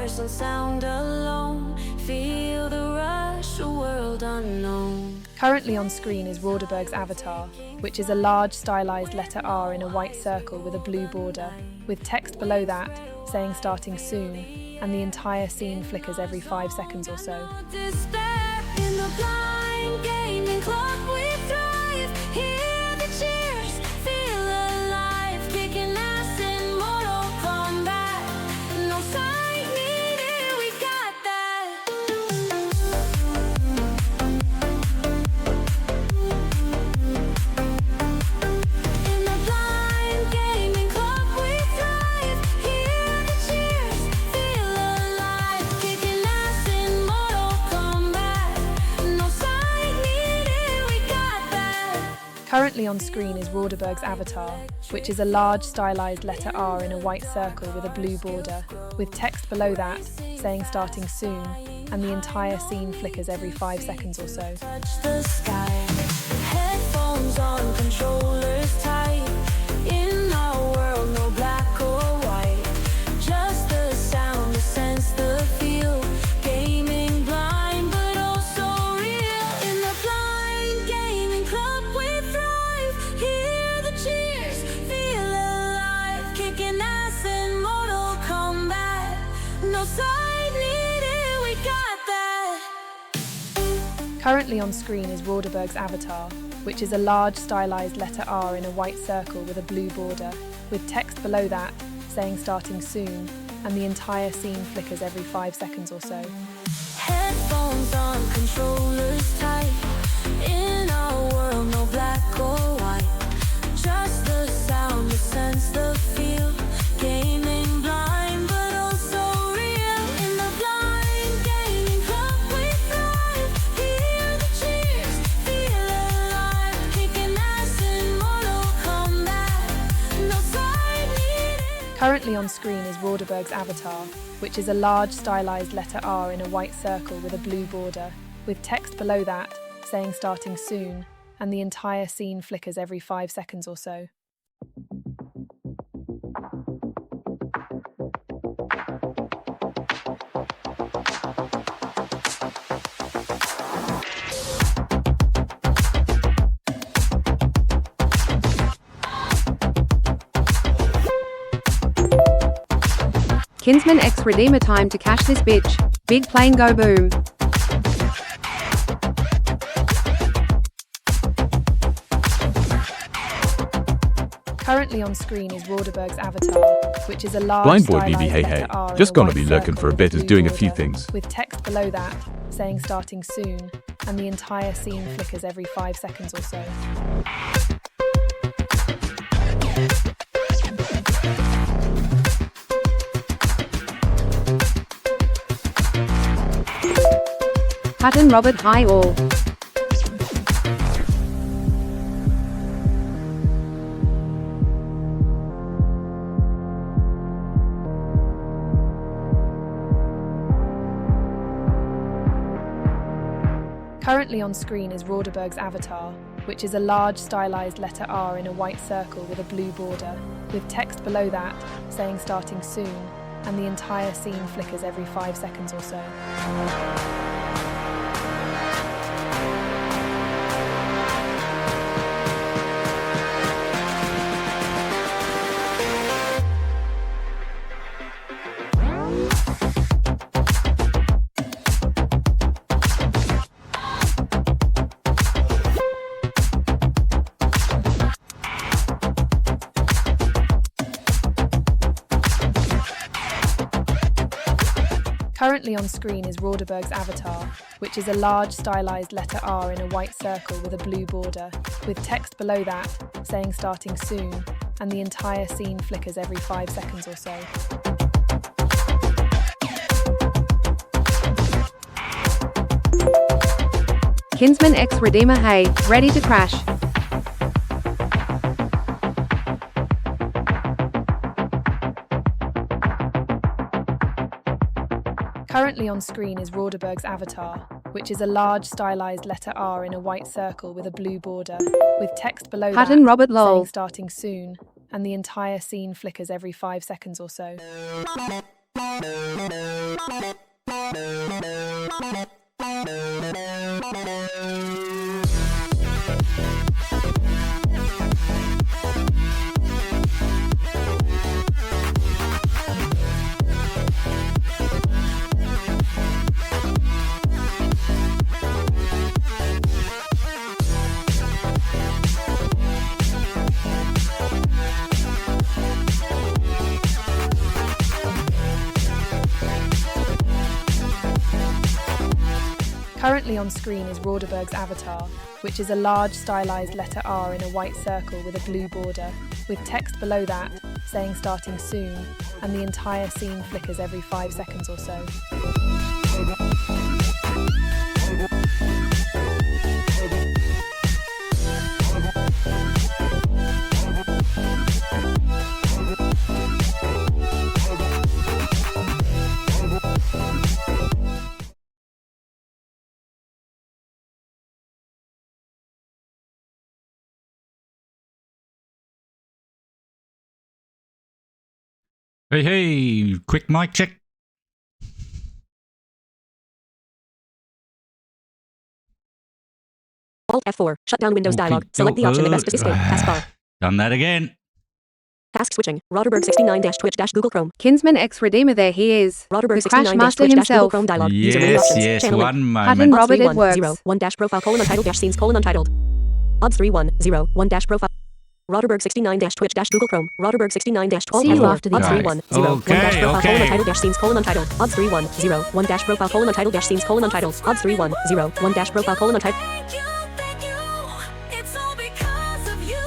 stars and sound alone. Feel the rush, a world unknown. Currently on screen is Rauderberg's avatar, which is a large stylized letter R in a white circle with a blue border, with text below that saying starting soon, and the entire scene flickers every 5 seconds or so. Despair in the blind gaming club we thrive. Hear the cheers, feel alive, kicking ass in Mortal Kombat. No sight needed, we got that. In the blind gaming club we thrive. Hear the cheers, feel alive, kicking ass in Mortal Kombat. No sight needed, we got that. Currently on screen is Rauderberg's avatar, which is a large stylized letter R in a white circle with a blue border, with text below that saying starting soon, and the entire scene flickers every 5 seconds or so. Touch the sky, headphones on, controllers tight. In our world, no black or white, just the sound, the sense, the feel. Gaming blind, but also real. In the blind gaming club we thrive. Hear the cheers, feel alive, kicking ass in Mortal Kombat. No side needed, we got that. Currently on screen is Rauderberg's avatar, which is a large stylized letter R in a white circle with a blue border, with text below that saying starting soon, and the entire scene flickers every 5 seconds or so. Headphones on, controllers tight. In our world, no black or white, just the sound, the sense, the feel. Gaming blind, but also real. In the blind gaming club we thrive. Hear the cheers, feel alive, kicking ass in Mortal Kombat. No side needed. Currently on screen is Rauderberg's avatar, which is a large stylized letter R in a white circle with a blue border, with text below that saying starting soon, and the entire scene flickers every 5 seconds or so. Kinsman X Redeemer time to cash this bitch. Big plane go boom. Currently on screen is Rauderberg's avatar, which is a large Blind boy stylized BB hey letter hey, R in just a gonna white be lurking circle for a with bit is blue doing a few border, things. with text below that saying starting soon, and the entire scene flickers every 5 seconds or so. Hutton Robert High all. Currently on screen is Rauderberg's avatar, which is a large stylized letter R in a white circle with a blue border, with text below that saying starting soon, and the entire scene flickers every 5 seconds or so. Currently on screen is Rauderberg's avatar, which is a large stylized letter R in a white circle with a blue border, with text below that saying starting soon, and the entire scene flickers every 5 seconds or so. Kinsman X Redeemer hey, ready to crash. Currently on screen is Rauderberg's avatar, which is a large stylized letter R in a white circle with a blue border, with text below Hutton that Robert lol. saying starting soon, and the entire scene flickers every 5 seconds or so. Currently on screen is Rauderberg's avatar, which is a large stylized letter R in a white circle with a blue border, with text below that saying starting soon, and the entire scene flickers every 5 seconds or so. Hey, quick mic check. Alt F4, shut down Windows dialog. Select the option that best escape. Taskbar. Done that again. Task switching. Rauderberg 69-Twitch-Google Chrome. Kinsman X Redeemer, there he is. Rauderberg The Crash Master 69-Twitch-Google himself. Chrome dialog. User menu Yes, options. yes, Channel link. one Hutton moment. Robert, it 310 works. 1 dash profile colon untitled dash scenes colon untitled. Odds 310 1 dash profile. Rauderberg 69-Twitch-Google Chrome. Rauderberg 69 See you after the Odds ad. 310 1 dash Okay, profile colon okay. untitled dash scenes colon untitled. Odds 310 1 dash profile colon untitled dash scenes colon untitled. Odds 310 1 dash profile colon untitled. Thank you, it's all because of you.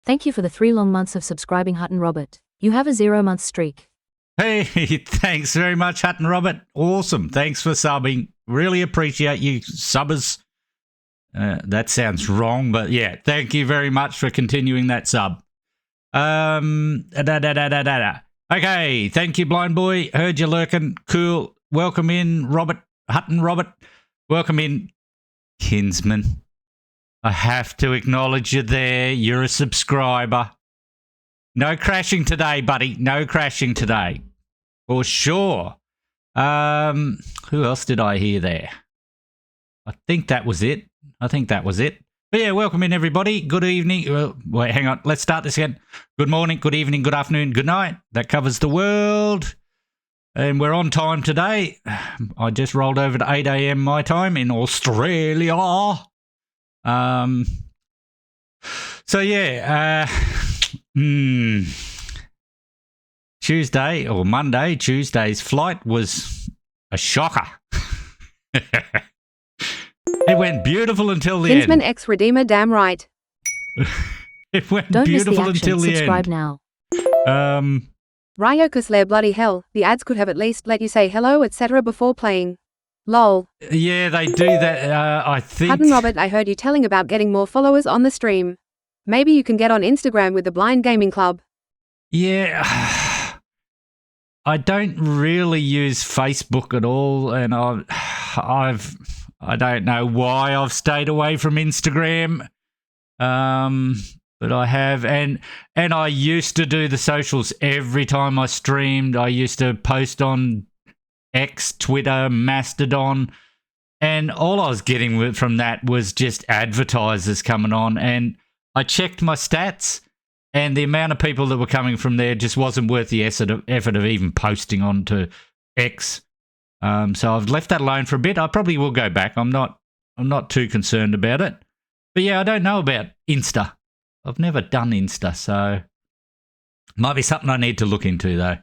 Thank you for the 3 long months of subscribing, Hutton Robert. You have a 0-month streak. Hey, thanks very much, Hutton Robert. Awesome. Thanks for subbing. Really appreciate you, subbers. That sounds wrong, but yeah, thank you very much for continuing that sub. Okay, thank you, Blind Boy. Heard you lurking. Cool. Welcome in, Robert. Hutton Robert. Welcome in, Kinsman. I have to acknowledge you there. You're a subscriber. No crashing today, buddy. No crashing today. For sure. Who else did I hear there? I think that was it. But yeah, welcome in, everybody. Good evening. Wait, hang on. Let's start this again. Good morning, good evening, good afternoon, good night. That covers the world. And we're on time today. I just rolled over to 8 a.m. my time in Australia. So yeah, Tuesday's flight was a shocker. It went beautiful until the Kinsman end. X Redeemer, damn right. It went Don't miss the beautiful action. until the Subscribe end. now. Ryokus Lair bloody hell, the ads could have at least let you say hello etc. before playing. Lol. Yeah, they do that. I think. Hutton Robert, I heard you telling about getting more followers on the stream. Maybe you can get on Instagram with the Blind Gaming Club. Yeah, I don't really use Facebook at all, and I don't know why I've stayed away from Instagram. But I have, and I used to do the socials every time I streamed. I used to post on X, Twitter, Mastodon, and all I was getting from that was just advertisers coming on. And I checked my stats, and the amount of people that were coming from there just wasn't worth the effort of even posting onto X. So I've left that alone for a bit. I probably will go back. I'm not too concerned about it. But yeah, I don't know about Insta. I've never done Insta, so might be something I need to look into though.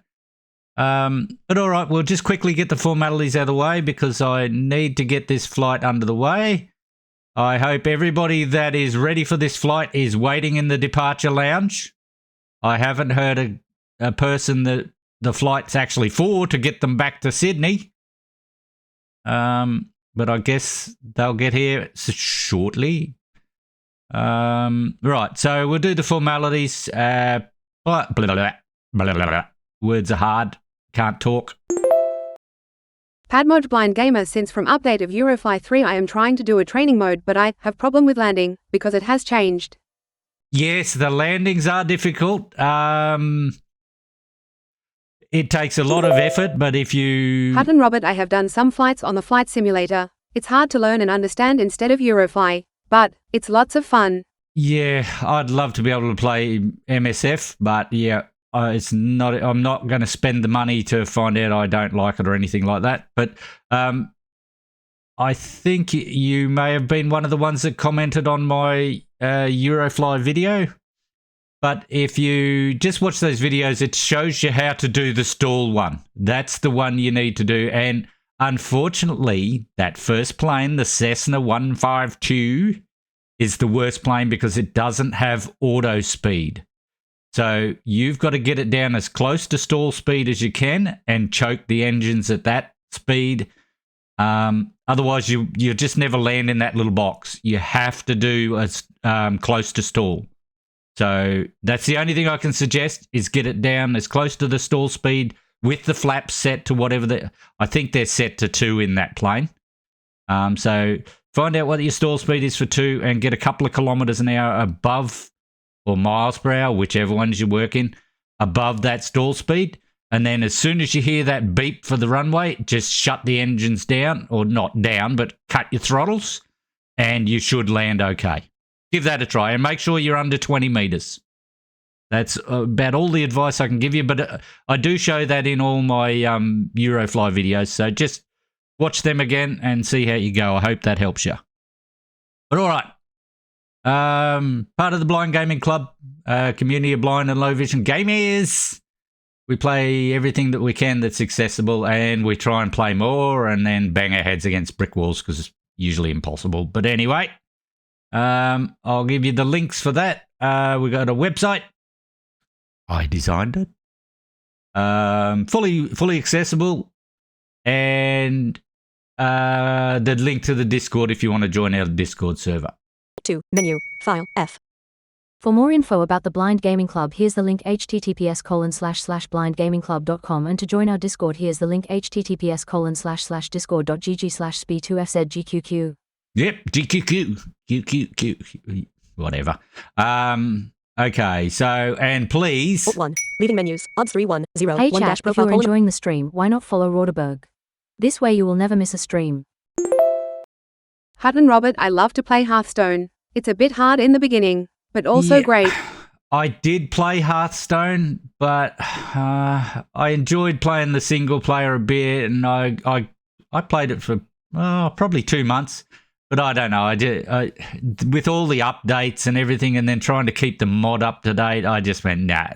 But all right, we'll just quickly get the formalities out of the way because I need to get this flight under the way. I hope everybody that is ready for this flight is waiting in the departure lounge. I haven't heard a person that the flight's actually for to get them back to Sydney. But I guess they'll get here shortly. Right, so we'll do the formalities. Blah, blah, blah, blah, blah, blah. Words are hard. Can't talk. Padmod Blind Gamer, since from update of Eurofly 3 I am trying to do a training mode but I have problem with landing because it has changed. Yes, the landings are difficult. It takes a lot of effort, but if you... Hut and Robert, I have done some flights on the flight simulator. It's hard to learn and understand instead of Eurofly, but it's lots of fun. Yeah, I'd love to be able to play MSF, but yeah, it's not. I'm not going to spend the money to find out I don't like it or anything like that. But I think you may have been one of the ones that commented on my Eurofly video. But if you just watch those videos, it shows you how to do the stall one. That's the one you need to do. And unfortunately, that first plane, the Cessna 152, is the worst plane because it doesn't have auto speed. So you've got to get it down as close to stall speed as you can and choke the engines at that speed. Otherwise, you just never land in that little box. You have to do as close to stall. So that's the only thing I can suggest is get it down as close to the stall speed with the flaps set to whatever I think they're set to 2 in that plane. So find out what your stall speed is for 2 and get a couple of kilometers an hour above, or miles per hour, whichever ones you work in, above that stall speed. And then as soon as you hear that beep for the runway, just shut the engines down, or not down, but cut your throttles, and you should land okay. Give that a try and make sure you're under 20 meters. That's about all the advice I can give you, but I do show that in all my Eurofly videos, so just watch them again and see how you go. I hope that helps you. But all right. Part of the Blind Gaming Club, community of blind and low vision gamers. We play everything that we can that's accessible, and we try and play more and then bang our heads against brick walls because it's usually impossible. But anyway, I'll give you the links for that. We got a website. I designed it. Fully accessible. And the link to the Discord if you want to join our Discord server. 2. Menu. File. F. For more info about the Blind Gaming Club, here's the link https://blindgamingclub.com, and to join our Discord, here's the link https://discord.gg/b2fzgqq. Yep, GQQ. QQQ. Whatever. Okay, so, and please... Alt 1. Leaving menus. Odds 3 1 0 Hey 1 chat, dash if profile you're colon. enjoying the stream, why not follow Roderberg? This way you will never miss a stream. Hut and Robert, I love to play Hearthstone. It's a bit hard in the beginning, but also Yeah. great. I did play Hearthstone, but I enjoyed playing the single player a bit, and I played it for probably 2 months. But I don't know. With all the updates and everything, and then trying to keep the mod up to date, I just went, nah,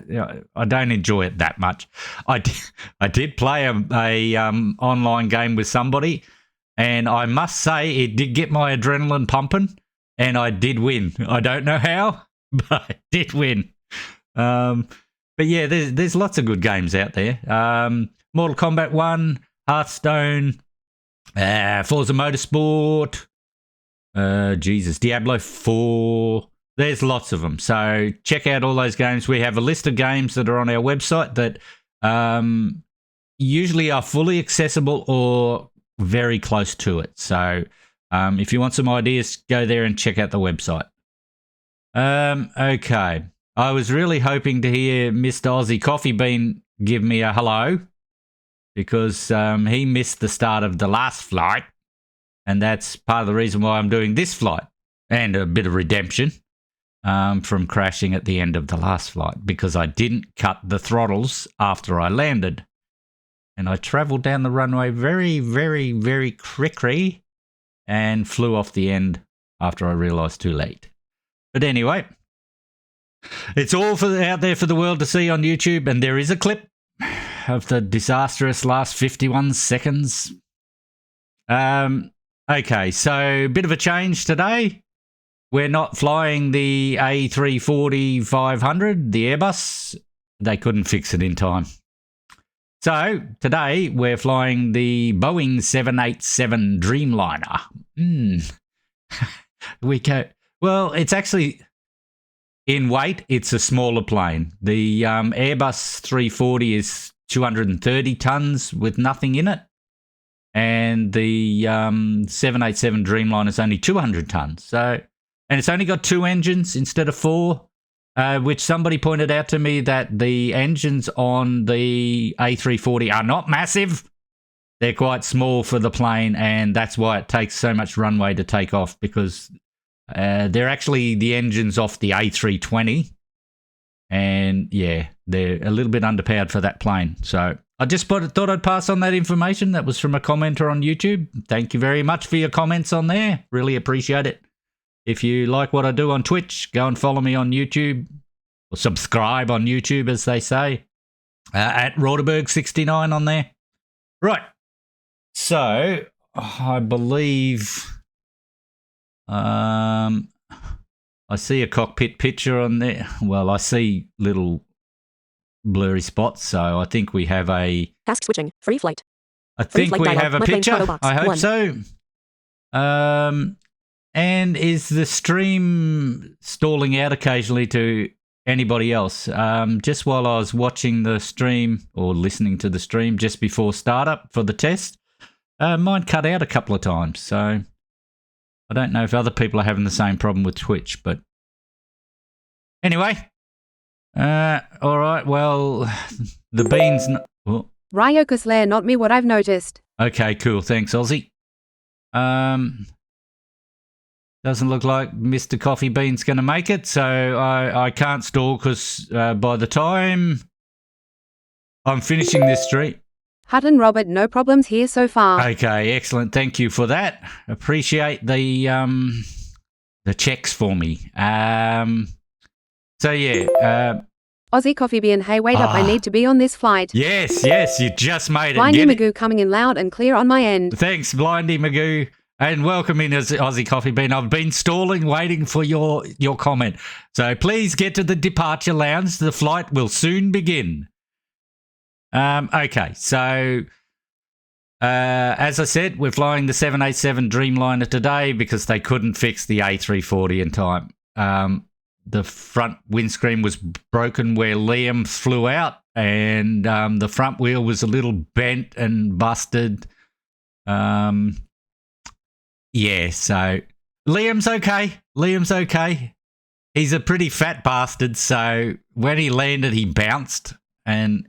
I don't enjoy it that much. I did play a online game with somebody, and I must say it did get my adrenaline pumping, and I did win. I don't know how, but I did win. But yeah, there's lots of good games out there. Mortal Kombat 1, Hearthstone, Forza Motorsport. Diablo 4. There's lots of them. So check out all those games. We have a list of games that are on our website that usually are fully accessible or very close to it. So if you want some ideas, go there and check out the website. Okay. I was really hoping to hear Mr. Aussie Coffee Bean give me a hello because he missed the start of the last flight. And that's part of the reason why I'm doing this flight, and a bit of redemption from crashing at the end of the last flight, because I didn't cut the throttles after I landed. And I travelled down the runway very, very, very quickly and flew off the end after I realised too late. But anyway, it's all out there for the world to see on YouTube, and there is a clip of the disastrous last 51 seconds. Okay, so a bit of a change today. We're not flying the A340-500, the Airbus. They couldn't fix it in time. So today we're flying the Boeing 787 Dreamliner. Well, it's actually, in weight, it's a smaller plane. The Airbus 340 is 230 tons with nothing in it. And the 787 Dreamliner is only 200 tons. So, and it's only got 2 engines instead of 4. which somebody pointed out to me that the engines on the A340 are not massive. They're quite small for the plane, and that's why it takes so much runway to take off, because they're actually the engines off the A320. And yeah, they're a little bit underpowered for that plane. So I just thought I'd pass on that information. That was from a commenter on YouTube. Thank you very much for your comments on there. Really appreciate it. If you like what I do on Twitch, go and follow me on YouTube, or subscribe on YouTube, as they say, at Rauderberg69 on there. Right. So I believe I see a cockpit picture on there. Well, I see little blurry spots, so I think we have a... Task switching. Free flight. I Free think flight we dialog. have a My plane picture. photo box. I hope 1. so. And is the stream stalling out occasionally to anybody else? Just while I was watching the stream, or listening to the stream just before startup for the test, mine cut out a couple of times, so... I don't know if other people are having the same problem with Twitch, but anyway. All right, well, the beans... Oh. Ryokus Lair, not me, what I've noticed. Okay, cool. Thanks, Aussie. Doesn't look like Mr. Coffee Bean's going to make it, so I can't stall, because by the time I'm finishing this stream... Hutton Robert, no problems here so far. Okay, excellent. Thank you for that. Appreciate the checks for me. So yeah. Aussie Coffee Bean, hey, wait up, I need to be on this flight. Yes, you just made it. Blindy Magoo coming in loud and clear on my end. Thanks, Blindy Magoo. And welcome in as Aussie Coffee Bean. I've been stalling, waiting for your comment. So please get to the departure lounge. The flight will soon begin. Okay, so as I said, we're flying the 787 Dreamliner today because they couldn't fix the A340 in time. The front windscreen was broken where Liam flew out, and the front wheel was a little bent and busted. Yeah, so Liam's okay. He's a pretty fat bastard, so when he landed, he bounced, and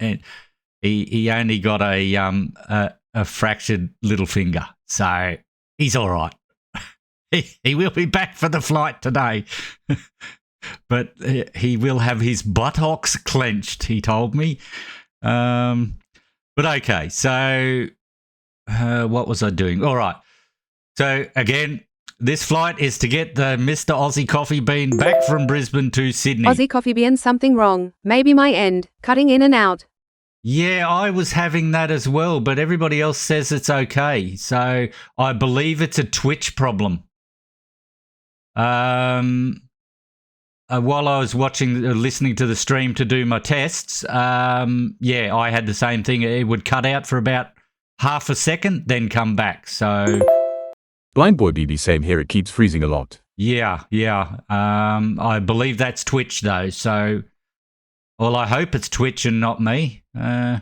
he only got a fractured little finger, so he's all right. He will be back for the flight today, but he will have his buttocks clenched, he told me. But okay, so what was I doing? All right. So again, this flight is to get the Mr. Aussie Coffee Bean back from Brisbane to Sydney. Aussie Coffee Bean, something wrong. Maybe my end. Cutting in and out. Yeah, I was having that as well, but everybody else says it's okay. So I believe it's a Twitch problem. While I was listening to the stream to do my tests, yeah, I had the same thing. It would cut out for about half a second, then come back. So... Blind Boy BB, same here, it keeps freezing a lot. Yeah. I believe that's Twitch though, so... Well, I hope it's Twitch and not me. I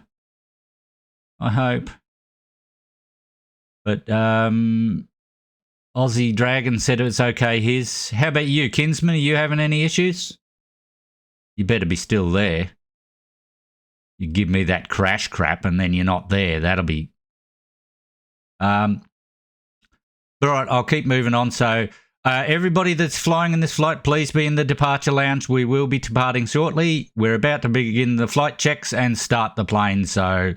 hope. But Aussie Dragon said it's okay his. How about you, Kinsman? Are you having any issues? You better be still there. You give me that crash crap and then you're not there. That'll be... All right, I'll keep moving on. So everybody that's flying in this flight, please be in the departure lounge. We will be departing shortly. We're about to begin the flight checks and start the plane. So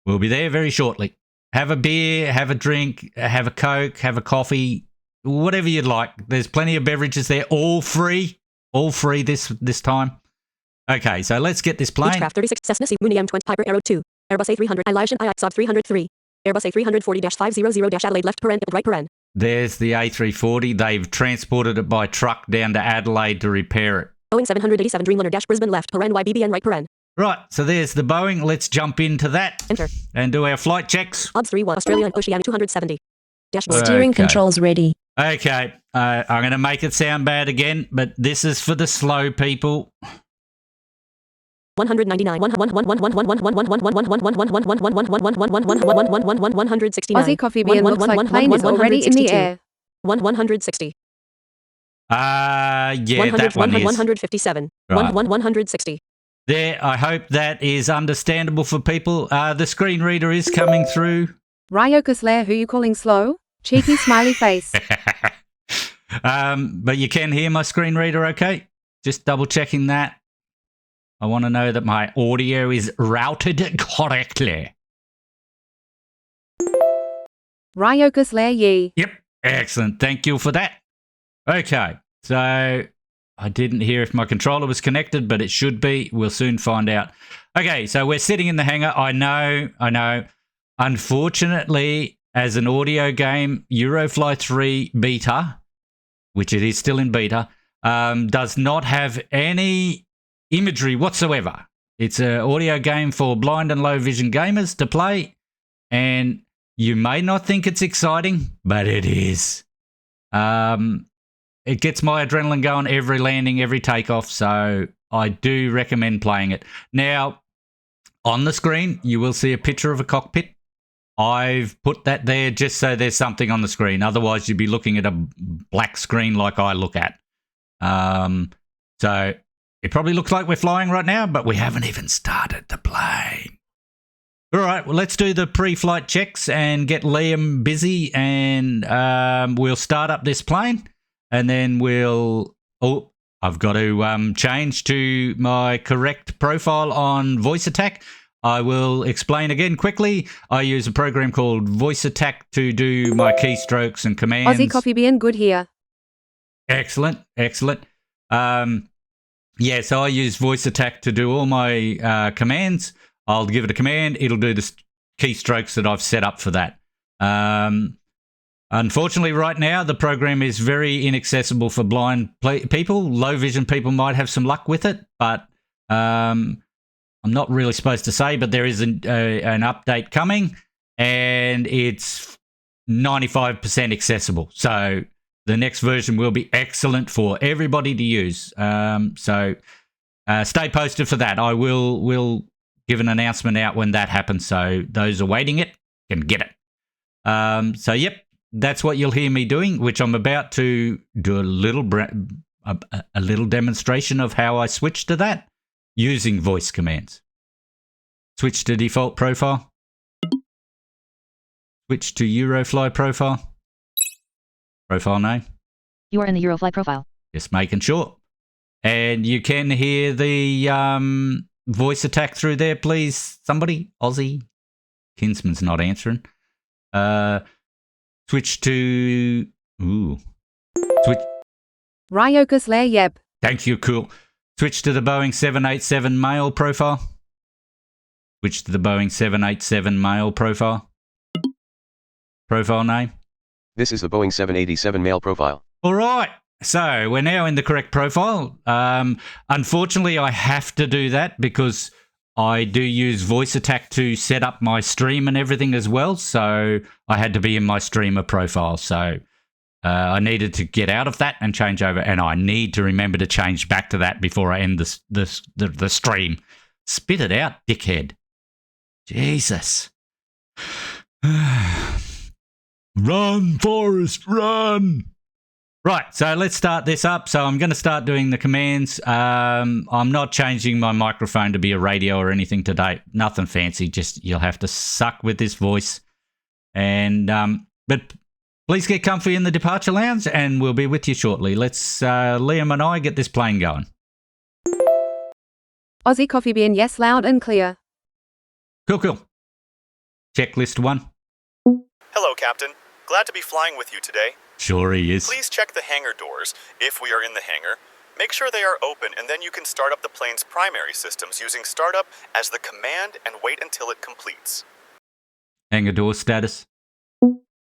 we'll be there very shortly. Have a beer, have a drink, have a Coke, have a coffee, whatever you'd like. There's plenty of beverages there, all free this time. Okay, so let's get this plane. Beechcraft 36, Cessna C, Mooney M20, Piper Arrow 2, Airbus A300, Elishan II, Saab 303, Airbus A340-500- Adelaide left paren, right paren. There's the A340. They've transported it by truck down to Adelaide to repair it. Boeing 787 Dreamliner Brisbane left paren, YBBN right paren. Right, so there's the Boeing. Let's jump into that. Enter. And do our flight checks. Odds 3-1, Australia and Oceania 270. Dashboard. Steering Okay. controls ready. Okay, I'm going to make it sound bad again, but this is for the slow people. 199, 169. Aussie Coffee Bean looks like plane is already in the air. 160. Yeah, 100, that one is. 157. Right. 160. There, I hope that is understandable for people. The screen reader is coming through. Ryoka Slayer, who you calling slow? Cheeky smiley face. But you can hear my screen reader okay? Just double checking that. I want to know that my audio is routed correctly. Ryoka Slayer ye. Yep, excellent. Thank you for that. Okay, so I didn't hear if my controller was connected, but it should be. We'll soon find out. Okay, so we're sitting in the hangar. I know. Unfortunately, as an audio game, Eurofly 3 beta, which it is still in beta, does not have any imagery whatsoever. It's an audio game for blind and low vision gamers to play, and you may not think it's exciting, but it is. It gets my adrenaline going every landing, every takeoff, so I do recommend playing it. Now, on the screen, you will see a picture of a cockpit. I've put that there just so there's something on the screen. Otherwise, you'd be looking at a black screen like I look at. So it probably looks like we're flying right now, but we haven't even started the plane. All right, well, let's do the pre-flight checks and get Liam busy, and we'll start up this plane, and then we'll... Oh, I've got to change to my correct profile on Voice Attack. I will explain again quickly. I use a program called Voice Attack to do my keystrokes and commands. Aussie coffee being good here. Excellent. Yeah, so I use Voice Attack to do all my commands. I'll give it a command. It'll do the keystrokes that I've set up for that. Unfortunately, right now, the program is very inaccessible for blind people. Low vision people might have some luck with it, but I'm not really supposed to say, but there is an update coming, and it's 95% accessible. So the next version will be excellent for everybody to use. So stay posted for that. I will give an announcement out when that happens, so those awaiting it can get it. So, yep, that's what you'll hear me doing, which I'm about to do a little demonstration of how I switch to that using voice commands. Switch to default profile. Switch to Eurofly profile. Profile name. You are in the Eurofly profile. Just making sure. And you can hear the voice attack through there, please. Somebody. Aussie. Kinsman's not answering. Switch to... Ooh. Switch... Ryoka Slayer yep. Thank you, cool. Switch to the Boeing 787 male profile. Switch to the Boeing 787 male profile. Profile name. This is the Boeing 787 male profile. All right. So we're now in the correct profile. Unfortunately, I have to do that because I do use Voice Attack to set up my stream and everything as well. So I had to be in my streamer profile. So I needed to get out of that and change over. And I need to remember to change back to that before I end the stream. Spit it out, dickhead. Jesus. Run, Forrest, run. Right, so let's start this up. So I'm going to start doing the commands. I'm not changing my microphone to be a radio or anything today. Nothing fancy, just you'll have to suck with this voice. And but please get comfy in the departure lounge and we'll be with you shortly. Let's, Liam and I, get this plane going. Aussie coffee bean yes, loud and clear. Cool. Checklist 1. Hello, Captain. Glad to be flying with you today. Sure he is. Please check the hangar doors, if we are in the hangar. Make sure they are open, and then you can start up the plane's primary systems using startup as the command and wait until it completes. Hangar door status.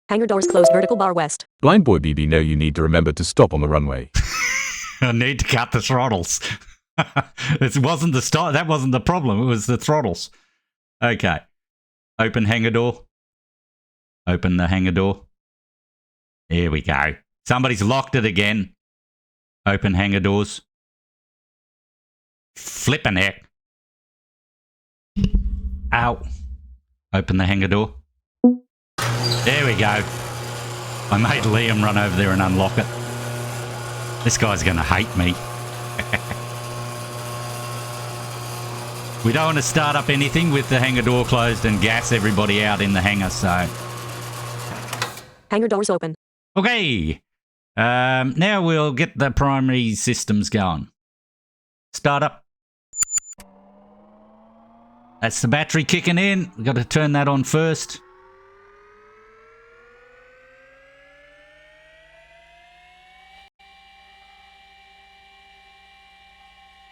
Hangar doors closed vertical bar west. Blind boy BB, no, you need to remember to stop on the runway. I need to cut the throttles. It wasn't the start. That wasn't the problem. It was the throttles. Okay. Open hangar door. Open the hangar door. There we go. Somebody's locked it again. Open hangar doors. Flippin' heck. Ow. Open the hangar door. There we go. I made Liam run over there and unlock it. This guy's going to hate me. We don't want to start up anything with the hangar door closed and gas everybody out in the hangar, so... Hangar doors open. Okay. Now we'll get the primary systems going. Start up. That's the battery kicking in. We've got to turn that on first.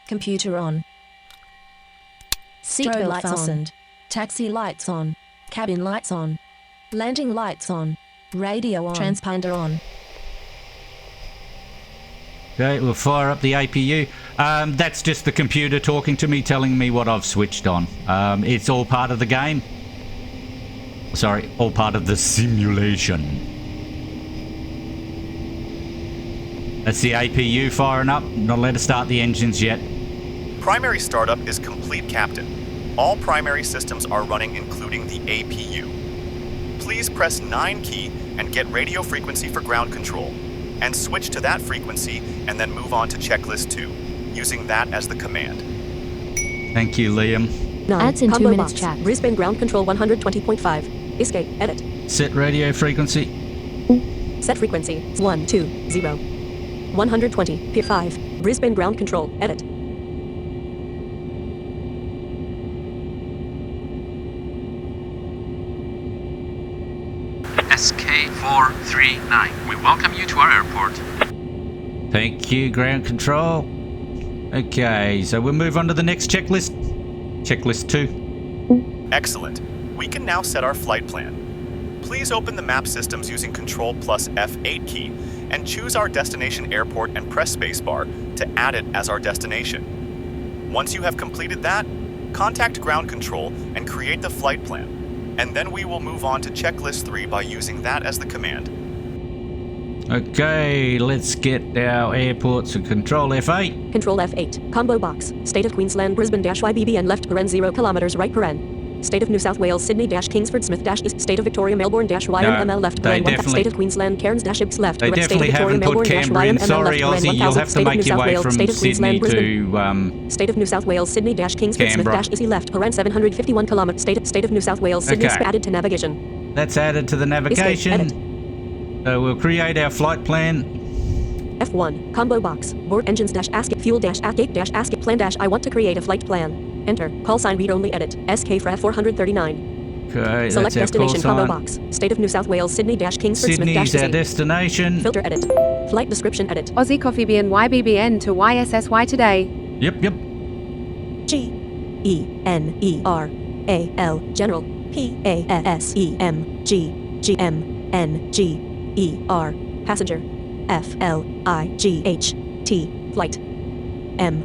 Computer on. Seatbelt lights fastened. Taxi lights on. Cabin lights on. Landing lights on. Radio on. Transponder on. Okay, we'll fire up the APU. That's just the computer talking to me, telling me what I've switched on. It's all part of the game. Sorry, all part of the simulation. That's the APU firing up. Not allowed to start the engines yet. Primary startup is complete, Captain. All primary systems are running, including the APU. Please press 9 key and get radio frequency for ground control, and switch to that frequency and then move on to checklist 2, using that as the command. Thank you, Liam. 9. Ads in 2 Combo minutes box. chat. Brisbane ground control 120.5. Escape. Edit. Set radio frequency. Set frequency 120. 120. Pier 5. Brisbane ground control. Edit. SK439. We welcome you to our airport. Thank you, ground control. Okay, so we'll move on to the next checklist. Checklist 2. Excellent. We can now set our flight plan. Please open the map systems using Control plus F8 key and choose our destination airport and press spacebar to add it as our destination. Once you have completed that, contact ground control and create the flight plan. And then we will move on to checklist 3 by using that as the command. Okay, let's get our airports and Control F8. Control F8. Combo box. State of Queensland, Brisbane-YBBN left paren 0 kilometers right paren. State of New South Wales, Sydney-Kingsford Smith-East. State of Victoria, Melbourne-YMML left paren 1. State of Queensland, Cairns-Ibs left. They definitely haven't put Canberra in. Sorry, Aussie, you'll have to make your way from Sydney to State of New South Wales, Sydney-Kingsford Smith-East left paren 751 kilometers. State of New South Wales, Sydney added to navigation. That's added to the navigation. So we'll create our flight plan. F1. Combo box. Board engines dash ask fuel dash gate dash ask plan dash I want to create a flight plan. Enter. Call sign read only edit. SK for F439. Okay, select that's destination our call combo sign. box. State of New South Wales, Sydney-Kingsford Sydney's Smith our destination. Filter edit. Flight description edit. Aussie Coffee BN YBBN to YSSY today. Yep. G-E-N-E-R-A-L General P-A-S-E-M-G-G-M-N-G-E-R Passenger F-L-I-G-H-T Flight M-M-N-P-P-O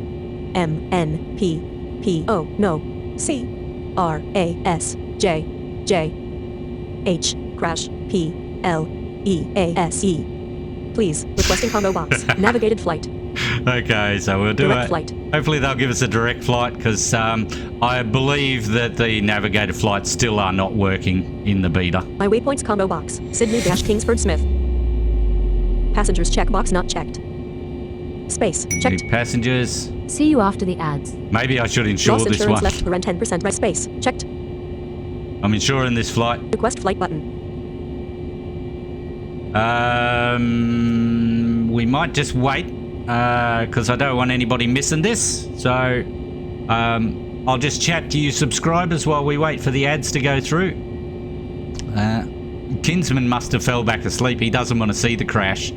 No C-R-A-S-J-J-H Crash P-L-E-A-S-E Please, requesting combo box. Navigated flight. Okay, so we'll do direct it. Flight. Hopefully they'll give us a direct flight because I believe that the navigated flights still are not working in the beta. My waypoints combo box. Sydney-Kingsford Smith. Passengers checkbox not checked. Space checked. Passengers. See you after the ads. Maybe I should insure Loss this insurance one. left paren 10% right space checked. I'm insuring this flight. Request flight button. We might just wait because I don't want anybody missing this. So I'll just chat to you subscribers while we wait for the ads to go through. Kinsman must have fell back asleep. He doesn't want to see the crash.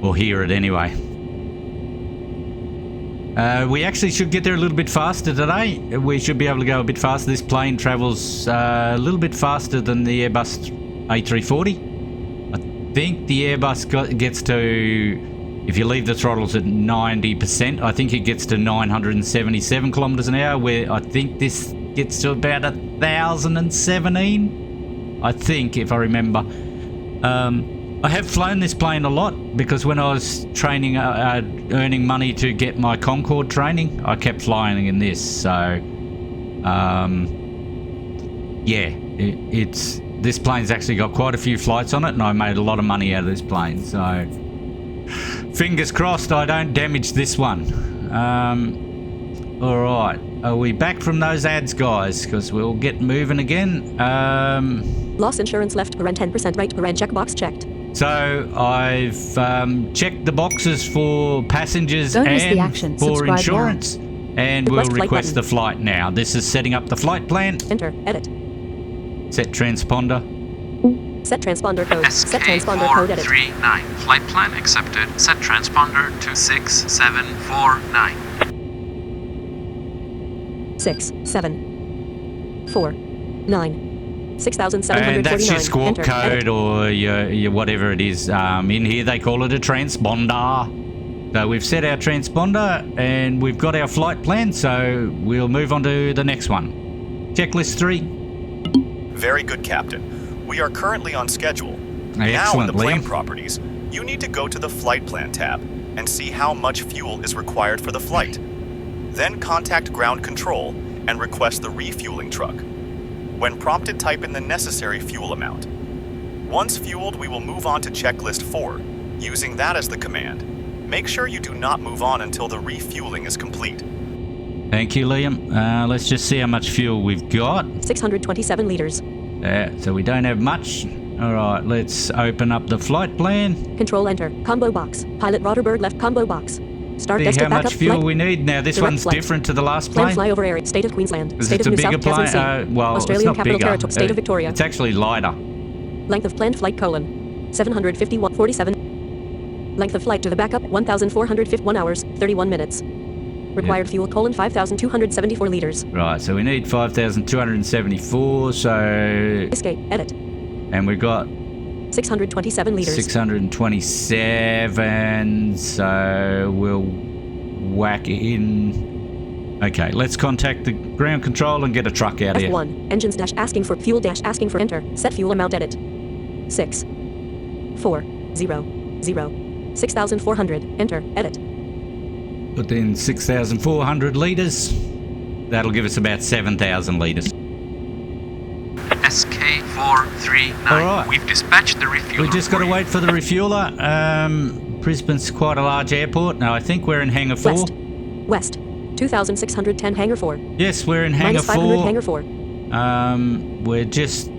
Or hear it anyway. We actually should get there a little bit faster today. We should be able to go a bit faster. This plane travels a little bit faster than the Airbus A340. I think the Airbus gets to, if you leave the throttles at 90%, I think it gets to 977 kilometers an hour, where I think this gets to about 1,017. I think, if I remember. I have flown this plane a lot because when I was training, earning money to get my Concorde training, I kept flying in this. So, yeah, this plane's actually got quite a few flights on it, and I made a lot of money out of this plane. So, fingers crossed I don't damage this one. All right. Are we back from those ads, guys? Because we'll get moving again. Loss insurance left, paren 10% right, paren checkbox checked. So I've checked the boxes for passengers Don't miss the and action. for Subscribe insurance. And we'll Request flight request button. the flight now. This is setting up the flight plan. Enter, edit. Set transponder. Set transponder code. Set transponder code edit. SK439. Flight plan accepted. Set transponder to 6749. 6, 7, 4, 9. 6,749. And that's your squawk Enter, code edit. or your whatever it is. In here they call it a transponder. So we've set our transponder and we've got our flight plan, so we'll move on to the next one. Checklist 3. Very good, Captain. We are currently on schedule. Now in Excellent, the plane Liam. properties, you need to go to the flight plan tab and see how much fuel is required for the flight. Then contact ground control and request the refueling truck. When prompted, type in the necessary fuel amount. Once fueled, we will move on to checklist 4, using that as the command. Make sure you do not move on until the refueling is complete. Thank you, Liam. Let's just see how much fuel we've got. 627 liters. So we don't have much. All right, let's open up the flight plan. Control enter. Combo box. Pilot Roderberg left combo box. Start See desktop how backup much fuel flight. we need. Now this Direct one's flight. different to the last Plan plane. flyover area. State of Queensland. Because State it's of a New bigger South Wales plane. and Sea. Well, Australian it's not Capital bigger. Territory. State of Victoria. It's actually lighter. Length of planned flight : 751.47. Length of flight to the backup: 1,451 hours, 31 minutes. Required fuel: 5,274 liters. Right, so we need 5,274. So, Escape. Edit. and we've got 627 liters. 627. So we'll whack in. Okay, let's contact the ground control and get a truck out here. F1. Engines dash asking for fuel dash asking for enter. Set fuel amount edit. 6 4 0 0 6,400. Enter. Edit. Put in 6,400 litres. That'll give us about 7,000 litres. SK439. All right. We've dispatched the refueler. We just got to for you. wait for the refueler. Brisbane's quite a large airport. No, I think we're in Hangar 4. West. 2,610 Hangar 4. Yes, we're in Hangar Minus 500 4. Hangar 4. We're just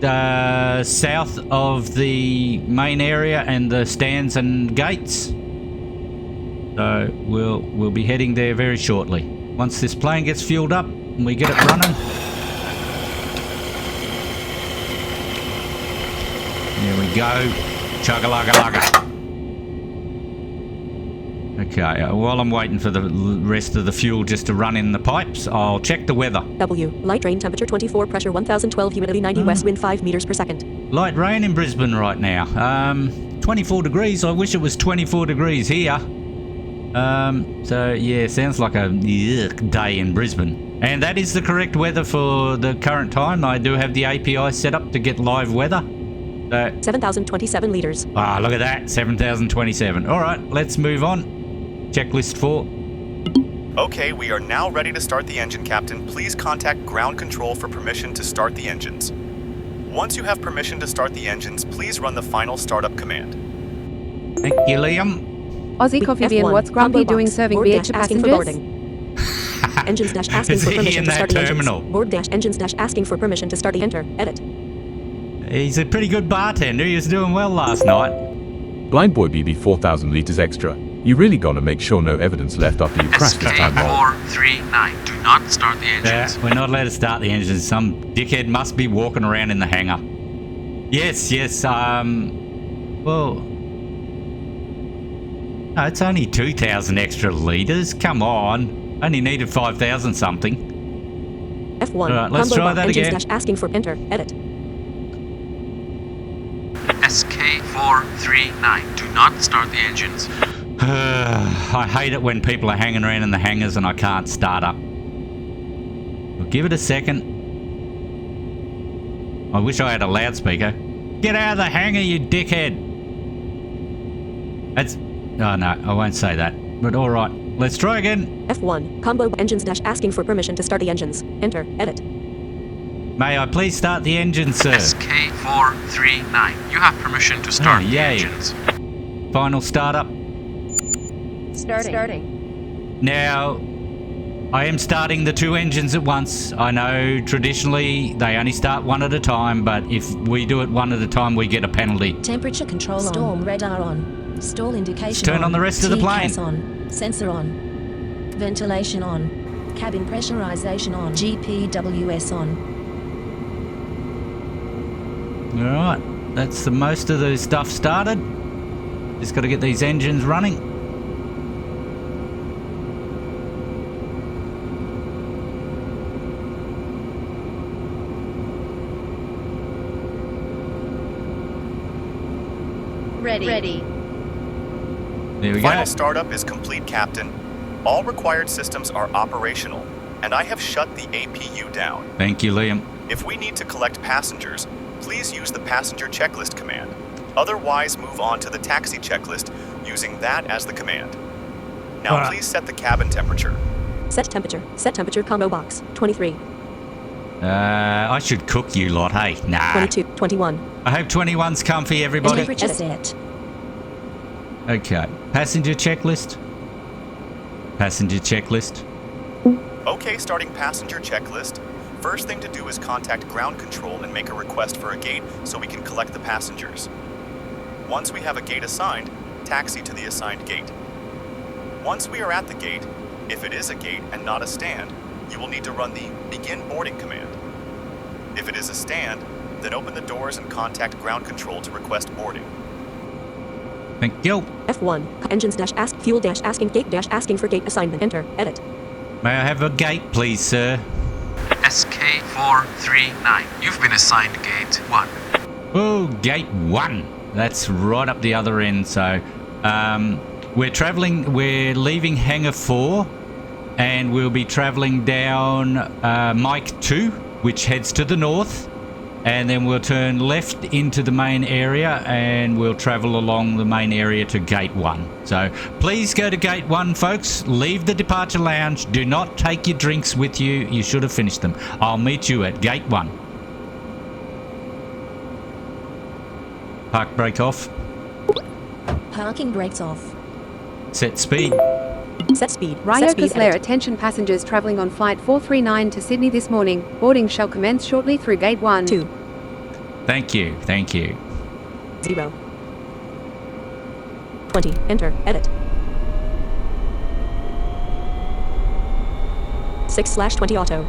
south of the main area and the stands and gates. So we'll be heading there very shortly. Once this plane gets fueled up and we get it running. There we go. Chugga-lugga-lugga. Okay, while I'm waiting for the rest of the fuel just to run in the pipes, I'll check the weather. W. Light rain temperature 24, pressure 1012, humidity 90, west wind 5 meters per second. Light rain in Brisbane right now. 24 degrees. I wish it was 24 degrees here. So yeah, sounds like a day in Brisbane. And that is the correct weather for the current time. I do have the API set up to get live weather. 7,027 liters. Ah, look at that, 7,027. All right, let's move on. Checklist 4. Okay, we are now ready to start the engine, Captain. Please contact ground control for permission to start the engines. Once you have permission to start the engines, please run the final startup command. Thank you, Liam. Aussie Coffee Bean, F1. what's Grumpy Combo doing box. serving Board beer dash to asking for passengers? boarding. Engines dash asking Is for he permission in to that start the terminal? engines. Board dash engines dash asking for permission to start the enter. Edit. He's a pretty good bartender. He was doing well last night. Blind Boy BB 4,000 liters extra. You really gotta make sure no evidence left after you crash this time roll. SK439. Do not start the engines. We're not allowed to start the engines. Some dickhead must be walking around in the hangar. Yes, well... No, it's only 2,000 extra litres. Come on. Only needed 5,000 something. F1. All right, let's Combo try box. that Engines again. dash asking for enter. Edit. SK439. Do not start the engines. I hate it when people are hanging around in the hangars and I can't start up. We'll give it a second. I wish I had a loudspeaker. Get out of the hangar, you dickhead! That's... Oh no, I won't say that. But alright, let's try again. F1. Combo engines dash asking for permission to start the engines. Enter. Edit. May I please start the engine, sir? SK439. You have permission to start the yay. engines. Final startup. Starting. Now, I am starting the 2 engines at once. I know traditionally they only start one at a time, but if we do it one at a time, we get a penalty. Temperature control on. Storm radar on. Stall indication Let's turn on the rest of the plane. TCAS on. Sensor on. Ventilation on. Cabin pressurization on. GPWS on. Alright, that's the most of the stuff started. Just got to get these engines running. Ready. There we Final go. startup is complete, Captain. All required systems are operational, and I have shut the APU down. Thank you, Liam. If we need to collect passengers, please use the passenger checklist command. Otherwise, move on to the taxi checklist using that as the command. Now, Alright. please set the cabin temperature. Set temperature. Set temperature combo box. 23, I should cook you lot, hey? Nah. 22, 21. I hope 21's comfy, everybody. Temperature set. Okay. Passenger checklist. Passenger checklist. Okay, starting passenger checklist. First thing to do is contact ground control and make a request for a gate so we can collect the passengers. Once we have a gate assigned, taxi to the assigned gate. Once we are at the gate, if it is a gate and not a stand, you will need to run the begin boarding command. If it is a stand, then open the doors and contact ground control to request boarding. Thank you. F1. Engines dash ask fuel dash asking gate dash asking for gate assignment. Enter. Edit. May I have a gate, please, sir? SK439. You've been assigned gate 1. Oh, gate 1. That's right up the other end. So, we're leaving hangar 4, and we'll be traveling down Mike 2, which heads to the north, and then we'll turn left into the main area, and we'll travel along the main area to gate 1. So please go to gate 1, folks. Leave the departure lounge. Do not take your drinks with you. You should have finished them. I'll meet you at gate 1. Park brake off. Parking brakes off. Set speed. Set speed. Ryo Set speed. Cosler, Edit. attention passengers travelling on flight 439 to Sydney this morning. Boarding shall commence shortly through gate 1. 2, Thank you. Thank you. 0, 20. Enter. Edit. 6/20 auto.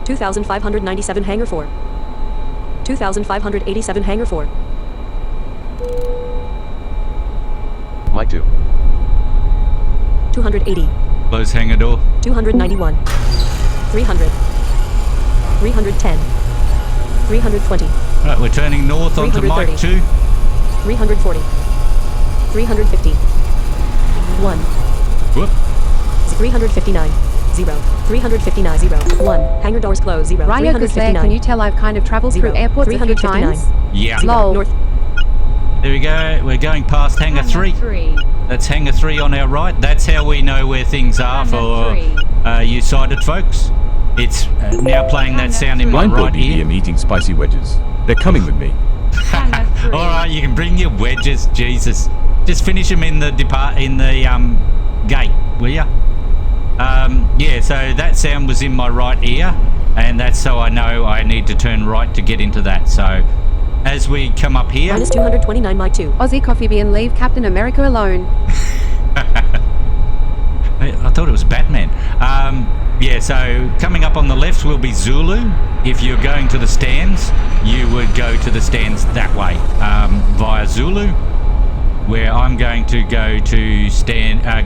2,597 hangar 4. 2,587 hangar 4. Mike 2. 280. Close hangar door. 291. 300. 310. 320. Right, we're turning north onto Mike 2. 340. 350. 1. Whoop. 359. 0. 359. 0. 1. Hangar doors close. 0. Ryo Cosler, 359. can you tell I've kind of travelled through 0. airports a few 359. times? Yeah. Lol. North. There we go. We're going past hangar 3. That's hangar 3 on our right. That's how we know where things are for you sighted folks. It's now playing that sound in my Blindboard right BB ear. am eating spicy wedges. They're coming with me. Alright, you can bring your wedges, Jesus. Just finish them in the gate, will ya? Yeah, so that sound was in my right ear, and that's so I know I need to turn right to get into that. So, as we come up here... Minus 229 Mike 2. Aussie Coffee Bean, leave Captain America alone. I thought it was Batman. Yeah, so coming up on the left will be Zulu. If you're going to the stands, you would go to the stands that way via Zulu, where I'm going to go to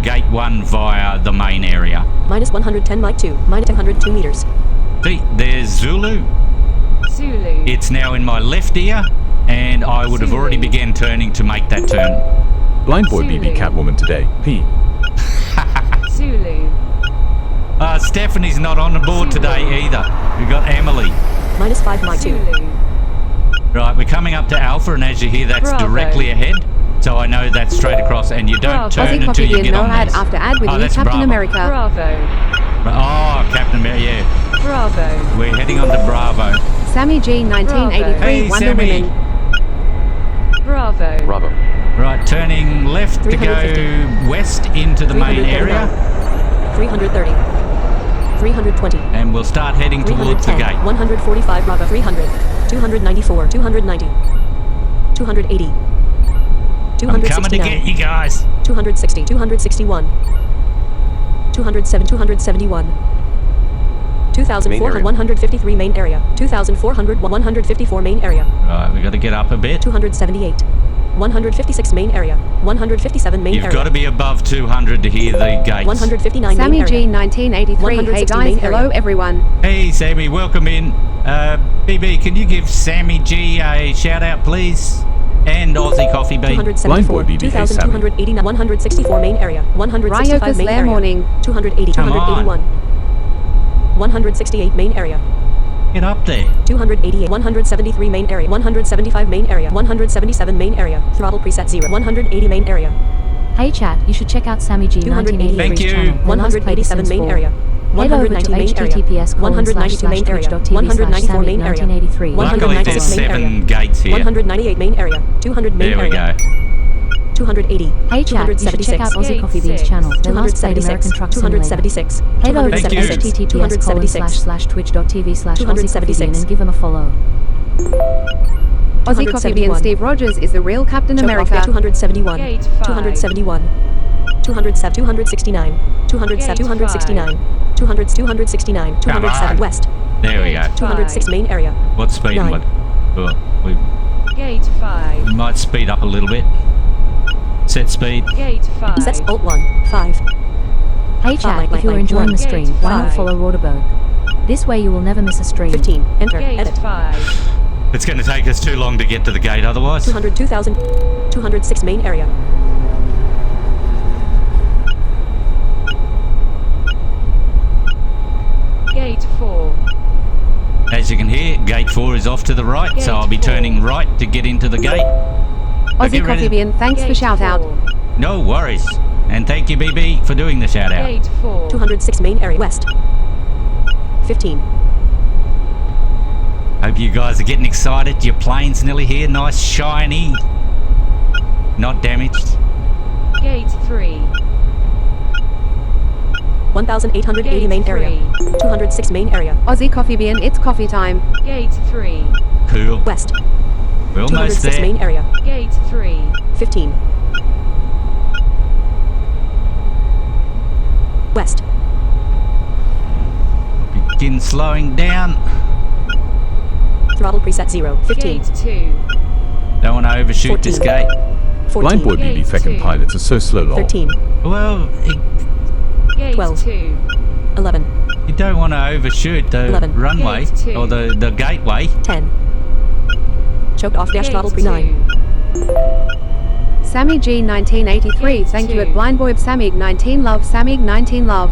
gate 1 via the main area. Minus 110 Mike 2. Minus 102 meters. See, there's Zulu. Zulu. It's now in my left ear, and I would have already began turning to make that turn. Blindboard BB Catwoman today. P. Zulu. Stephanie's not on the board today either. We've got Emily. Minus 5 Mike 2. Zulu. Right, we're coming up to Alpha, and as you hear, that's Bravo. directly ahead. So I know that's straight across, and you don't Bravo. turn Aussie until Coffee you Bean, get no on ad these. after ad with Oh, you, that's Captain Bravo. America. Bravo. Oh, Captain America, yeah. Bravo. We're heading on to Bravo. Sammy G 1983 Hey, Wonder Sammy. Women. Bravo. Bravo. Right, turning left to go 350. west into the main area. 330. 320. And we'll start heading towards the 310. gate. 145 Bravo. 300. 294. 290. 280. I'm coming to get you guys. 260. 261. 207. 271. 2,453 main area. 2,454 main area. Right, we got to get up a bit. 278. 156 main area. 157 main You've area. got to be above 200 to hear the gates. 159 Sammy main G area. 1983. Hey 160 guys, main hello area. everyone. Hey, Sammy, welcome in. BB, can you give Sammy G a shout out, please? And Aussie Coffee Bean. 274. Blind boy, BB, hey, Sammy. 2,289. 164 main area. 165 Ryoka's main Lair area. Morning. 280. Come on. 281. 168 main area. Get up there. 288. 173 main area. 175 main area. 177 main area. Throttle preset 0. 180 main area. Hey chat, you should check out Sammy G 1983's Thank you. channel. Their last play 187 main since area. Head over to 190 main area. https:// 192 main area. 194 main area. 1983. Luckily, there's 196 main area. 7 gates here. 198 main area. 200 main There we area. go. 280. Hey chat, you should check out 276. Aussie Coffee Bean's channel. Their last played 276. American Truck Simulator. 276. Head over to Thank you. https://twitch.tv/AussieCoffeeBean and give them a follow. Aussie Coffee Bean 271. Steve Rogers is the real Captain Choke off America. there, 271. Gate 5. 271. 207. 269. 207. 269. 200. 269. 207 west. There we go. 206 main area. What speed? 9. What? Oh, we Gate 5. might speed up a little bit. Set speed. Gate 5. Sets Alt 1. 5. Hey chat, if you're enjoying the stream, why not Gate follow Roderberg? This way you will never miss a stream. 15. Enter. Gate Edit. 5. It's going to take us too long to get to the gate otherwise. 200. 2,000. 206 main area. Gate 4. As you can hear, gate 4 is off to the right, so Gate I'll be 4. turning right to get into the gate. Aussie get ready. Coffee Bean, thanks for Gate shout out. 4. No worries. And thank you, BB, for doing the shout out. Gate 4. 206 main area. West. 15. Hope you guys are getting excited. Your plane's nearly here. Nice, shiny. Not damaged. Gate 3. 1,880 main area. 206 main area. Aussie Coffee Bean, it's coffee time. Gate 3. Cool. West. We're almost 206 there. main area. Gate 3. 15. West. Begin slowing down. Throttle preset 0. 15. Gate 2. Don't want to overshoot this 14. gate. 14. Blind boy, BB, Gate feckin' 2. pilots are so slow, lol. 13. Well, Gate 12. 2. 11. you don't want to overshoot the 11. runway Gate 2. or the gateway. 10. Choked off dash Gate throttle pre 9. 2. Sammy G 1983, Gate thank you 2. at Blind Boy Samig 19 love, Samig 19 love.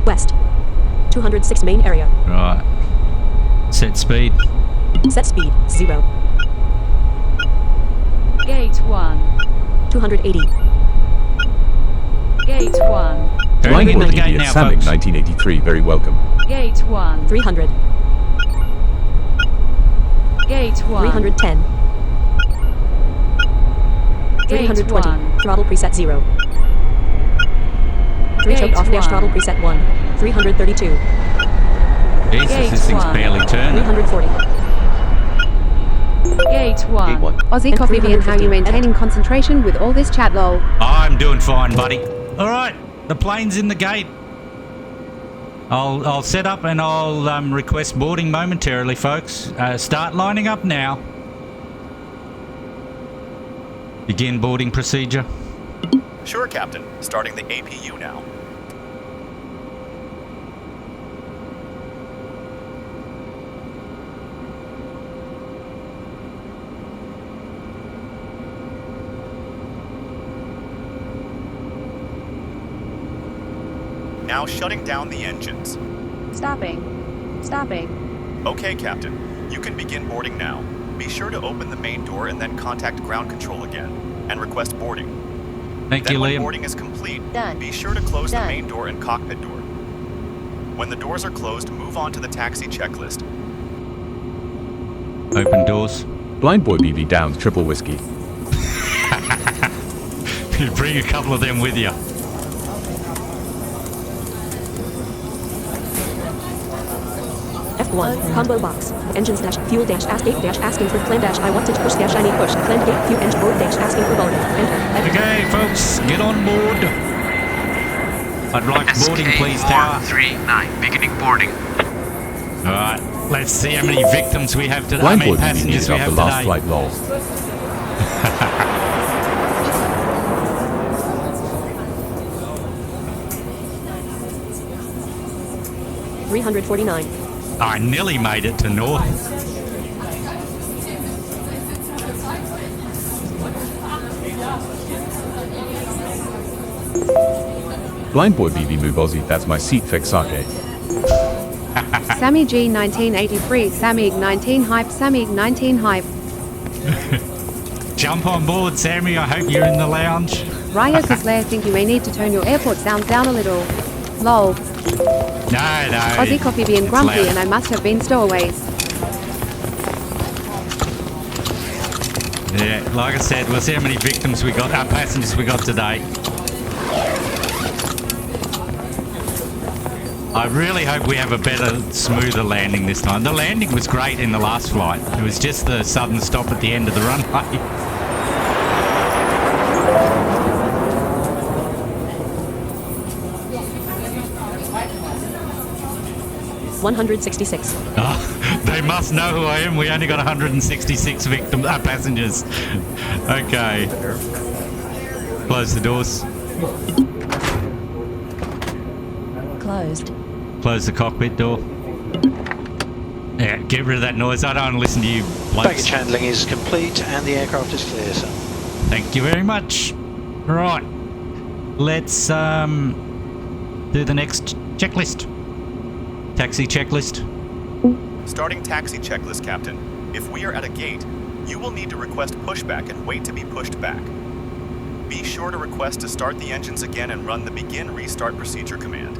West. 206 main area. Right. Set speed. Set speed 0. Gate 1. 280. Gate 1. Turning Blind into boy, the gate BB, now, at Samick folks. 1983, very welcome. Gate 1. 300. Gate 1. 310. Gate 320. 1. Throttle preset 0. 3 Gate choked off dash 1. throttle preset 1. 332. Jesus, Gate this thing's 1. barely turning. 340. Gate 1. Gate 1. Aussie And Coffee Bean, how you 350. maintaining concentration with all this chat lol? I'm doing fine, buddy. All right, the plane's in the gate. I'll set up and I'll request boarding momentarily, folks. Start lining up now. Begin boarding procedure. Sure, Captain. Starting the APU now. Now shutting down the engines. Stopping. Stopping. Okay, Captain. You can begin boarding now. Be sure to open the main door and then contact ground control again and request boarding. Thank Then you, when Liam. boarding is complete, Done. be sure to close the Done. main door and cockpit door. When the doors are closed, move on to the taxi checklist. Open doors. Blind boy BB downs triple whiskey. You bring a couple of them with you. F1 combo box engines dash fuel dash ask gate dash asking for plan dash I want to push dash I need push plan gate fuel engine board dash asking for boarding enter. Okay, folks, get on board. I'd like boarding, please, Tower. 439, beginning boarding. All right, let's see how many victims we have today. Blind How many boy BB passengers needs we off have the last today. flight lol. $349. I nearly made it to North. Blind boy BB move Aussie, that's my seat fixake. Sammy G 1983, Sammy 19 hype, Sammy 19 hype. Jump on board, Sammy. I hope you're in the lounge. Ryo Kislair think you may need to turn your airport sounds down a little. Lol. No. Aussie coffee being it's grumpy loud. and I must have been stowaways. Yeah, like I said, we'll see how many victims we got, passengers we got today. I really hope we have a better, smoother landing this time. The landing was great in the last flight. It was just the sudden stop at the end of the runway. $166. They must know who I am. We only got 166 passengers. Okay. Close the doors. Closed. Close the cockpit door. Yeah, get rid of that noise. I don't want to listen to you blokes. Baggage handling is complete and the aircraft is clear, sir. Thank you very much. Right. Let's do the next checklist. Taxi checklist. Starting taxi checklist, Captain. If we are at a gate, you will need to request pushback and wait to be pushed back. Be sure to request to start the engines again and run the begin restart procedure command.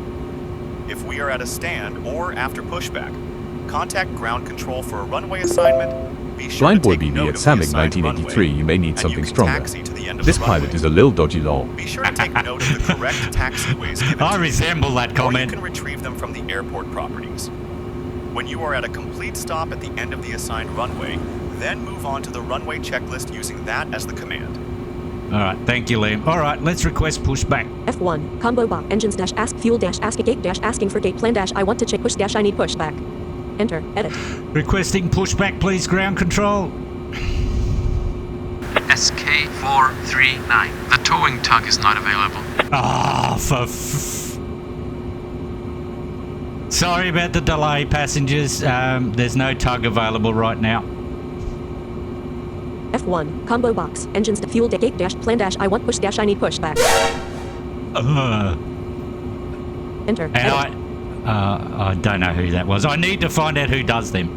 If we are at a stand or after pushback, contact ground control for a runway assignment. Be sure Blind to boy take BB note at of the Samig assigned 1983, runway, you may need and something you can stronger. taxi to the end of This the pilot runway. is a lil dodgy lol. Be sure to take note of the correct taxiways given I to you, resemble that or comment. you can retrieve them from the airport properties. When you are at a complete stop at the end of the assigned runway, then move on to the runway checklist using that as the command. All right, thank you, Liam. All right, let's request pushback. F1 combo box engines dash ask fuel dash ask a gate dash asking for gate plan dash I want to check push dash I need pushback. Enter. Edit. Requesting pushback, please, ground control. SK439. The towing tug is not available. Sorry about the delay, passengers. There's no tug available right now. F1 combo box engines fuel gate dash plan dash I want push dash I need pushback. Enter. And Edit. I don't know who that was. I need to find out who does them.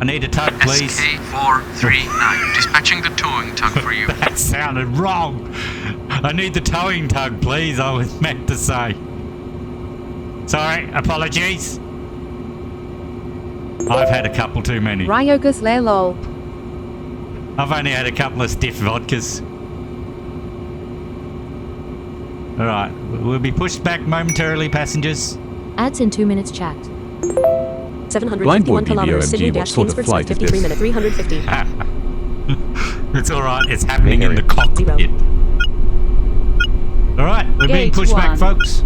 I need a tug, please. SK439. Dispatching the towing tug for you. That sounded wrong. I need the towing tug, please. I was meant to say. Sorry, apologies. I've had a couple too many. Ryo Kislair lol. I've only had a couple of stiff vodkas. Alright, we'll be pushed back momentarily, passengers. Ads in 2 minutes chat. Blind boy 751 kilometers BBOMG, Sydney what dash sort of Kingsford flight is 53 this? minute 350. It's alright, it's happening in the cockpit. Alright, we're being Gate pushed back, 1. folks.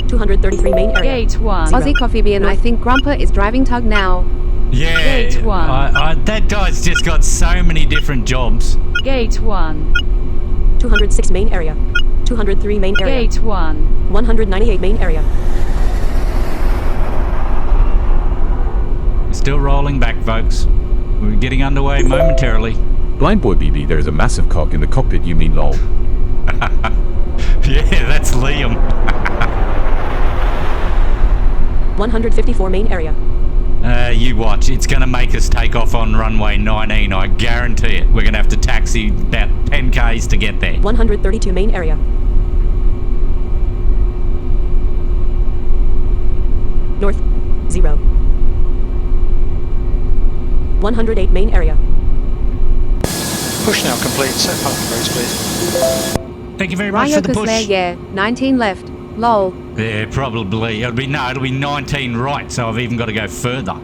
233 main area. Gate 1. Aussie coffee bean, I think Grumper is driving tug now. Yeah, Gate 1. that guy's just got so many different jobs. Gate 1. 206 main area. 203 main area. Gate 1. 198 main area. Still rolling back, folks. We're getting underway momentarily. Blind boy BB, there is a massive cock in the cockpit, you mean lol. Yeah, that's Liam. 154 main area. You watch. It's going to make us take off on runway 19. I guarantee it. We're going to have to taxi about 10 Ks to get there. 132 main area. North. 0. 108 main area. Push now complete. Set parking brakes, please. Thank you very much for the Ryoko push. Slayer, yeah. 19 left. Lol. Yeah, probably. It'll be 19 right, so I've even got to go further.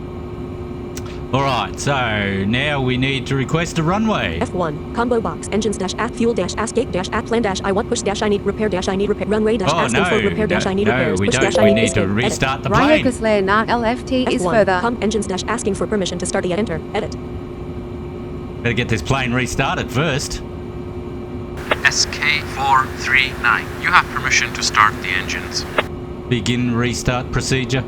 Alright, so now we need to request a runway. F1. Combo box. Engines dash at fuel dash ask gate dash at plan dash I want push dash I need repair dash I need repair runway dash asking for repair dash I need repairs we push don't. dash We I need need to escape. restart the plane. Ryoko Slayer, nah, LFT is F1. further. Engines dash asking for permission to start the enter. Edit. Better get this plane restarted first. SK439. You have permission to start the engines. Begin restart procedure.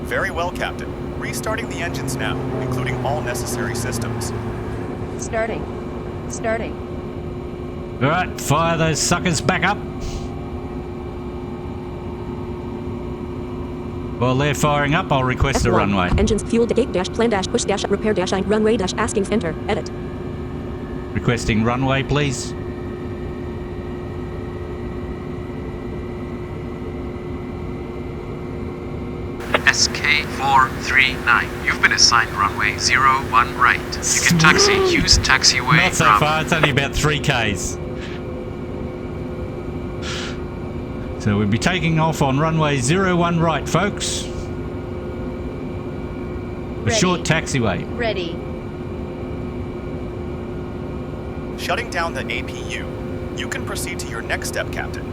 Very well, Captain. Restarting the engines now, including all necessary systems. Starting. Alright, fire those suckers back up. While they're firing up, I'll request a F1. runway. Engines fuel gate dash plan dash push dash repair dash I runway dash asking enter. Edit. Requesting runway, please. SK439. You've been assigned runway 01 right. You can taxi. Use taxiway. Not so far, it's only about 3Ks. So we'll be taking off on runway 01 right, folks. A short taxiway. Ready. Shutting down the APU. You can proceed to your next step, Captain.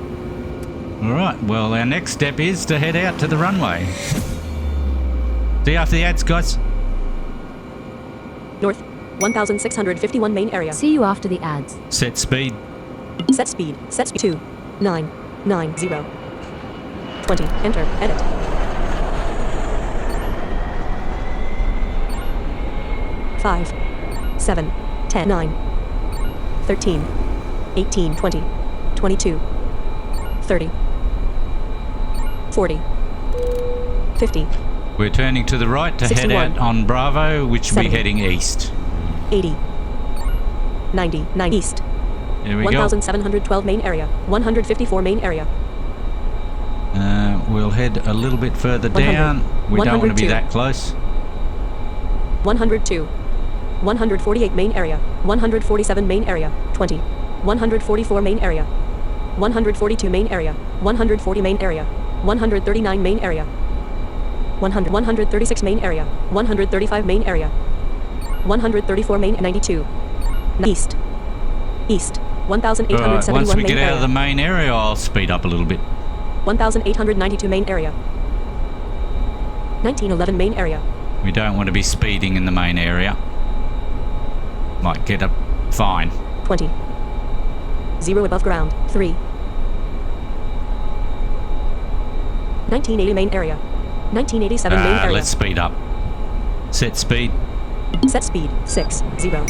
Alright, well, our next step is to head out to the runway. See you after the ads, guys. North. 1651 main area. See you after the ads. Set speed. Set speed. 2. 9. 9. 0. 20. Enter. Edit. Five. 7. 10. 9. 13. 18. 20. 22. 30. 40. 50. We're turning to the right to 61. head out on Bravo, which will be 70. heading east. 80. 90. 9 east. There we go. 1712 main area. 154 main area. We'll head a little bit further 100. down. We don't want to be 102. that close. 102. 148 main area. 147 main area. 20. 144 main area. 142 main area. 140 main area. 139 main area. 100. 136 main area. 135 main area. 134 main 92. East. East. 1871 Alright, once we main get out area. of the main area, I'll speed up a little bit. 1892 main area. 1911 main area. We don't want to be speeding in the main area. Might get a fine. 20. 0 above ground. 3. 1980 main area. 1987 main area. Let's speed up. Set speed. Set speed. 6. 0.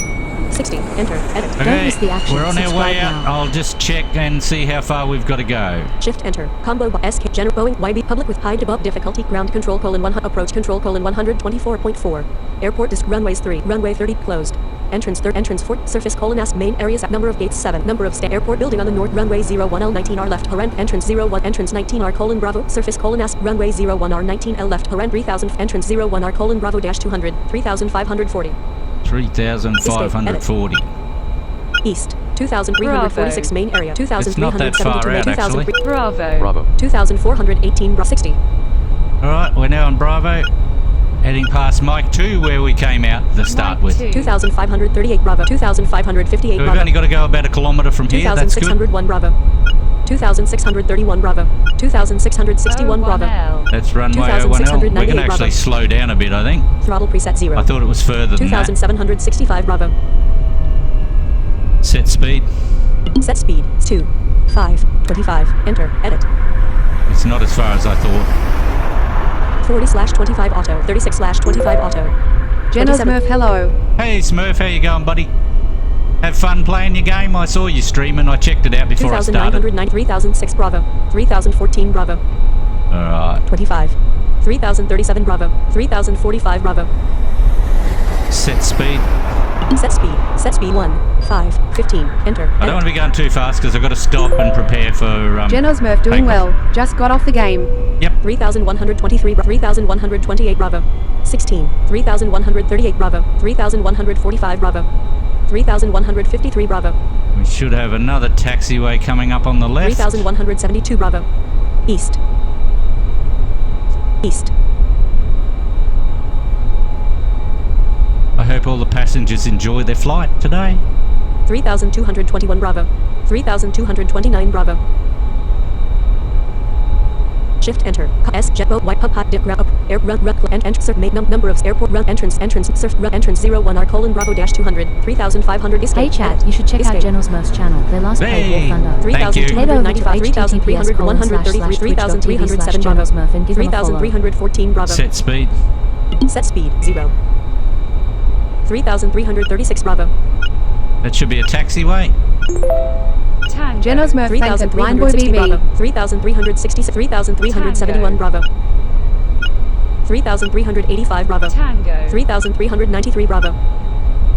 60. Enter. Edit. Okay, miss the action. we're on our way Subscribe out. now. I'll just check and see how far we've got to go. Shift enter. Combo SK General Boeing YB public with high above difficulty ground control :1 approach control :124.4 airport disc runways 3 runway 30 closed entrance 3 entrance 4 surface :S main areas number of gates 7 number of airport building on the north runway 01 L19 R left parent entrance 01 entrance 19 R Bravo surface S runway 01 R19 L left parent 3000 entrance 01 R Bravo dash 200 3540 3,540. east 2346 main area It's not that 2372 far main out, actually. Bravo. Bravo. 2418 60 Alright, we're now on Bravo. Heading past Mike 2 where we came out to start with. 2538 Bravo 2558 So we've Bravo only got to go about a kilometre from here, that's good. 2601 Bravo 2631 Bravo 2661 Bravo That's runway 01L. We can 2698 actually Bravo. slow down a bit, I think. throttle preset 0 I thought it was further than that. 2765 Bravo Set speed. set speed 2 5 25 enter edit It's not as far as I thought. 40/25 auto 36/25 auto Jenna 27. Smurf, hello. Hey Smurf, how you going, buddy? Have fun playing your game? I saw you streaming. I checked it out before I started. 2909 3006 Bravo 3014 Bravo Alright. 25 3037 Bravo 3045 Bravo Set speed. Set speed 1, 5, 15, enter. I don't want to be going too fast because I've got to stop and prepare for Genosmurf doing well, just got off the game. Yep. 3123, 3128 Bravo. 16, 3138 Bravo. 3145 Bravo. 3153 Bravo. We should have another taxiway coming up on the left. 3172 Bravo. East. I hope all the passengers enjoy their flight today. 3221 Bravo. 3229 Bravo. Shift enter. S jet boat white pup hot dip grab up air run and enter make number of airport run entrance surf run entrance 01 R colon Bravo dash 200 3500 escape. Hey chat, you should check out Genosmurf's channel. Their last paid War Thunder. 3295 3300 133 3307 Bravo and give 3314 Bravo. Set speed 0. 3336 Bravo. That should be a taxiway. Genosmurf thanks at Blindboy BB. 3366 3371 Bravo. 3385 Bravo. 3393 Bravo.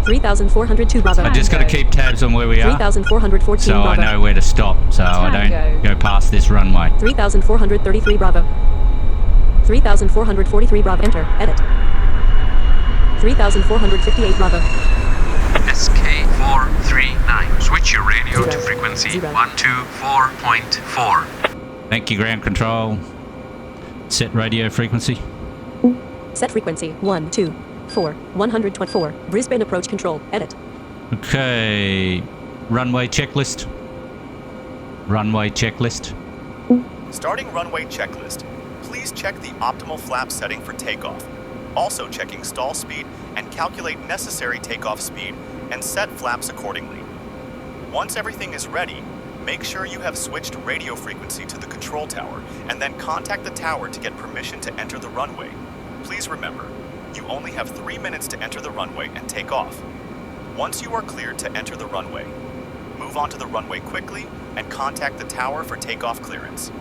3402 Bravo. I just got to keep tabs on where we are. 3414 so Bravo. I know where to stop, so I don't go past this runway. 3433 Bravo. 3443 Bravo. Enter. Edit. 3458 Bravo. SK439. Switch your radio to frequency 124.4. Thank you, ground control. Set radio frequency. Set frequency 124. 124. Brisbane approach control. Edit. Okay. Runway checklist. Starting runway checklist. Please check the optimal flap setting for takeoff. Also checking stall speed and calculate necessary takeoff speed and set flaps accordingly. Once everything is ready, make sure you have switched radio frequency to the control tower and then contact the tower to get permission to enter the runway. Please remember, you only have 3 minutes to enter the runway and take off. Once you are cleared to enter the runway, move onto the runway quickly and contact the tower for takeoff clearance.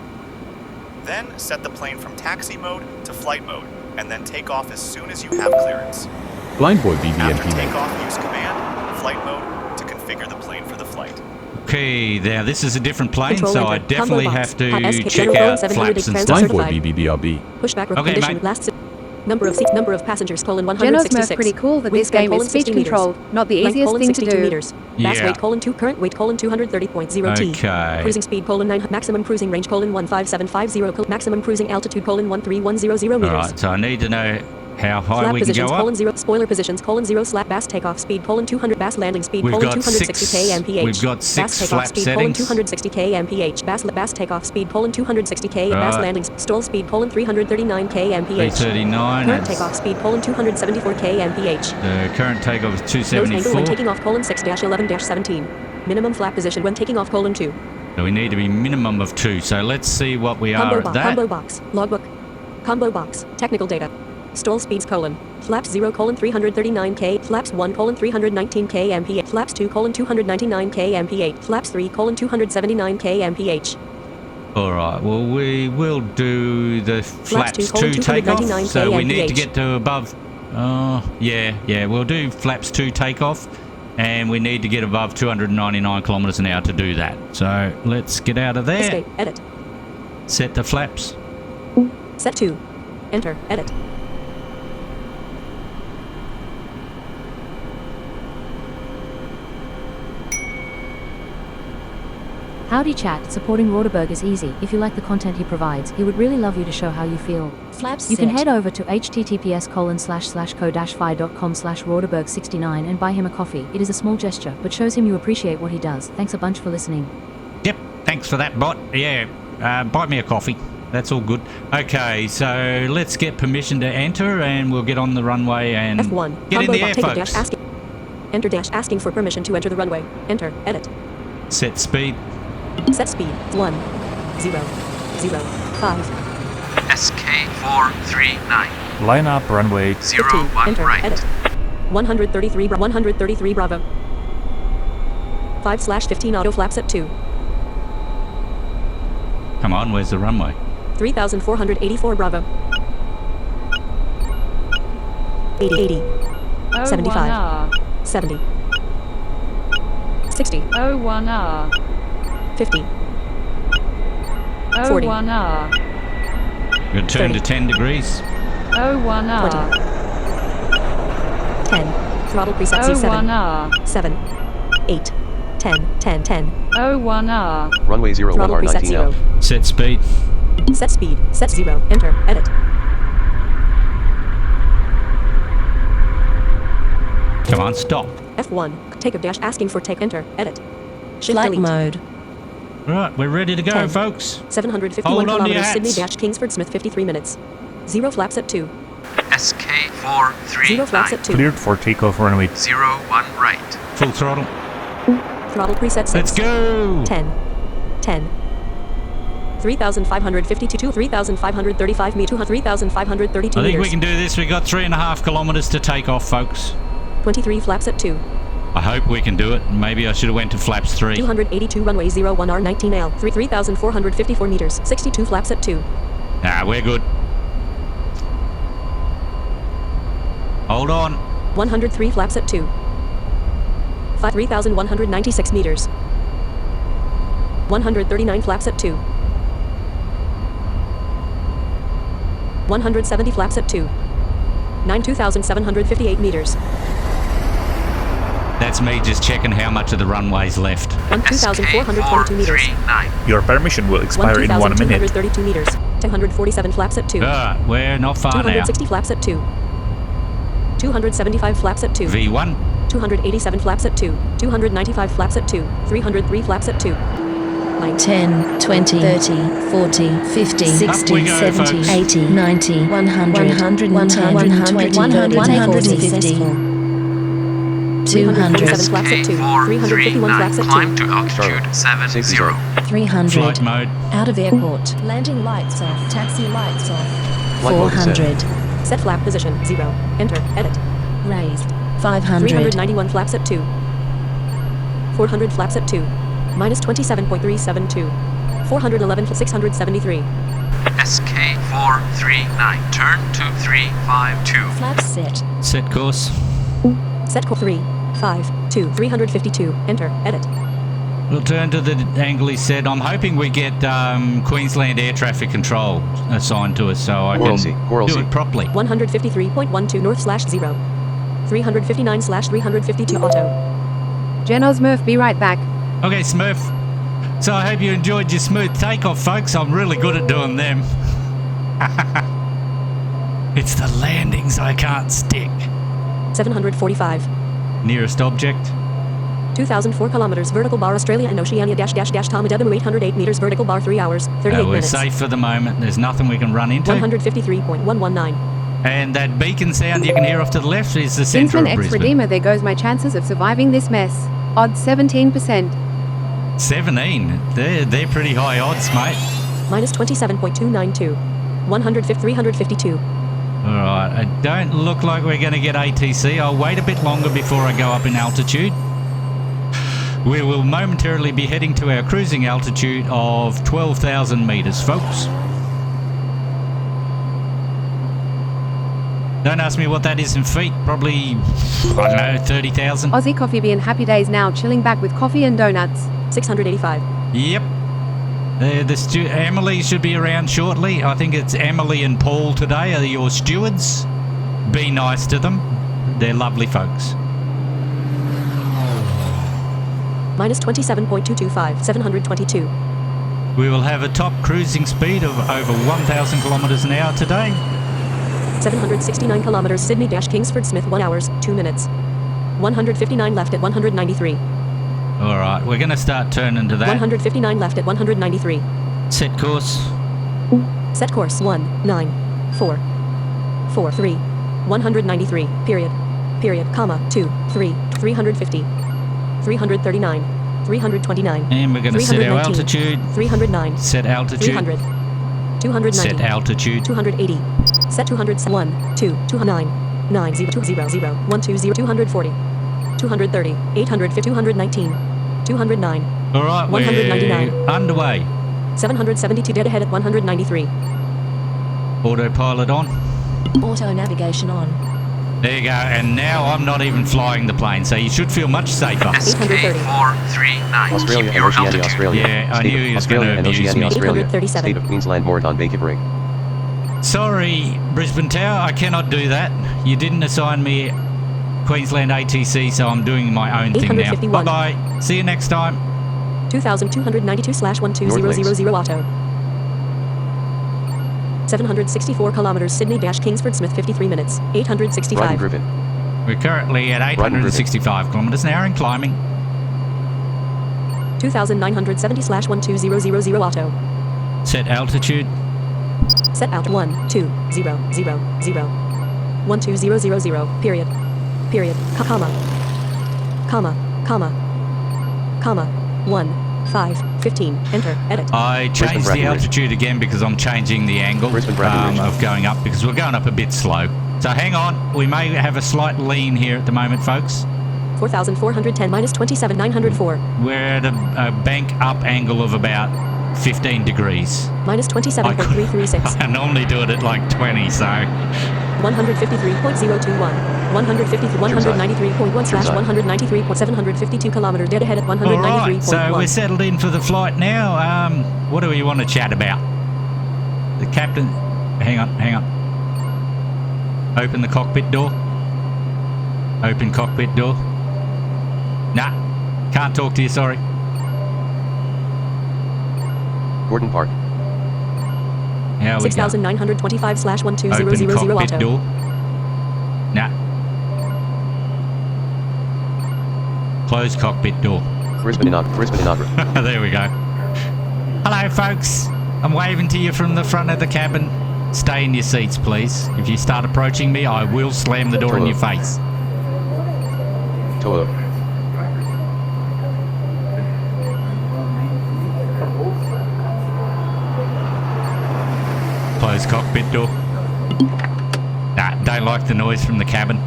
Then set the plane from taxi mode to flight mode and then take off as soon as you have clearance. Blindboy BB and After takeoff, use command, flight mode, to configure the plane for the flight. Okay, now this is a different plane, Control so enter. I definitely Combo have box. to SK check General out 700 flaps and expense stuff. certified. Blindboy BBBRB. Pushback Okay, condition mate. last number of passengers colon Genosmurf 166. pretty cool that this Wingspan game is colon 60 speech meters. controlled, not the Length easiest colon thing to 62 do. meters. Mass Yeah. weight colon 2 current weight colon 230.0 T. Okay. Cruising speed colon 9 maximum cruising range colon 15750 maximum cruising altitude colon 13100 meters. Alright, so I need to know how high Flap we can positions go colon up. 0 spoiler positions colon 0 slap bass takeoff speed colon 200 bass landing speed We've colon got 260 kmph. we've got six bass takeoff flap speed colon settings. 260 kmph. Bass takeoff speed colon 260 k. Bass Right. landings stall speed colon 339 kmph. 339. Current That's, takeoff speed colon 274 kmph. the current takeoff is Nose angle when 274. taking off colon 6-11-17. Minimum flap position when taking off colon 2. So we need to be minimum of 2. So let's see what we are at that. Combo box. Logbook. Combo box. Technical data. Stall speeds colon. Flaps 0 colon 339 k. Flaps 1 colon 319 kmph. Flaps 2 colon 299 kmph. Flaps 3 colon 279 kmph. Alright, well we will do the flaps 2 takeoff. 299 So we need to kmph. get to above, yeah, we'll do flaps 2 takeoff. And we need to get above 299 kilometers an hour to do that. So let's get out of there. Escape. Edit. Set the flaps. Set 2. Enter. Edit. Howdy chat, supporting Roderberg is easy. If you like the content he provides, he would really love you to show how you feel. Flaps You can set. head over to https://co-fi.com/Roderberg69 and buy him a coffee. It is a small gesture, but shows him you appreciate what he does. Thanks a bunch for listening. Yep, thanks for that, bot. Yeah, buy me a coffee. That's all good. Okay, so let's get permission to enter and we'll get on the runway and F1. get in Combo the air, box. Take a dash folks. asking. Enter dash asking for permission to enter the runway. Enter. Edit. Set speed. Set speed 1 0 0 5. SK439. Line up runway 15. 01 Enter. right. Edit. 133 Bravo. 5/15 auto flaps at 2. Come on, where's the runway? 3484 Bravo. 80 75. 70. 60. 01R. 50. 40. 01R. Gonna turn to 10 degrees. 01R. 10. Throttle preset C7. 01R. 7. 8. 10. 10. 10. 01R. Runway 01 Throttle preset R19L. 0. Set speed. Set speed. Set 0. Enter. Edit. Come on, stop. F1. Take a dash asking for take. Enter. Edit. Shift Flight delete. mode. Right, we're ready to go, 10. folks. 751 Hold on to your kilometers. Sydney hats. dash Kingsford Smith 53 minutes. 0 flaps at 2. SK439. 0 flaps at 2. Cleared for takeoff runway 01 right. Full throttle. Throttle preset 6. Let's go. 10. 10. 3,552, 3,535 meters, 3,532 I think meters. we can do this. We've got 3.5 kilometers to take off, folks. 23 flaps at 2. I hope we can do it. Maybe I should have went to flaps 3. 282 runway 01 R19L, 3,454 meters, 62 flaps at 2. Nah, we're good. Hold on. 103 flaps at 2. 3,196 meters. 139 flaps at 2. 170 flaps at 2. 2,758 meters. That's me just checking how much of the runway's left. 2,422 meters. Your permission will expire in 1 minute. 1,232 meters. 247 flaps at 2. Alright, we're not far now. 260 flaps at 2. 275 flaps at 2. V1. 287 flaps at 2. 295 flaps at 2. 303 flaps at 2. 10, 20, 30, 40, 50, 60, go, 70, folks. 80, 90, 100, 110, 120, 150, 200, 7 flaps at 2. 351 flaps at 2. Climb to altitude 70. 300, Flight mode. out of airport, landing lights off, taxi lights off, Flight mode is set. 400, Set flap position 0. Enter. Edit. raised, 500, 391 flaps at 2. 400 flaps at 2. Minus 27.372. 411 673. SK439. Turn to 352. flaps set, Set course. Set course 3, 5, 2, 352. Enter. Edit. We'll turn to the angle he said. I'm hoping we get Queensland Air Traffic Control assigned to us so I can do it properly. 153.12 north /0. 359/352 auto. General Smurf, be right back. Okay, Smurf. So I hope you enjoyed your smooth takeoff, folks. I'm really good at doing them. It's the landings I can't stick. 745. Nearest object. 2,004 kilometers vertical bar Australia and Oceania Tom Ademu 808 meters vertical bar 3 hours 38 We're minutes. safe for the moment. There's nothing we can run into. 153.119. And that beacon sound you can hear off to the left is the centre Kingsman of X Brisbane. Redeemer, there goes my chances of surviving this mess. Odds 17%. 17. They're pretty high odds, mate. Minus 27.292. 352. Alright, it don't look like we're going to get ATC. I'll wait a bit longer before I go up in altitude. We will momentarily be heading to our cruising altitude of 12,000 metres, folks. Don't ask me what that is in feet. Probably, I don't know, 30,000. Aussie Coffee Bee and Happy Days now, chilling back with coffee and donuts. 685. Yep. Emily should be around shortly. I think it's Emily and Paul today are your stewards. Be nice to them. They're lovely folks. Minus 27.225. 722. We will have a top cruising speed of over 1,000 kilometres an hour today. 769 kilometers Sydney Kingsford Smith 1 hours 2 minutes. 159 left at 193. All right, we're going to start turning to that. 159 left at 193. Set course. Set course 19443. 193. Period. Period. Comma 2 3 350. 339. 329. And we're going to set our 319, altitude. 309. Set altitude. 300. 290. Set altitude. 280. Set 200. 1 2 209 90 200 120 240. 230, 850, 219, 209. All right, 199. we're underway. 772 dead ahead at 193. Autopilot on. auto navigation on, There you go. And now I'm not even flying the plane, so you should feel much safer. SK439. Australia Keep and your Oceania, altitude. Australia. Yeah, I State knew of he was going Australia to and abuse Oceania, me. Australia. 837. State of Queensland, moored on Bay Ring. Sorry, Brisbane Tower, I cannot do that. You didn't assign me Queensland ATC, so I'm doing my own thing now. 851. Bye-bye. See you next time. 2292/12000 auto. 764 kilometers Sydney-Kingsford Smith 53 minutes. 865. Brighton Griffin. We're currently at 865 kilometers an hour and climbing. 2970/12000 auto. Set altitude. Set out 12000. 12000. Period. Period. Comma. Comma. Comma. Comma. 15. Enter. Edit. I changed the altitude again because I'm changing the angle of going up because we're going up a bit slow. So hang on, we may have a slight lean here at the moment, folks. 4,410 minus 27,904. We're at a bank up angle of about 15 degrees. Minus 27.336. I normally do it at like 20, so... 153.021. 193.1/193.752 kilometers dead ahead at 193.1. Alright, so we're settled in for the flight now. What do we want to chat about? The captain... Hang on. Open the cockpit door. Open cockpit door. Nah, can't talk to you, sorry. Gordon Park. How we go? 6,925/12000 Open cockpit auto. door. Nah. Close cockpit door. Brisbane in Opera. There we go. Hello, folks. I'm waving to you from the front of the cabin. Stay in your seats, please. If you start approaching me, I will slam the door in your face. Tolo. Close cockpit door. Nah, don't like the noise from the cabin.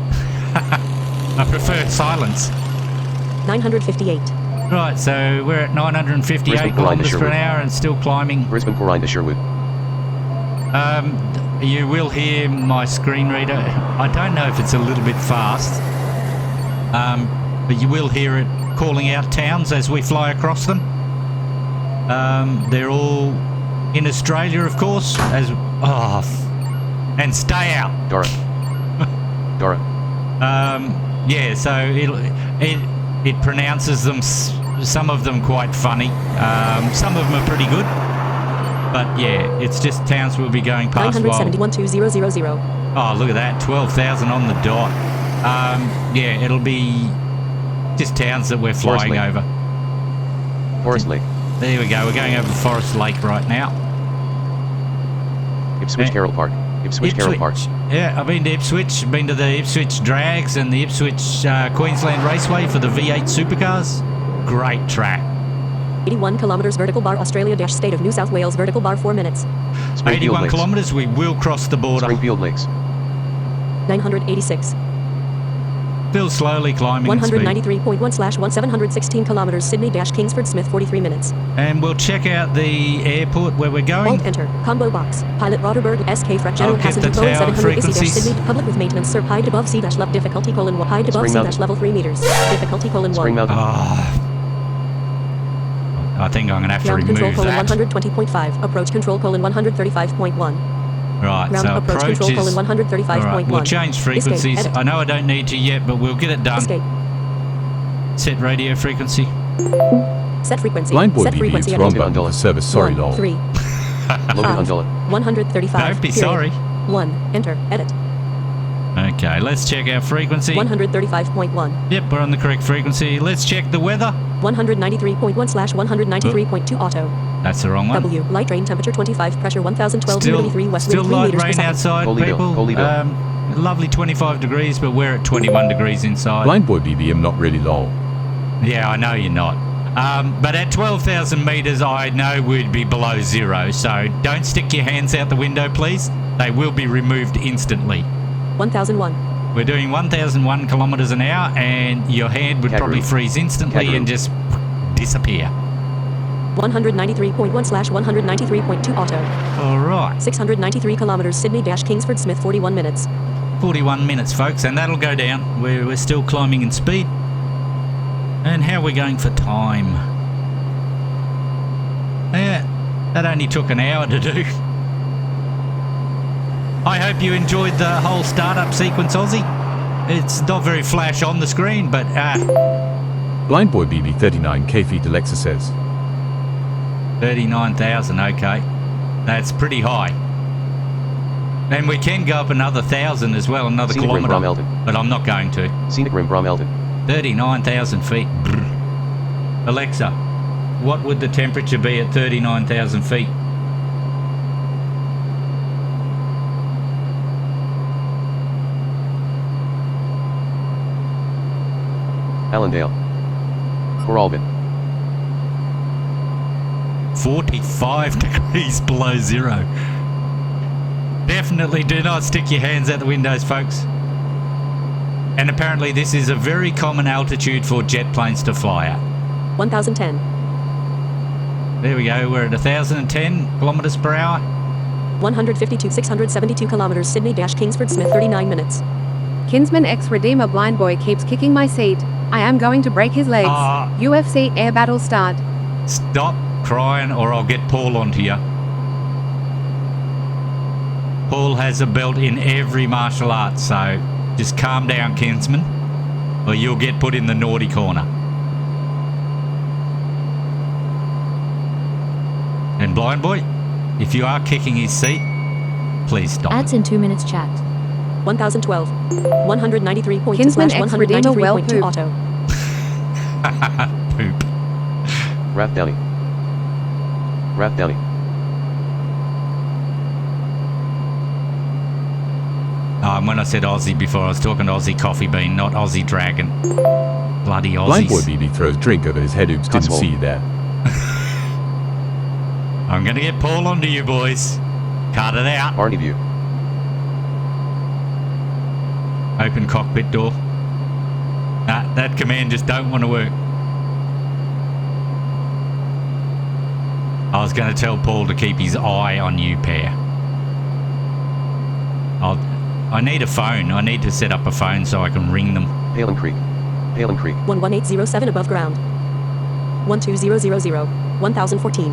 I prefer silence. 958. Right, so we're at 958 kilometers per hour and still climbing. Brisbane Corine to Sherwood. You will hear my screen reader. I don't know if it's a little bit fast, but you will hear it calling out towns as we fly across them. They're all in Australia, of course. And stay out. Dora. Yeah, so it pronounces them. Some of them quite funny. Some of them are pretty good. But yeah, it's just towns we'll be going past. 971,2000. Oh, look at that, 12,000 on the dot. Yeah, it'll be just towns that we're flying over. Forest Lake. There we go. We're going over Forest Lake right now. Ipswich Carroll Park. Ipswich Carroll Park. Yeah, I've been to Ipswich. Been to the Ipswich Drags and the Ipswich Queensland Raceway for the V8 supercars. Great track. 81 kilometers vertical bar Australia-State of New South Wales vertical bar 4 minutes. 81 kilometers, we will cross the border. Springfield Lakes. 986. Still slowly climbing. 193.1/1716 kilometers Sydney-Kingsford Smith 43 minutes. And we'll check out the airport where we're going. Alt enter. Combo box. Pilot Roderberg SK Fret General I'll get Passenger the Boeing tower 700 frequencies. Sydney public with maintenance sir height above sea dash level difficulty colon 1 height above sea dash level 3 meters difficulty colon 1. I think I'm going to have to Ground remove control that. colon 120.5 approach control colon 135.1. Right, Ground so approach control colon 135.1. Alright, we'll change frequencies. Escape, I know I don't need to yet, but we'll get it done. Escape. Set radio frequency. Set frequency. Blind boy Set BB, frequency it's wrong button for service. Sorry, lol. 3. 135. Don't be period. sorry. 1. Enter. Edit. Okay, let's check our frequency. 135.1. Yep, we're on the correct frequency. Let's check the weather. 193.1/193.2 auto. That's the wrong one. W. Light rain temperature 25 pressure 1012 Still, humidity 3 west still wind 3 light meters per rain second. outside, people. Lovely 25 degrees, but we're at 21 degrees inside. Blind boy BB, I'm not really lol. Yeah, I know you're not. But at 12,000 meters, I know we'd be below zero. So don't stick your hands out the window, please. They will be removed instantly. 1001. We're doing 1,001 kilometers an hour, and your hand would probably freeze instantly and just disappear. 193.1/193.2 auto. All right. 693 kilometers Sydney-Kingsford Smith 41 minutes. 41 minutes, folks, and that'll go down. We're still climbing in speed. And how are we going for time? Yeah, that only took an hour to do. I hope you enjoyed the whole startup sequence, Aussie. It's not very flash on the screen, but Blind Boy BB 39k feet, Alexa says. 39,000, okay. That's pretty high. And we can go up another 1,000 as well, another Scenic kilometre. Rim Brom But I'm not going to. Scenic Rim Brom Eldon. 39,000 feet. Brr. Alexa, what would the temperature be at 39,000 feet? Allendale. Coralbin. 45 degrees below zero. Definitely do not stick your hands out the windows, folks. And apparently this is a very common altitude for jet planes to fly at. 1010. There we go, we're at 1,010 kilometers per hour. 152 672 kilometers Sydney-Kingsford Smith 39 minutes. Kinsman X Redeemer Blind Boy keeps kicking my seat. I am going to break his legs. UFC air battle start. Stop crying or I'll get Paul onto you. Paul has a belt in every martial art, so just calm down, Kinsman, or you'll get put in the naughty corner. And Blind Boy, if you are kicking his seat, please stop. Ads in 2 minutes chat. 1012. 193 points Kinsman slash X Redeemer well 193.2 poop. auto. Poop. Rathdowney. Rathdowney. When I said Aussie before, I was talking Aussie Coffee Bean, not Aussie Dragon. Bloody Aussies. Blind Boy BB throws drink over his head. Oops, didn't Cotswold. see you there. I'm going to get Paul onto you, boys. Cut it out. Barney View. Open cockpit door. Nah, that command just don't want to work. I was going to tell Paul to keep his eye on you, pair. I need a phone. I need to set up a phone so I can ring them. Palin Creek. Palin Creek. 11807 above ground. 12000. 1014.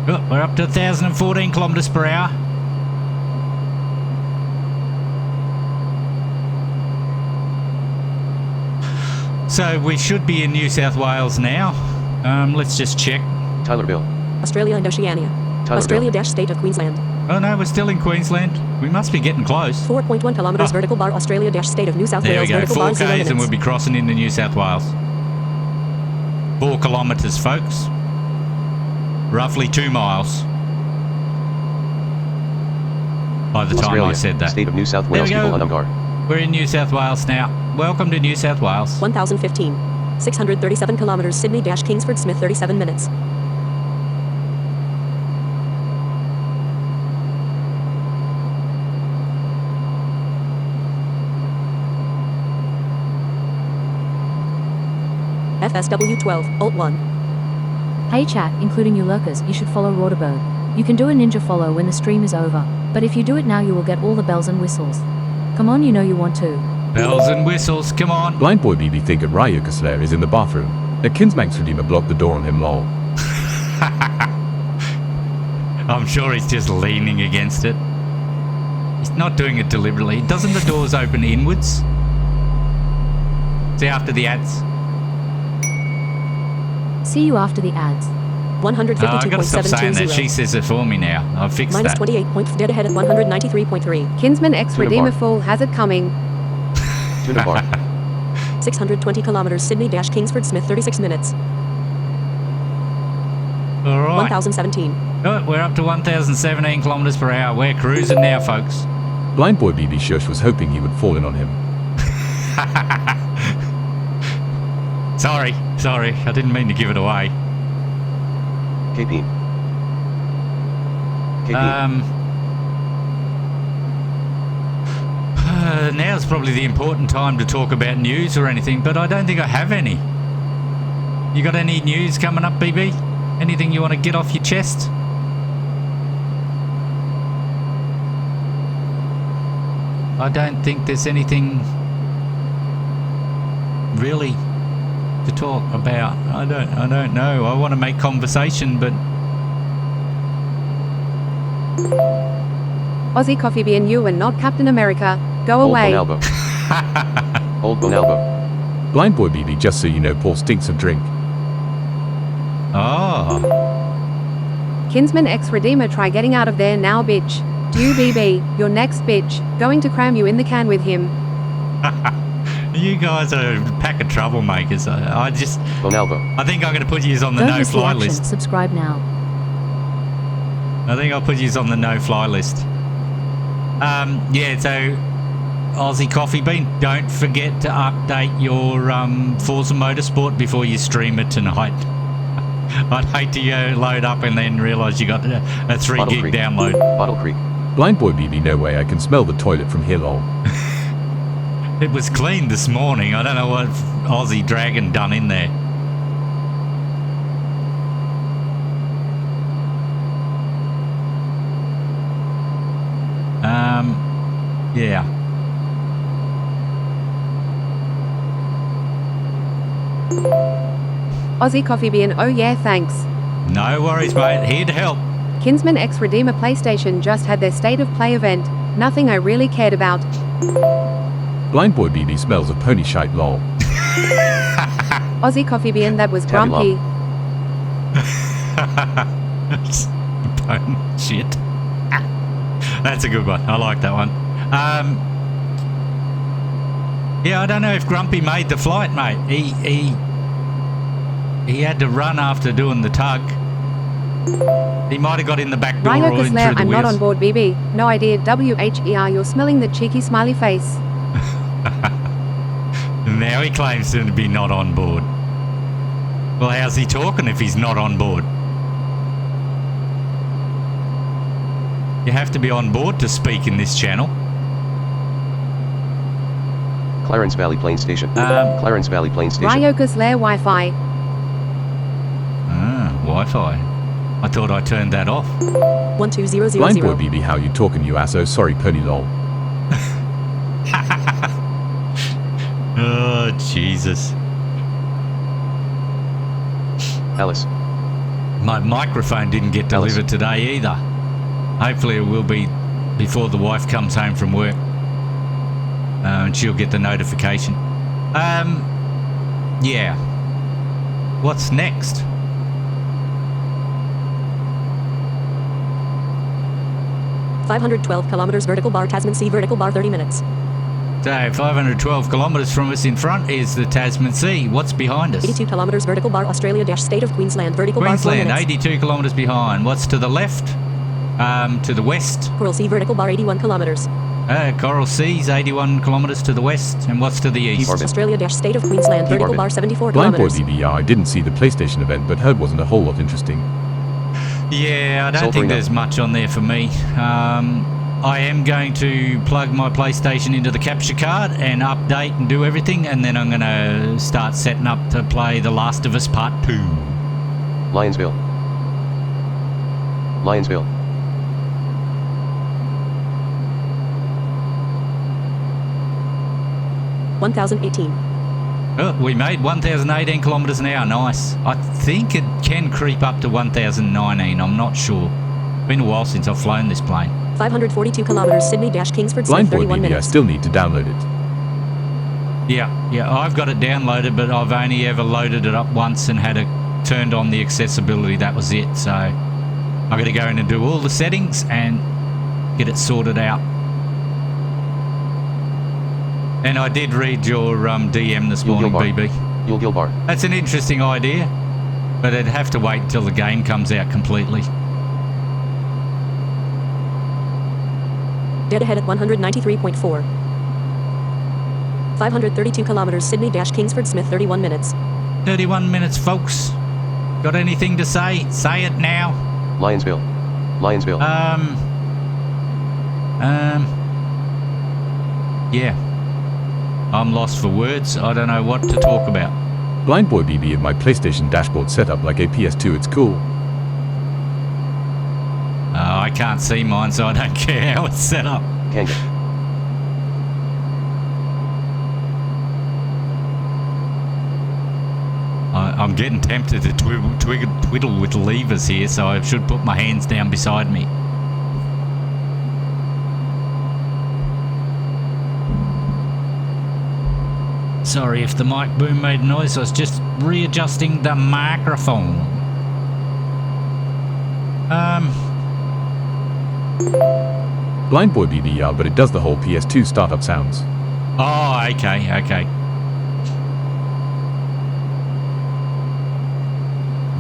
Oh, we're up to 1,014 kilometers per hour. So we should be in New South Wales now. Let's just check. Tylerville. Australia and Oceania. Tylerville. Australia-State of Queensland. Oh no, we're still in Queensland. We must be getting close. 4.1 kilometers vertical bar Australia-State of New South There we Wales go, vertical 4 bar 0 Ks and minutes. we'll be crossing into New South Wales. 4 kilometres, folks. Roughly 2 miles. By the time Australia, I said that. State of New South There Wales. we go. People on Ungar. We're in New South Wales now. Welcome to New South Wales. 1015. 637 kilometers Sydney-Kingsford Smith 37 minutes. FSW 12, Alt 1. Hey chat, including you lurkers, you should follow Roderberg. You can do a ninja follow when the stream is over, but if you do it now you will get all the bells and whistles. Come on, you know you want to. Bells and whistles, come on. Blind Boy BB think Ryuka Slayer is in the bathroom. The Kinsmanx Redeemer blocked the door on him, lol. I'm sure he's just leaning against it. He's not doing it deliberately. Doesn't the doors open inwards? See after the ads. See you after the ads. I gotta stop saying that. 152.720. She says it for me now. I've fixed Minus that. 28 points, dead ahead at 193.3. Kinsman X Tuna Redeemer bar. Fool has it coming. Tuna Bar. 620 kilometers Sydney-Kingsford Smith 36 minutes. All right. 1017. Oh, we're up to 1,017 kilometers per hour. We're cruising now, folks. Blind Boy BB Shush was hoping he would fall in on him. Sorry. I didn't mean to give it away. KP. Now's probably the important time to talk about news or anything, but I don't think I have any. You got any news coming up, BB? Anything you want to get off your chest? I don't think there's anything really to talk about. I don't know. I want to make conversation, but Aussie Coffee Bean, you are not Captain America. Go Old away. Bonalbo. Old Bonalbo. Blind boy BB, just so you know, Paul stinks of drink. oh, Kinsman X Redeemer, try getting out of there now, bitch. You BB, your next bitch. Going to cram you in the can with him. you guys are a pack of troublemakers. I Bonalbo. think I'm going to put you on the Don't miss the no-fly action. list. Subscribe now. I think I'll put you on the no-fly list. Yeah, so Aussie Coffee Bean, don't forget to update your Forza Motorsport before you stream it tonight. I'd hate to load up and then realise you got a 3 Bottle gig Creek. download. Bottle Creek. Blind boy BB, no way, I can smell the toilet from here, lol. It was clean this morning. I don't know what Aussie Dragon done in there. Yeah. Aussie Coffee Bean, oh yeah, thanks. No worries, mate. Here to help. Kinsman X Redeemer PlayStation just had their State of Play event. Nothing I really cared about. Blind boy BB smells of pony shite, lol. Aussie Coffee Bean, that was Tabby grumpy. Bone shit. That's a good one. I like that one. Yeah, I don't know if Grumpy made the flight, mate. He had to run after doing the tug. He might have got in the back door or in Ryoka through Slayer, the I'm not wheels. on board, BB. No idea. WHER, you're smelling the cheeky smiley face. Now he claims to be not on board. Well, how's he talking if he's not on board? You have to be on board to speak in this channel. Clarence Valley Plain Station. Clarence Valley Plain Station. Ryoka Slayer Wi-Fi. Wi-Fi. I thought I turned that off. 12000. Blind boy BB, how you talking, you asso? Sorry, pony, lol. Oh, Jesus. Alice. My microphone didn't get delivered today either. Hopefully it will be before the wife comes home from work. And she'll get the notification. Yeah. What's next? $512 kilometers vertical bar Tasman Sea vertical bar 30 minutes. So 512 kilometres from us in front is the Tasman Sea. What's behind us? 82 kilometers vertical bar Australia dash State of Queensland vertical bar 4 Queensland, minutes. 82 kilometres behind. What's to the left? To the west? Coral Sea vertical bar 81 kilometers. Coral Sea's 81 kilometres to the west. And what's to the east? Australia dash State of Queensland vertical bar 74 Blind boy kilometers. BB, I didn't see the PlayStation event, but heard wasn't a whole lot interesting. Yeah, I don't think there's much on there for me. I am going to plug my PlayStation into the capture card and update and do everything, and then I'm going to start setting up to play The Last of Us Part 2. Lionsville. Lionsville. $1,018. Oh, we made 1,018 kilometres an hour. Nice. I think it can creep up to 1,019. I'm not sure. Been a while since I've flown this plane. 542 kilometers Sydney dash Kingsford Smith Blind boy 31 BB, I minutes. still need to download it. Yeah, I've got it downloaded, but I've only ever loaded it up once and had it turned on the accessibility. That was it. So I've got to go in and do all the settings and get it sorted out. And I did read your DM this morning, BB. Yule Gilbar. That's an interesting idea, but it'd have to wait until the game comes out completely. Dead ahead at 193.4. 532 kilometers Sydney dash Kingsford Smith 31 minutes. 31 minutes, folks. Got anything to say? Say it now. Lionsville. Lionsville. Yeah. I'm lost for words. I don't know what to talk about. Blind boy BB, in my PlayStation dashboard set up like a PS2, it's cool. I can't see mine, so I don't care how it's set up. Kanga. I'm getting tempted to twiddle with levers here, so I should put my hands down beside me. Sorry if the mic boom made noise, I was just readjusting the microphone. Blind Boy BB, yeah, but it does the whole PS2 startup sounds. Oh, okay.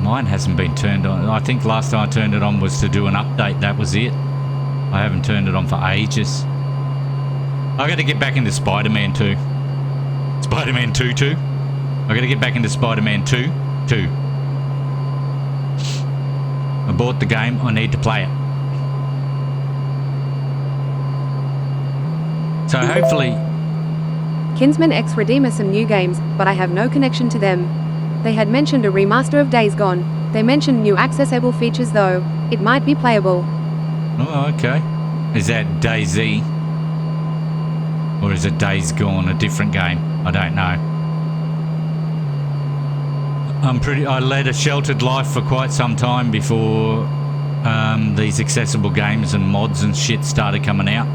Mine hasn't been turned on. I think last time I turned it on was to do an update. That was it. I haven't turned it on for ages. I got to get back into Spider-Man 2. Spider-Man 2. I got to get back into Spider-Man 2. I bought the game. I need to play it. So hopefully... Kinsman X Redeemer some new games, but I have no connection to them. They had mentioned a remaster of Days Gone. They mentioned new accessible features though. It might be playable. Oh, okay. Is that DayZ? Or is it Days Gone, a different game? I don't know. I led a sheltered life for quite some time before these accessible games and mods and shit started coming out.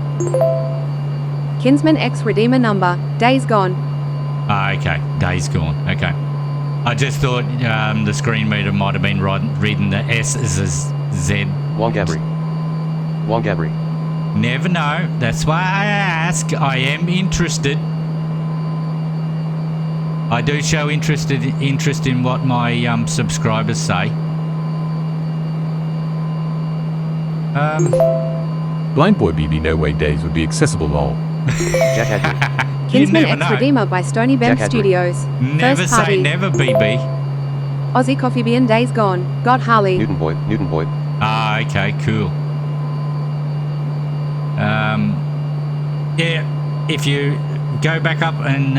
Kinsman X Redeemer number, Days Gone. Ah, okay. Days Gone. Okay. I just thought the screen reader might have been reading the S as a Z. Wongabri. Never know. That's why I ask. I am interested. I do show interest in what my subscribers say. Blind Boy BB, no way Days would be accessible, lol. Kinsman X Redeemer by Stony Bemp Studios. Never First say party. never, BB. Aussie Coffee Bean Days Gone. God Harley. Newton Boy. Ah, okay, cool. Yeah, if you go back up and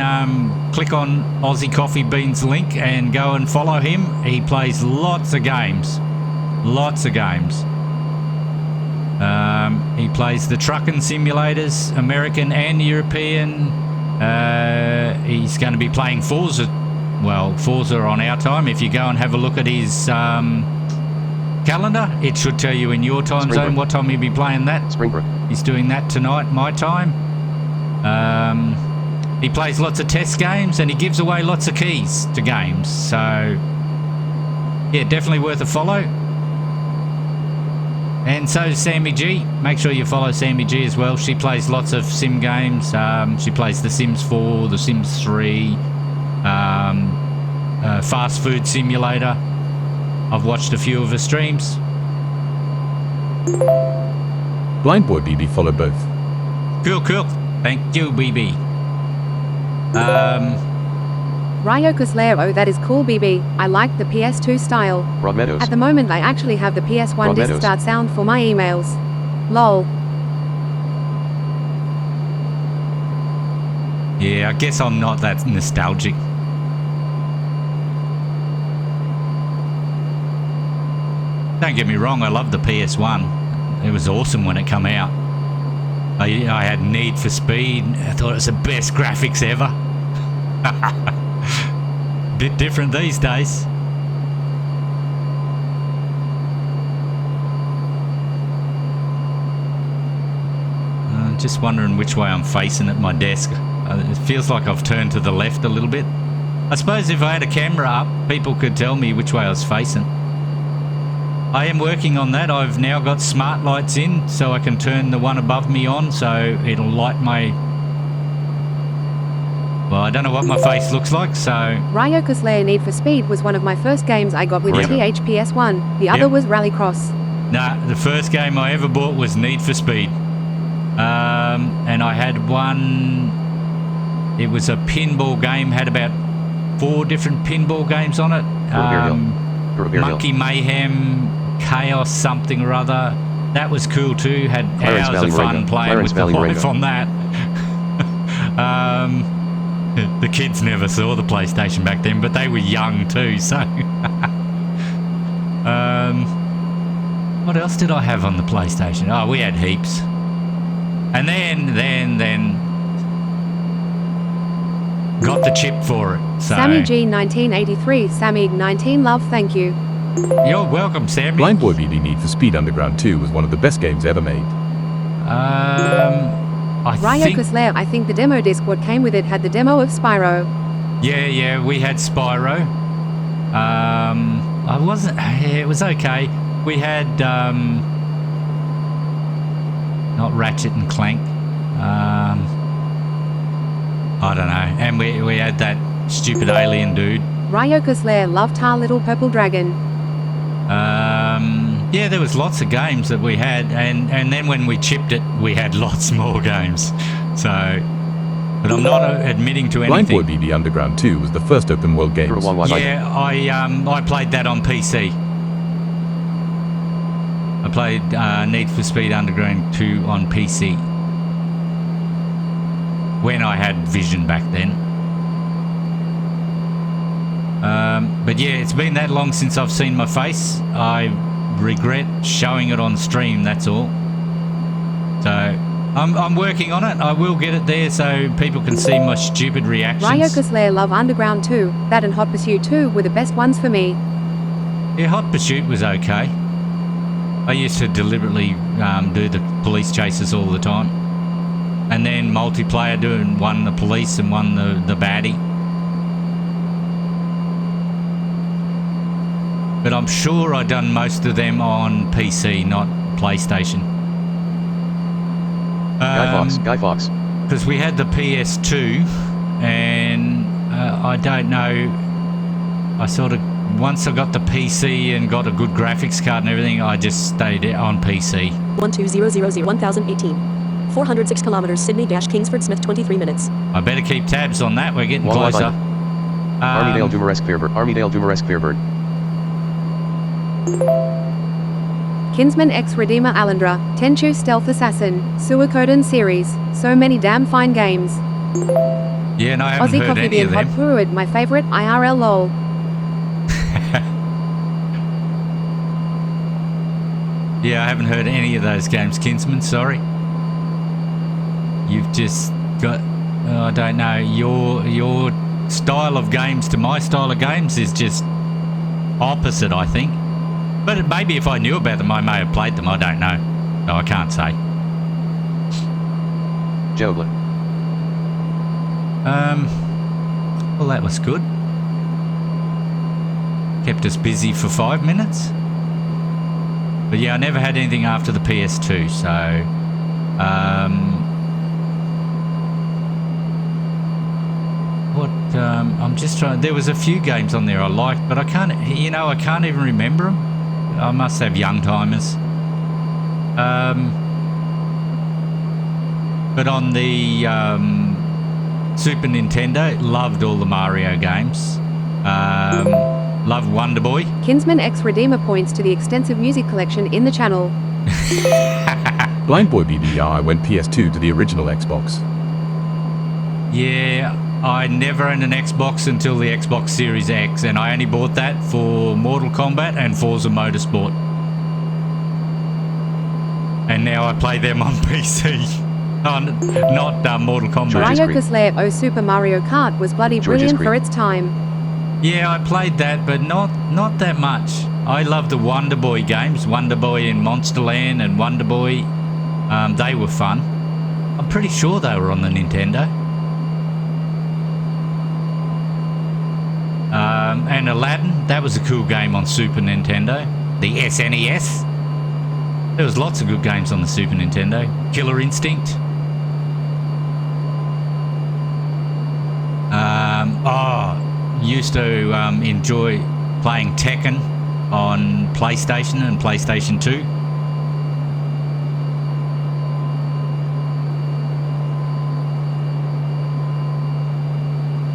click on Aussie Coffee Bean's link and go and follow him, he plays lots of games. He plays the trucking simulators, American and European. He's going to be playing Forza. Well, Forza on our time. If you go and have a look at his calendar, it should tell you in your time zone what time he'll be playing that. Springbrook. He's doing that tonight, my time. He plays lots of test games and he gives away lots of keys to games. So, yeah, definitely worth a follow. And so does Sammy G. Make sure you follow Sammy G as well. She plays lots of sim games. She plays The Sims 4, The Sims 3, Fast Food Simulator. I've watched a few of her streams. Blind Boy BB, follow both. Cool. Thank you, BB. Ryokus Lair, oh that is cool BB. I like the PS2 style. Broad Meadows. At the moment I actually have the PS1 Broad disc Meadows. start sound for my emails. LOL. Yeah, I guess I'm not that nostalgic. Don't get me wrong, I love the PS1. It was awesome when it came out. I had Need for Speed. I thought it was the best graphics ever. Bit different these days. I'm just wondering which way I'm facing at my desk. It feels like I've turned to the left a little bit. I suppose if I had a camera up, people could tell me which way I was facing. I am working on that. I've now got smart lights in, so I can turn the one above me on, so it'll light my... Well, I don't know what my face looks like, so... Ryokus Lair Need for Speed was one of my first games I got with Yep. THPS1. The other Yep. was Rallycross. Nah, the first game I ever bought was Need for Speed. And I had one... It was a pinball game, had about 4 different pinball games on it. Monkey Mayhem, Chaos something or other. That was cool too. Had Clarence hours Valley of fun Rainbow. playing Clarence with Valley the wife Rainbow. on that. The kids never saw the PlayStation back then, but they were young too, so... what else did I have on the PlayStation? Oh, we had heaps. And then got the chip for it. So Sammy G 1983, Sammy 19 love, thank you. You're welcome, Sammy. Blind Boy BB Need for Speed Underground 2 was one of the best games ever made. I think the demo disc what came with it had the demo of Spyro. Yeah, we had Spyro. I wasn't. It was okay. We had not Ratchet and Clank. I don't know. And we had that stupid alien dude. Ryoka's Lair, love Tar Little Purple Dragon. Yeah, there was lots of games that we had, and then when we chipped it, we had lots more games. So, but I'm not admitting to anything. Blind Boy BB Underground 2 was the first open world game. Yeah, I played that on PC. I played Need for Speed Underground 2 on PC when I had Vision back then. But yeah, it's been that long since I've seen my face. I regret showing it on stream, that's all. So I'm working on it. I will get it there so people can see my stupid reactions. Ryoka's Lair, love Underground 2. That and Hot Pursuit 2 were the best ones for me. Yeah, Hot Pursuit was okay. I used to deliberately do the police chases all the time. And then multiplayer, doing one the police and one the baddie. But I'm sure I've done most of them on PC, not PlayStation. Guy Fox. Because we had the PS2, and I don't know, I sort of, once I got the PC and got a good graphics card and everything, I just stayed on PC. 12000 406 kilometers Sydney-Kingsford Smith 23 minutes. I better keep tabs on that, we're getting closer. Armydale Dumaresque Fairbird. Kinsman X Redeemer Alundra, Tenchu Stealth Assassin, Suikoden series. So many damn fine games. Yeah, no, I haven't Aussie heard Coffee any Bean of Hot them. Puruid, my favorite, IRL lol. Yeah, I haven't heard any of those games, Kinsman, sorry. You've just got, I don't know, your style of games to my style of games is just opposite, I think. But maybe if I knew about them, I may have played them, I don't know. No, I can't say. Jobler. Well, that was good. Kept us busy for 5 minutes. But yeah, I never had anything after the PS2, so... I'm just trying... There was a few games on there I liked, but I can't... You know, I can't even remember them. I must have young timers. But on the Super Nintendo, loved all the Mario games. Love Wonder Boy. Kinsman X Redeemer points to the extensive music collection in the channel. Blind Boy BBI went PS2 to the original Xbox. Yeah, I never owned an Xbox until the Xbox Series X, and I only bought that for Mortal Kombat and Forza Motorsport. And now I play them on PC. Not Mortal Kombat. Ryoka's Lair, oh Super Mario Kart was bloody brilliant for its time. Yeah, I played that, but not that much. I love the Wonder Boy games, Wonder Boy in Monsterland and Wonder Boy. They were fun. I'm pretty sure they were on the Nintendo. And Aladdin, that was a cool game on Super Nintendo. The SNES. There was lots of good games on the Super Nintendo. Killer Instinct. Used to enjoy playing Tekken on PlayStation and PlayStation 2.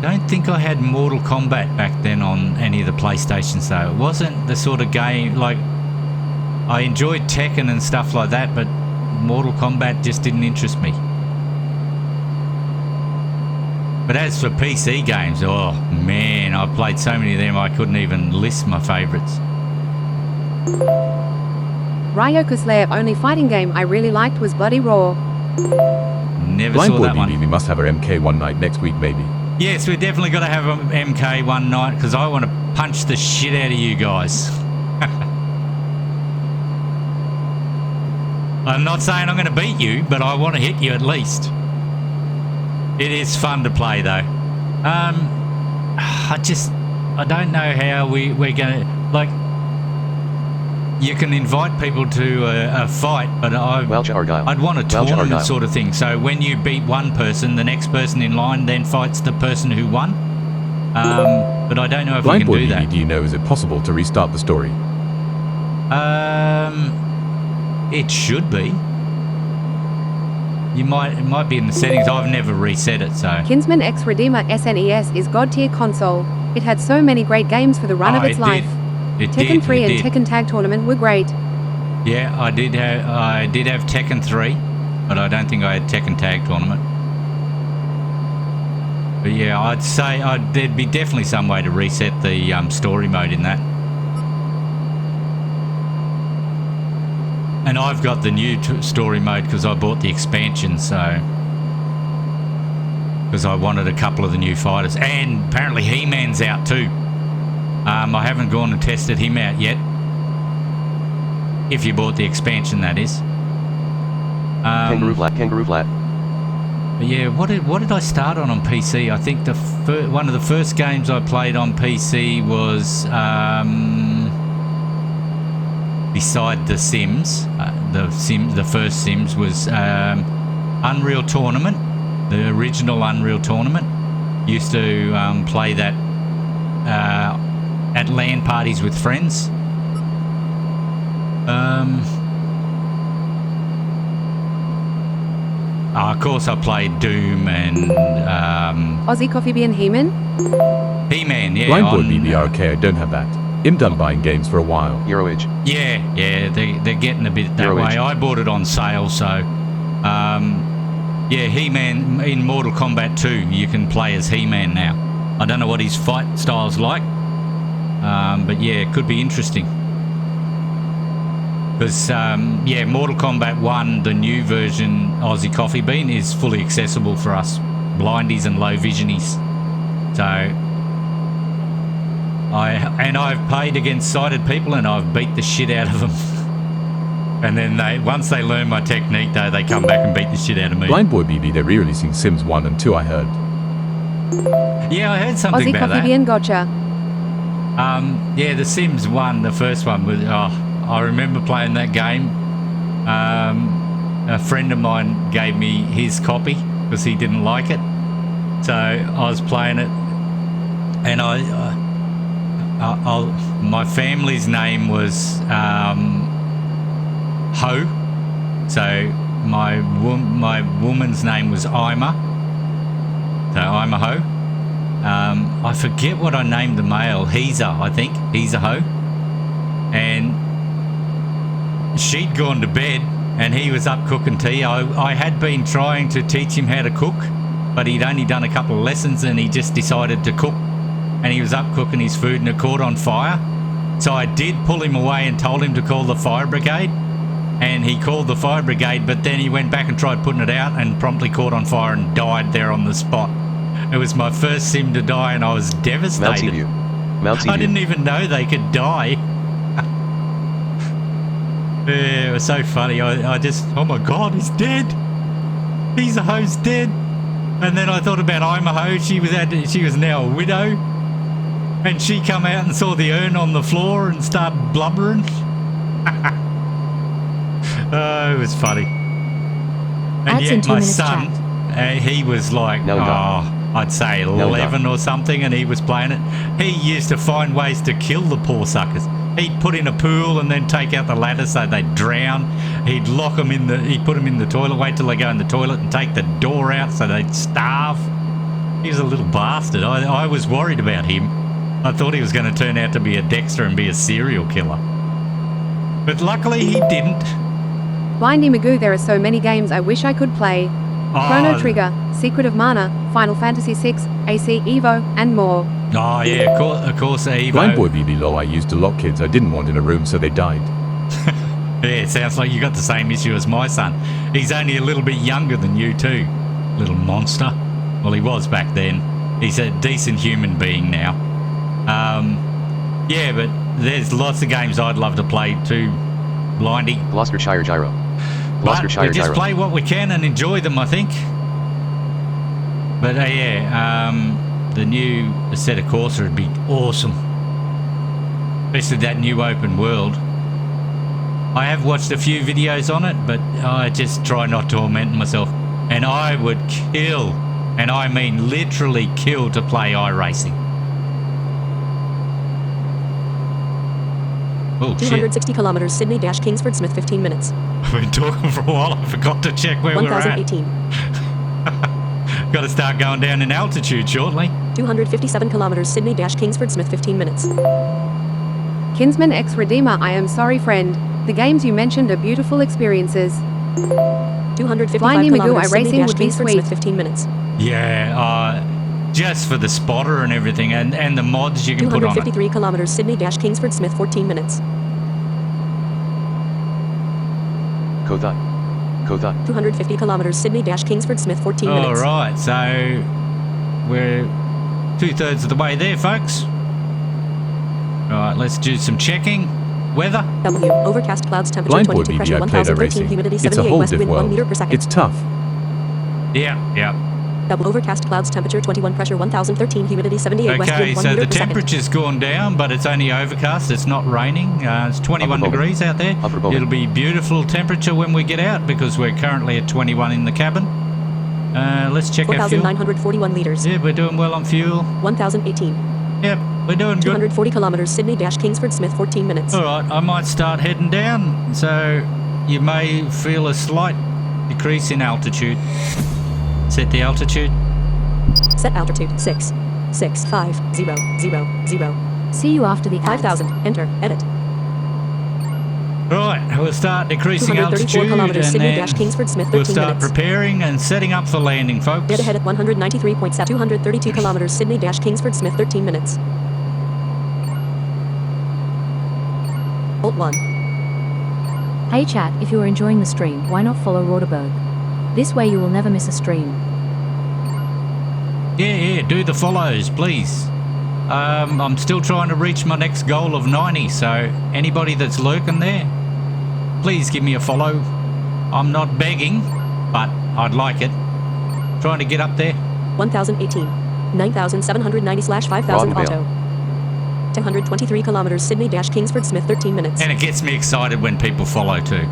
Don't think I had Mortal Kombat back then on any of the PlayStations though. It wasn't the sort of game, like, I enjoyed Tekken and stuff like that, but Mortal Kombat just didn't interest me. But as for PC games, oh man, I played so many of them I couldn't even list my favourites. Ryoka's Lair, only fighting game I really liked was Bloody Roar. Never Blind saw Boy that one. BB, we must have our MK one night next week maybe. Yes, we're definitely got to have an MK one night because I want to punch the shit out of you guys. I'm not saying I'm going to beat you, but I want to hit you at least. It is fun to play though. I don't know how we're going to, like, you can invite people to a fight, but I'd want a tournament sort of thing. So when you beat one person, the next person in line then fights the person who won. But I don't know if we can do that. Do you know, is it possible to restart the story? It should be. It might be in the settings. I've never reset it, so. Kinsman X Redeemer SNES is god tier console. It had so many great games for the run of its life. Tekken 3 and Tekken Tag Tournament were great. Yeah, I did have Tekken 3, but I don't think I had Tekken Tag Tournament. But yeah, I'd say there'd be definitely some way to reset the story mode in that. And I've got the new story mode because I bought the expansion, so... Because I wanted a couple of the new fighters. And apparently He-Man's out too. I haven't gone and tested him out yet. If you bought the expansion, that is. Kangaroo Flat. But yeah, what did I start on PC? I think one of the first games I played on PC was... beside The Sims, the first Sims was Unreal Tournament, the original Unreal Tournament. Used to play that at LAN parties with friends. Of course, I played Doom and Aussie Coffee Bean He-Man? He-Man, yeah. Blind Boy BBRK, I don't have that. I'm done buying games for a while. Euroage. Yeah, they're getting a bit that way. I bought it on sale, so yeah, He-Man in Mortal Kombat 2, you can play as He-Man now. I don't know what his fight style's like, but yeah, it could be interesting. Because yeah, Mortal Kombat 1, the new version Aussie Coffee Bean, is fully accessible for us blindies and low visionies. So I've played against sighted people and I've beat the shit out of them. And then once they learn my technique, though, they come back and beat the shit out of me. Blind Boy BB, they're re-releasing Sims 1 and 2, I heard. Yeah, I heard something Aussie about Coffee that. Bean gotcha. Yeah, the Sims 1, the first one was. I remember playing that game. A friend of mine gave me his copy because he didn't like it. So I was playing it, and my family's name was Ho, so my woman's name was Ima, so I'm a Ho. I forget what I named the male. He's I think he's a Ho, and she'd gone to bed and he was up cooking tea. I had been trying to teach him how to cook, but he'd only done a couple of lessons and he just decided to cook. And he was up cooking his food and it caught on fire. So I did pull him away and told him to call the fire brigade. And he called the fire brigade, but then he went back and tried putting it out and promptly caught on fire and died there on the spot. It was my first sim to die and I was devastated. I didn't even know they could die. Yeah, it was so funny. I just, oh my God, he's dead. He's a ho's dead. And then I thought about I'm a ho. She was now a widow. And she come out and saw the urn on the floor and started blubbering. Oh, it was funny. And yet my son, he was like, I'd say 11 or something, and he was playing it. He used to find ways to kill the poor suckers. He'd put in a pool and then take out the ladder so they'd drown. He'd lock them he'd put them in the toilet, wait till they go in the toilet and take the door out so they'd starve. He was a little bastard. I was worried about him. I thought he was going to turn out to be a Dexter and be a serial killer. But luckily he didn't. Blindy Magoo, there are so many games I wish I could play. Chrono Trigger, Secret of Mana, Final Fantasy VI, AC Evo, and more. Oh yeah, of course Evo. Blind Boy BB Low, I used to lock kids I didn't want in a room so they died. Yeah, it sounds like you got the same issue as my son. He's only a little bit younger than you too, little monster. Well, he was back then. He's a decent human being now. Yeah, but there's lots of games I'd love to play too, Blindy. Gloucestershire Gyro. But Gloucestershire we just Gyro. play what we can and enjoy them, I think. But the new Assetto Corsa would be awesome. Especially that new open world. I have watched a few videos on it, but I just try not to torment myself. And I would kill, and I mean literally kill, to play iRacing. Oh, 260 kilometers, Sydney dash Kingsford Smith, 15 minutes. I've been talking for a while. I forgot to check where we're at. 1018. Got to start going down in altitude shortly. 257 kilometers, Sydney dash Kingsford Smith, 15 minutes. Kinsman X Redeemer, I am sorry, friend. The games you mentioned are beautiful experiences. 255 Flying Yamagu kilometers, Sydney iRacing dash would be Kingsford sweet. Smith, 15 minutes. Yeah, just for the spotter and everything, and the mods you can put on it. 253 kilometers, Sydney dash Kingsford Smith, 14 minutes. Kotha. 250 kilometers, Sydney dash Kingsford Smith, 14 minutes. All right, so we're 2/3 of the way there, folks. All right, let's do some checking. Weather. W. Overcast clouds, temperature Blind Boy 22, BB, pressure I played 1013, iRacing. humidity It's a 78, whole west diff wind 1 world. meter per second. It's tough. Yeah. W. Overcast clouds, temperature 21, pressure 1013, humidity 78, west Okay, wind 1 so meter the per second. temperature's gone down, but it's only overcast. It's not raining. It's 21 Upper degrees out there. Upper Bowman. It'll be beautiful temperature when we get out because we're currently at 21 in the cabin. Let's check our fuel. 4,941 liters. Yeah, we're doing well on fuel. 1018. Yep, we're doing good. 240 kilometers, Sydney dash Kingsford Smith, 14 minutes. All right, I might start heading down, so you may feel a slight decrease in altitude. Set the altitude. Set altitude 6,650,0. See you after the ads. 5,000. Enter. Edit. Right, we'll start decreasing 234 altitude kilometers, and Sydney then dash Kingsford Smith, 13 we'll start minutes. preparing and setting up for landing, folks. Dead ahead at 193.7. 232 kilometers, Sydney dash Kingsford Smith, 13 minutes. Alt 1. Hey chat, if you are enjoying the stream, why not follow Roderberg? This way you will never miss a stream. Yeah, do the follows, please. I'm still trying to reach my next goal of 90, so anybody that's lurking there, please give me a follow. I'm not begging, but I'd like it. Trying to get up there. 1018. 9,790/5,000 Roddenvale. auto. 223 kilometers, Sydney dash Kingsford Smith, 13 minutes. And it gets me excited when people follow too.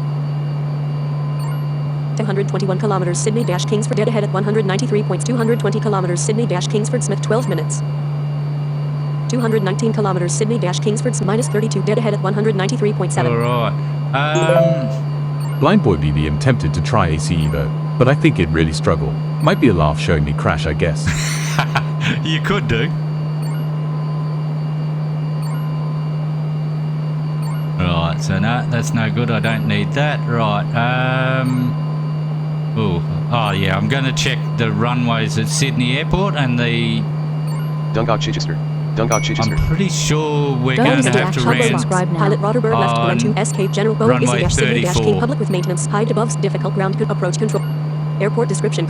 221 kilometers, Sydney dash Kingsford. Dead ahead at 193.220 kilometers, Sydney dash Kingsford Smith, 12 minutes. 219 kilometers, Sydney dash Kingsford minus 32. Dead ahead at 193.7. All right. Blind Boy BB, I'm tempted to try AC Evo, but I think it'd really struggle. Might be a laugh showing me crash, I guess. You could do. Right, so no, that's no good. I don't need that. Right. Oh yeah, I'm going to check the runways at Sydney Airport and the... Dungog Chichester. I'm pretty sure we're Don't going to easy have to dash land subscribe now. Pilot Roderberg left on run 2 SK General Boeing runway Easy dash Sydney dash 34. King public with maintenance hide above difficult ground approach control. Airport description :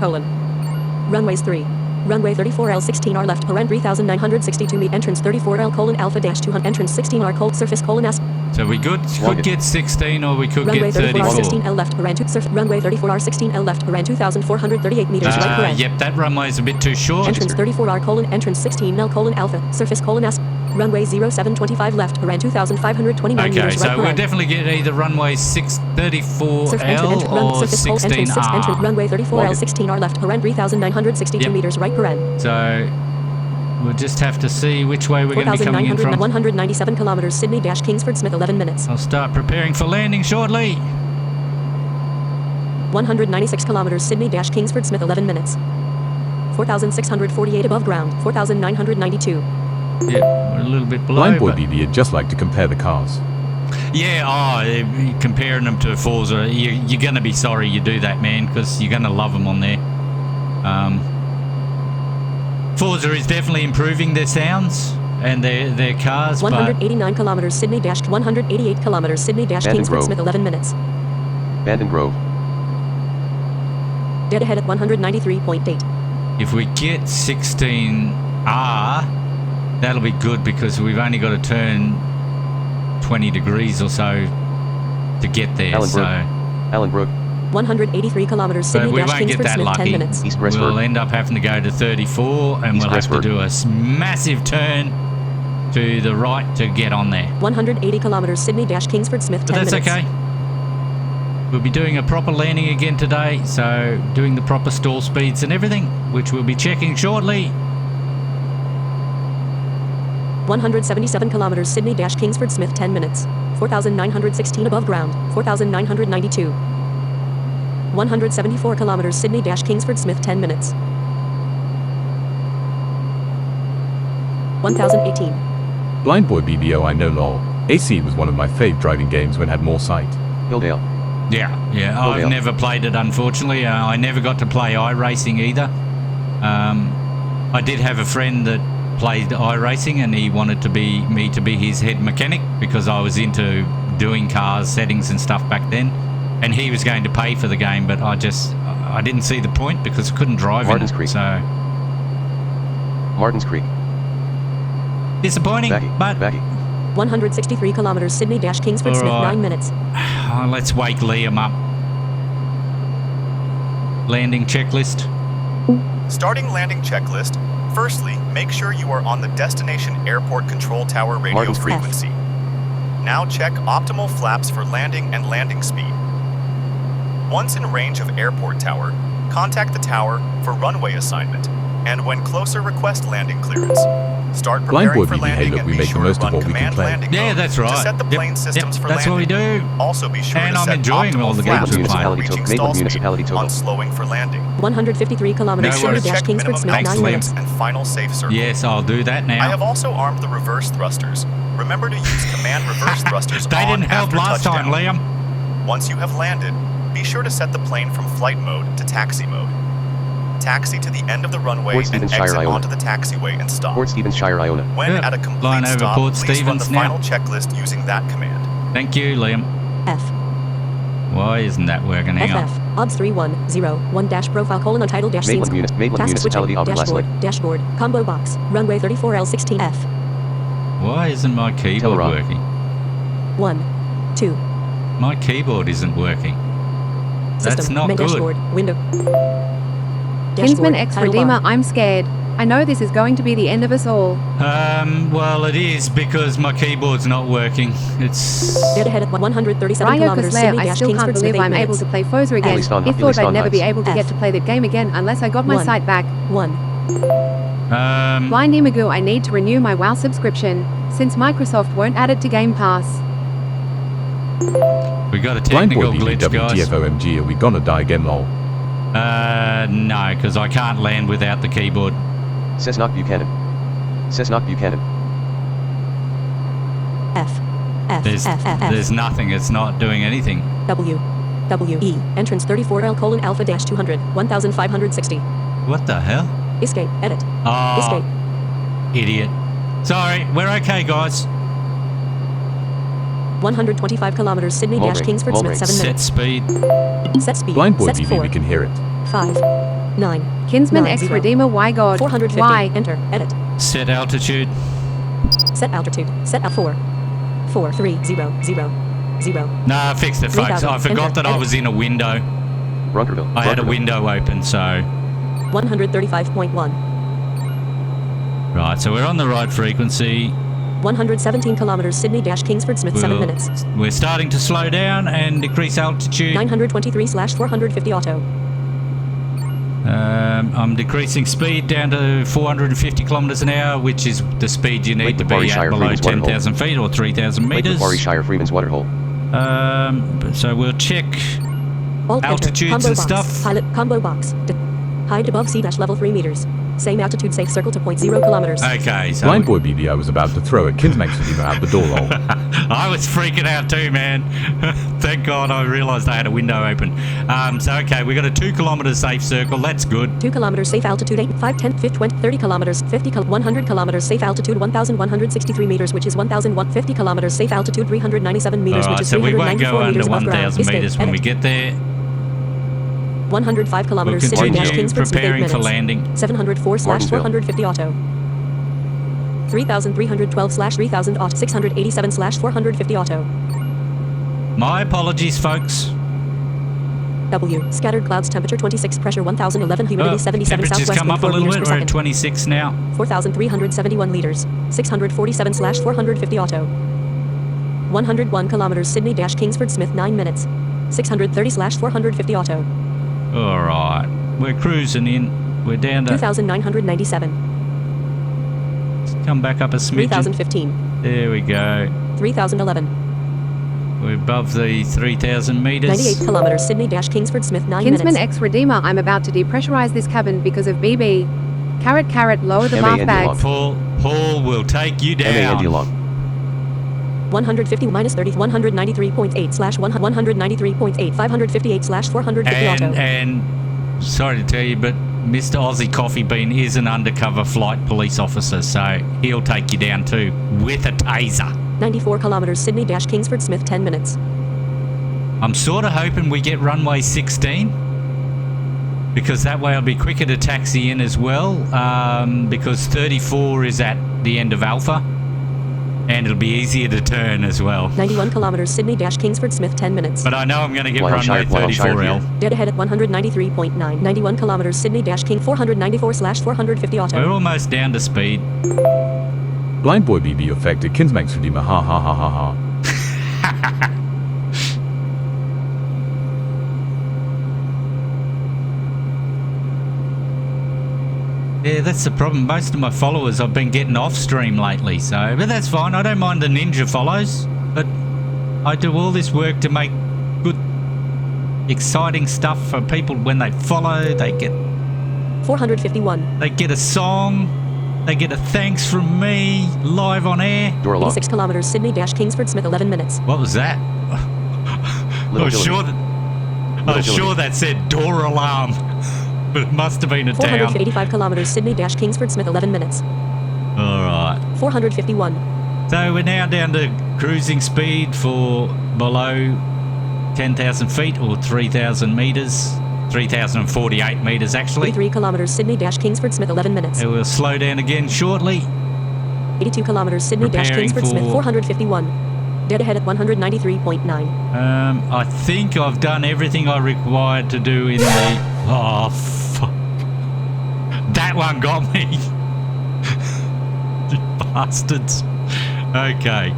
runways 3. Runway 34L16R left, paren 3,962 meet, entrance 34L Alpha dash 200, entrance 16R cold surface S. So we could get 16 or we could Runway get 34. 34R16L left, paren 2 surf. Runway 34R16L left, paren 2,438 meters right, paren. Yep, that runway's a bit too short. Entrance 34R entrance 16L Alpha surface S. Runway 0725 left, paren 2,529 Okay, meters so right, we'll paren. definitely get either runway 634L Surf entrance run or surface entrance 6 entrance 16R. runway 34L16R left, paren 3,962 Yep. meters right, paren. So we'll just have to see which way we're going to be coming in 4,900 from. 197 kilometers, Sydney dash Kingsford Smith, 11 minutes. I'll start preparing for landing shortly. 196 kilometers, Sydney dash Kingsford Smith, 11 minutes. 4,648 above ground, 4,992. Yeah, we're a little bit below. Blind Boy but BB, I'd just like to compare the cars. yeah, comparing them to Forza, you're going to be sorry you do that, man, because you're going to love them on there. Forza is definitely improving their sounds and their cars, 189 kilometers, Sydney dash 188 kilometers, Sydney dash Bandon Kingsford Grove. Smith, 11 minutes. Bandon Grove. Dead ahead at 193.8. but if we get 16 R, that'll be good because we've only got to turn 20 degrees or so to get there. Allen Brook. 183 kilometers, so Sydney we won't get Kingsford that Smith, lucky. 10 minutes. We'll end up having to go to 34 and we'll have to do a massive turn to the right to get on there. 180 kilometers, Sydney Kingsford Smith, 10 But that's minutes. okay. We'll be doing a proper landing again today, so doing the proper stall speeds and everything, which we'll be checking shortly. 177 kilometers, Sydney Kingsford Smith, 10 minutes. 4,916 above ground, 4,992. 174 kilometers, Sydney Kingsford Smith, 10 minutes. 1,018. Blind Boy BBO, I know lol. AC was one of my fave driving games when had more sight. Hilldale. Yeah. I've never played it, unfortunately. I never got to play iRacing either. I did have a friend that played iRacing and he wanted me to be his head mechanic because I was into doing cars, settings and stuff back then. And he was going to pay for the game, but I didn't see the point because I couldn't drive Martins in it. Creek. So Martins Creek. Disappointing, but 163 kilometers, Sydney Kingsford Smith, 9 minutes. Let's wake Liam up. Landing checklist. Starting landing checklist. Firstly, make sure you are on the destination airport control tower radio Martins Creek. frequency. Now check optimal flaps for landing and landing speed. Once in range of airport tower, contact the tower for runway assignment, and when closer, request landing clearance. Start Blind Boy preparing for BB, hey landing look, and we be make the sure most to of run what we can command play. landing Yeah, mode that's right. to set the plane systems for that's landing. what we do. Also be sure And to I'm set enjoying optimal all the flaps games we before play. reaching Maitland stall speed Municipality Togo. on slowing for landing. 153 kilometers, No Sydney worries. Check Kingsford minimum Smith, Thanks, 9 max minutes. flaps and final safe circle. Yes, I'll do that now. I have also armed the reverse thrusters. Remember to use command reverse thrusters They on didn't help after last touchdown. time, Liam. Once you have landed, be sure to set the plane from flight mode to taxi mode. Taxi to the end of the runway Port and Stevens, exit Iona. onto the taxiway and stop. Port Stevens, Iona. When Yeah. at a complete Line over stop, Port please run the Stevens now. final checklist using that command. Thank you, Liam. F. Why isn't that working? Hang on. FF. Obs 3101 dash profile colon untitled dash Maitland scenes. Maitland Task Municipality switching. of Dashboard. Leslie. Dashboard. Combo box. Runway 34L16F. Why isn't my keyboard Teleron. working? 1. 2. My keyboard isn't working. That's System. not Main good. dashboard. Window. Kinsman Dashboard. X Title Redeemer, bar. I'm scared. I know this is going to be the end of us all. Well, it is because my keyboard's not working. It's... Dead ahead at 137 Ryo kilometers. Kusler, Sydney I still can't Kingsford Smith, believe 8 I'm able minutes. to play Forza again. Holy Stan, He thought I'd Holy never be Stan able to F. get to play the game again unless I got my One. sight back. 1. Blind Imagu, I need to renew my WoW subscription, since Microsoft won't add it to Game Pass. We got a Blind Boy technical glitch, guys. BBWTFOMG, are we gonna die again lol? No, because I can't land without the keyboard. Cessnock Buchanan. Cessnock Buchanan. F. F. There's, F. F. F. there's nothing. It's not doing anything. W. W. E. Entrance 34L colon alpha dash 200. 1560. What the hell? Escape. Edit. Oh, Escape. idiot. Sorry, we're okay, guys. 125 kilometers. Sydney Mulberry. Kingsford Smith, 7 Set minutes. speed. Set speed. Blind Boy Set BB, 4. we can hear it. 5. 9. Kinsman 9, X 0. Redeemer, why God? 450. Why? Enter. Edit. Set altitude. Set altitude. Set at 4. 4. 3. 0. 0. 0. No, I fixed it, folks. 3000. I forgot Enter. that I Edit. was in a window. Brunkerville. I had a Brunkerville. window open, so... 135.1. Right, so we're on the right frequency. 117 kilometers. Sydney Kingsford Smith, 7 minutes. We're starting to slow down and decrease altitude. 923/450 auto. I'm decreasing speed down to 450 kilometers an hour, which is the speed you need to be at Shire, below Freeman's Waterhole. 10,000 feet or 3,000 meters. Quarry Shire, Freeman's Waterhole. So we'll check Alt altitudes enter. Combo and box. stuff. Pilot combo box. Height above sea dash level 3 meters. Same altitude, safe circle to 0.0 kilometers. Okay, so Blind Boy BB, I was about to throw a Kinsman Redeemer out the door lol. I was freaking out too, man. Thank God I realised I had a window open. So okay, we got a 2 kilometer safe circle. That's good. 2 kilometers safe altitude 8, 5, 10, 15, 20, 30 kilometers, 100 kilometers safe altitude 1,163 meters, which is 1,150 kilometers safe altitude 397 meters, All which right, is so we won't 394 go meters under above ground. 1,000 Escape. meters when we Edit. get there. 105 We'll kilometers. Sydney continue Kingsford Smith, 8 preparing for minutes. landing. 704/450 auto. 3312/3000 auto 687/450 auto. My apologies, folks. W. Scattered clouds, temperature 26, pressure 1011, humidity 77, temperature's southwest come wind up a 4 little meters bit. per We're at second. 26 now. 4,371 liters. 647/450 auto. 101 kilometers, Sydney - Kingsford Smith 9 minutes. 630/450 auto. All right. We're cruising in. We're down to... 2,997. Come back up a smidgen. 3,015. There we go. 3,011. We're above the 3,000 meters. 98 kilometers, Sydney - Kingsford Smith 9 Kinsman minutes. X Redeemer, I'm about to depressurize this cabin because of BB. Carrot, lower the bath bags. Paul will take you down. 150 minus 30, 193.8/193.8, 558/450 auto. And sorry to tell you, but Mr. Aussie Coffee Bean is an undercover flight police officer, so he'll take you down too with a taser. 94 kilometers, Sydney - Kingsford Smith 10 minutes. I'm sort of hoping we get runway 16 because that way I'll be quicker to taxi in as well, because 34 is at the end of Alpha and it'll be easier to turn as well. 91 kilometers, Sydney - Kingsford Smith 10 minutes. But I know I'm going to get runway 34L. Dead ahead at 193.9. 91 kilometers, Sydney - King 494/450 auto. We're almost down to speed. Blind boy BB affected Kinsman's Redeemer, ha ha ha ha ha. Yeah, that's the problem. Most of my followers I've been getting off stream lately, so but that's fine. I don't mind the ninja follows, but I do all this work to make good, exciting stuff for people when they follow. They get 451. They get a song. They get a thanks from me live on air. 86 kilometers, Sydney - Kingsford Smith 11 minutes. What was that? I was sure that said door alarm. But it must have been a town. 485 kilometers, Sydney - Kingsford Smith 11 minutes. All right. 451. So we're now down to cruising speed for below 10,000 feet or 3,000 meters. 3,048 meters actually. 83 kilometers, Sydney - Kingsford Smith 11 minutes. And we'll slow down again shortly. 82 kilometers, Sydney - Kingsford Smith 451. Dead ahead at 193.9. I think I've done everything I required to do in the... Oh, fuck. That one got me. You bastards. Okay.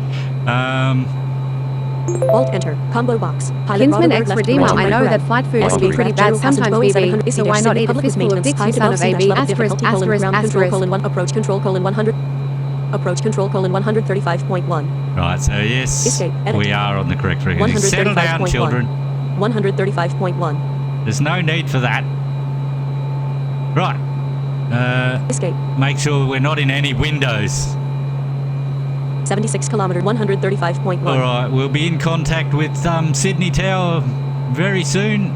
Alt enter. Combo box. Pilot Kinsman Robert X left Redeemer, right, I know right, that flight food can be pretty bad sometimes, BB, so why not eat a fistful of Dixie son of AB, asterisk, asterisk, asterisk. Approach control, 100. Approach control, 135.1. Right, so yes, Escape, edit. we are on the correct frequency. Settle down, children. 135.1. There's no need for that. Right. Escape. Make sure we're not in any windows. 76 kilometer, 135.1. All right, we'll be in contact with Sydney Tower very soon.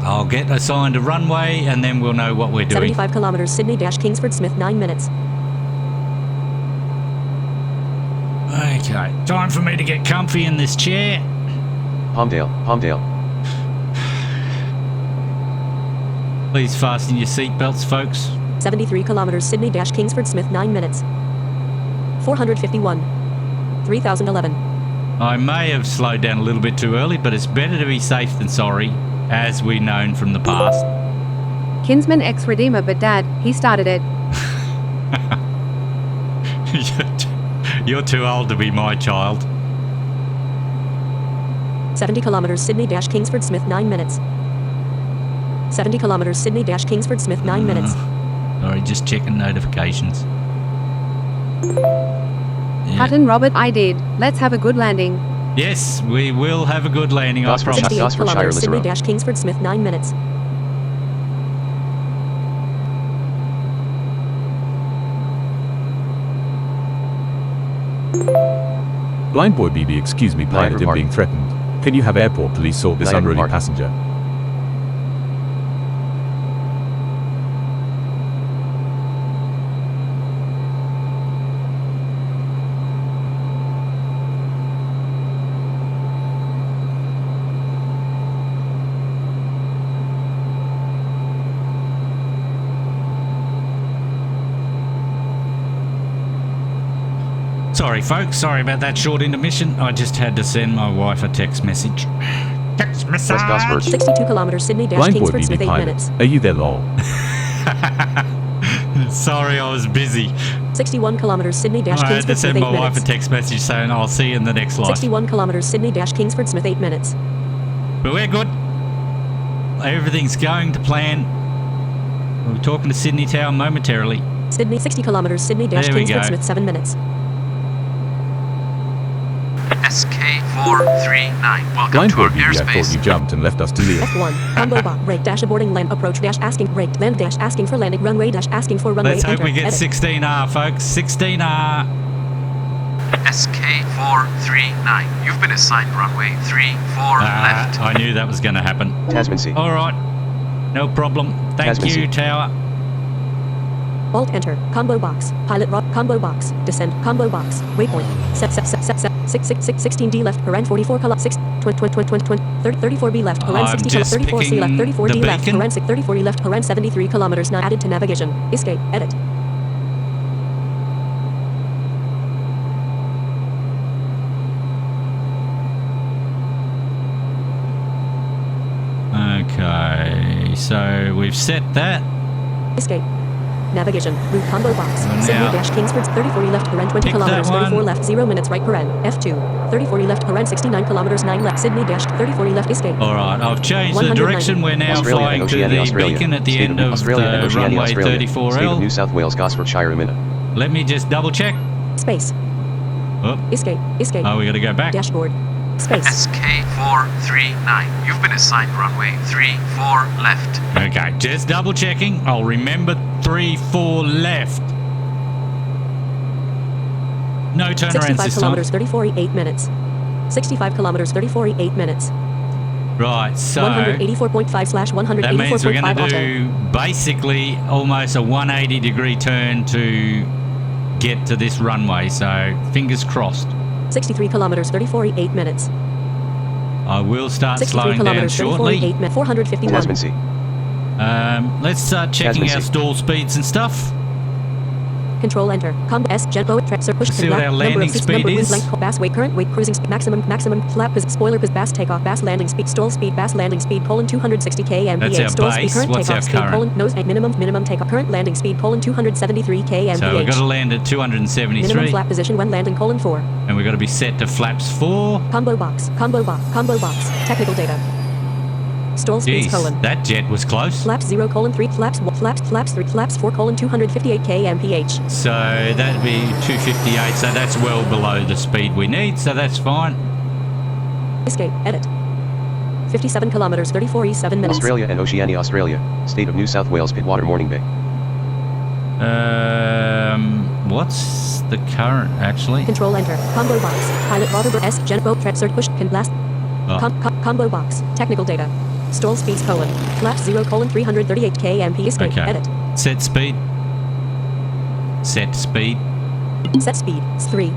I'll get assigned a runway and then we'll know what we're doing. 75 kilometers, Sydney - Kingsford Smith 9 minutes. Okay, time for me to get comfy in this chair. Palmdale. Please fasten your seatbelts, folks. 73 kilometers, Sydney - Kingsford Smith 9 minutes. 451. 3011. I may have slowed down a little bit too early, but it's better to be safe than sorry, as we've known from the past. Kinsman X Redeemer, but Dad, he started it. You're too old to be my child. 70 kilometers, Sydney - Kingsford Smith 9 minutes. 70 kilometers, Sydney - Kingsford Smith 9 minutes. Sorry, just checking notifications. Yeah. Hutton Robert, I did. Let's have a good landing. Yes, we will have a good landing, I promise. 68 kilometers, Sydney - Kingsford Smith 9 minutes. Blind boy BB, excuse me, pilot, I'm being threatened. Can you have airport police sort this unruly passenger? Sorry, folks. Sorry about that short intermission. I just had to send my wife a text message. Text message. West Gosford. 62 kilometers, Sydney dash Blind boy Kingsford Smith, BB 8 pilot. minutes. Are you there, lol? Sorry, I was busy. 61 kilometers, Sydney dash I had to Kingsford Smith, send 8 my wife a minutes. text message saying I'll see you in the next life. 61 kilometers, Sydney dash Kingsford Smith, 8 minutes. But we're good. Everything's going to plan. We'll be talking to Sydney Tower momentarily. Sydney 60 kilometers, Sydney dash There we Kingsford go. Smith, 7 minutes. SK439. Welcome Blind to boy our BB, I thought airspace. you jumped and left us to live. F1, combo bot, rate dash aborting land, approach dash asking, rate land dash asking for landing, runway dash asking for runway, Let's hope enter, we get edit. 16R, folks. 16R. SK439. You've been assigned runway 34 left. I knew that was going to happen. Tasman Sea. All right. No problem. Thank Tasman you, Sea. Tower. Alt enter, combo box, pilot rock, combo box, descend, combo box, waypoint, set, 16D left, paren 44 kilo, 6, 34B left, paren I'm 60 kilo, just 34C left, picking 34D the left, beacon. paren 34E left, paren 73 kilometers, now added to navigation, escape, edit. Okay. So we've set that. Escape. Navigation. Route combo box. And Sydney now- dash Kingsford 34 left paren 20 Pick kilometers that 34 one. left 0 minutes right paren F2 34 left paren 69 kilometers 9 left Sydney dash 34 left escape. All right. I've changed the 190. direction. We're now Australia flying and to Oceania, the Australia. beacon at the State end of Australia and the Oceania, runway Australia. State of 34L. New South Wales, Gosfordshire, Emina. Let me just double check. Space. Oh, Escape. Escape. we got to go back. Dashboard. Space. SK439. You've been assigned runway 34 left. Okay, just double checking. I'll remember 3-4 left. No turnarounds 65 this time. kilometers 34 8 minutes. 65 kilometers 34 8 minutes. Right, so 184.5 slash that means we're 184.5 going to auto. do basically almost a 180 degree turn to get to this runway. So fingers crossed. 63 kilometers 34 8 minutes. I will start 63 slowing down kilometers 34 shortly. 8 minutes. 451. Tasman Sea. Let's start checking Tasman our Sea. stall speeds and stuff. Control enter. Combo S jet boat track push See what our landing speed is. Length, bass weight current weight cruising speed maximum flap spoiler bass takeoff bass landing speed stall speed bass landing speed 260 kmph That's our stall base. speed current What's our takeoff speed current? nose minimum takeoff current landing speed 273 kmph. So we've got to land at 273. Minimum flap position when landing 4. And we've got to be set to flaps 4. Combo box technical data. Stall speeds Jeez, that jet was close. flaps 0 3 flaps 3 flaps 4 258 kmph. So that'd be 258. So that's well below the speed we need. So that's fine. Escape edit. 57 kilometers 34 7 minutes. Australia and Oceania, Australia. State of New South Wales, Pittwater, Morning Bay. What's the current actually? Control enter. Combo box. Pilot Rotterdam S. Jet boat track surge push can blast. Oh. Combo box. Technical data. Stall speeds flaps 0 338 kmp. Escape Okay. edit. Set speed. Set speed. Set speed 3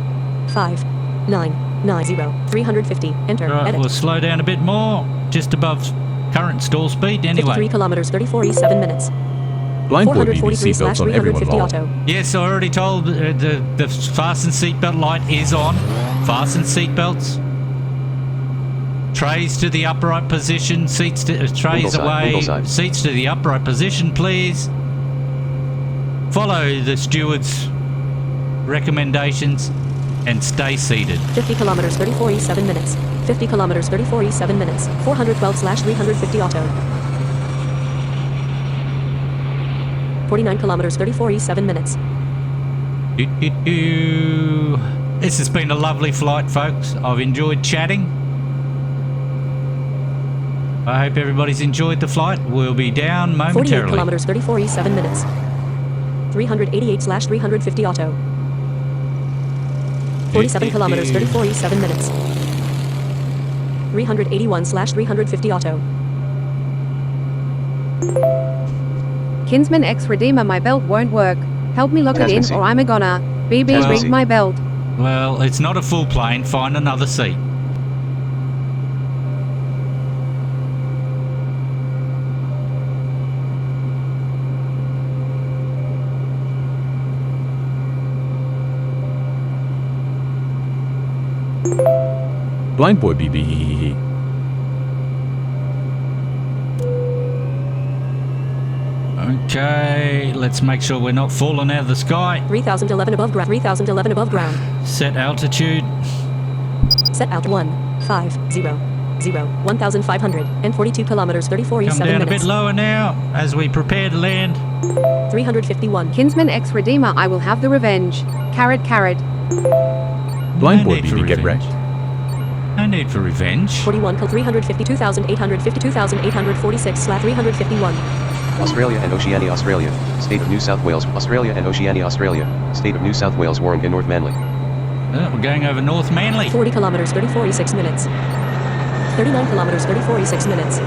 5 9 90 350. Enter Right, edit. we'll slow down a bit more. Just above current stall speed 53 anyway. kilometers 34 7 minutes. Blind boy BB 443 seatbelts on everyone, 350 lol. auto. Yes, I already told the fasten seatbelt light is on. Fasten seatbelts. Trays to the upright position. Seats to trays Wingle side, away. wingle side. Seats to the upright position, please. Follow the steward's recommendations and stay seated. 50 kilometers 34 7 minutes. 50 kilometers 34 7 minutes. 412 350 auto. 49 kilometers 34 7 minutes. This has been a lovely flight, folks. I've enjoyed chatting. I hope everybody's enjoyed the flight. We'll be down 48 momentarily. kilometers 34 7 minutes. 388 350 auto. 47 kilometers 34 7 minutes. 381 350 auto. Kinsman X Redeemer, my belt won't work. Help me lock it in Tasman Sea. or I'm a goner. BB Tasman ring Sea. my belt. Well, it's not a full plane. Find another seat. Blind boy BB hee hee hee. Okay, let's make sure we're not falling out of the sky. 3011 above ground. 3011 above ground. Set altitude. Set out 150 1,542 kilometers 34.7 Come down minutes. a bit lower now as we prepare to land. 351. Kinsman X Redeemer, I will have the revenge. Carrot, carrot. Blind No boy need for BB get revenge. wrecked. No need for revenge. 41 kill 352,852,846/351. Australia and Oceania, Australia. State of New South Wales, Australia and Oceania, Australia. State of New South Wales, Warringah, North Manly. We're going over North Manly. 40 kilometers 34.6 minutes. 39 kilometers 34.6 minutes.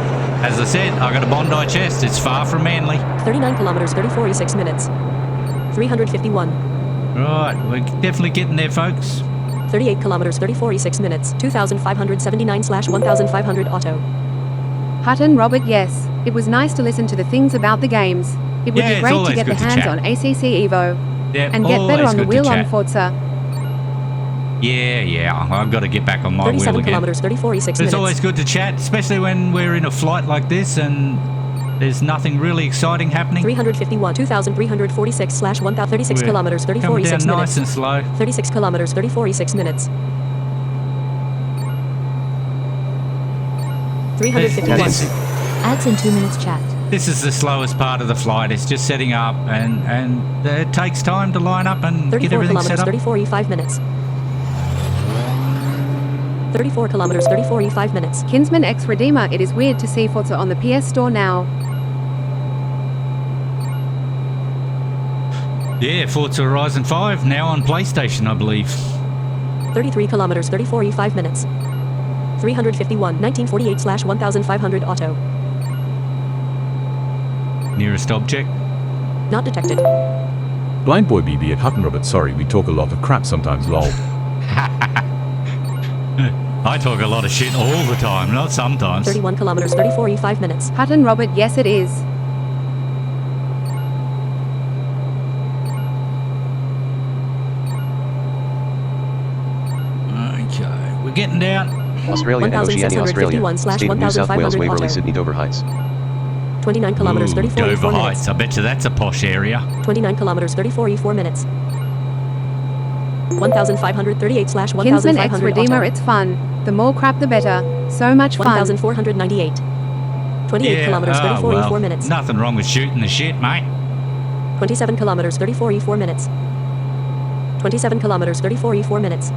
As I said, I got a Bondi chest. It's far from Manly. 39 kilometers 34.6 minutes. 351. Right, we're definitely getting there, folks. 38 kilometers 34.6 minutes. 2,579/1,500 auto. Hutton Robert, yes. It was nice to listen to the things about the games. It would Yeah, be it's great to always get the good to hands chat. on ACC Evo Yeah, and get better always on the good to wheel on chat. Forza. Yeah, I've got to get back on my wheel 37 again. kilometers 34.6 It's minutes. always good to chat, especially when we're in a flight like this and there's nothing really exciting happening. 351 2,346/1,036 We're kilometers coming 34.6 down minutes. nice and slow. 36 kilometers 34.6 minutes. 351. Ads in 2 minutes chat. This is the slowest part of the flight. It's just setting up and it takes time to line up and get 34 everything set kilometers up. 34.5 minutes. 34 kilometers 34.5 minutes. Kinsman X Redeemer, it is weird to see Forza on the PS Store now. Yeah, Forza Horizon 5 now on PlayStation, I believe. 33 kilometers 34.5 minutes. 351 1948/1,500 auto. Nearest object. Not detected. Blind boy BB at Hutton Robert, sorry, we talk a lot of crap sometimes, lol. I talk a lot of shit all the time, not sometimes. 31 kilometers 34.5 minutes. Hutton Robert, yes it is. Okay, we're getting down. Australia and Oceania, Australia. 1,651/1,500 State of New South Wales, Waverley, auto. Sydney, Dover Heights. 29 kilometers Ooh, 34.4 Dover minutes. Heights, I bet you that's a posh area. 29 kilometers 34.4 minutes. 1,538/1,500 Kinsman X Redeemer, auto. it's fun. The more crap the better. So much fun. 1,498. 28 kilometers 34.4 minutes. Nothing wrong with shooting the shit, mate. 27 kilometers 34.4 minutes. 27 kilometers 34.4 minutes.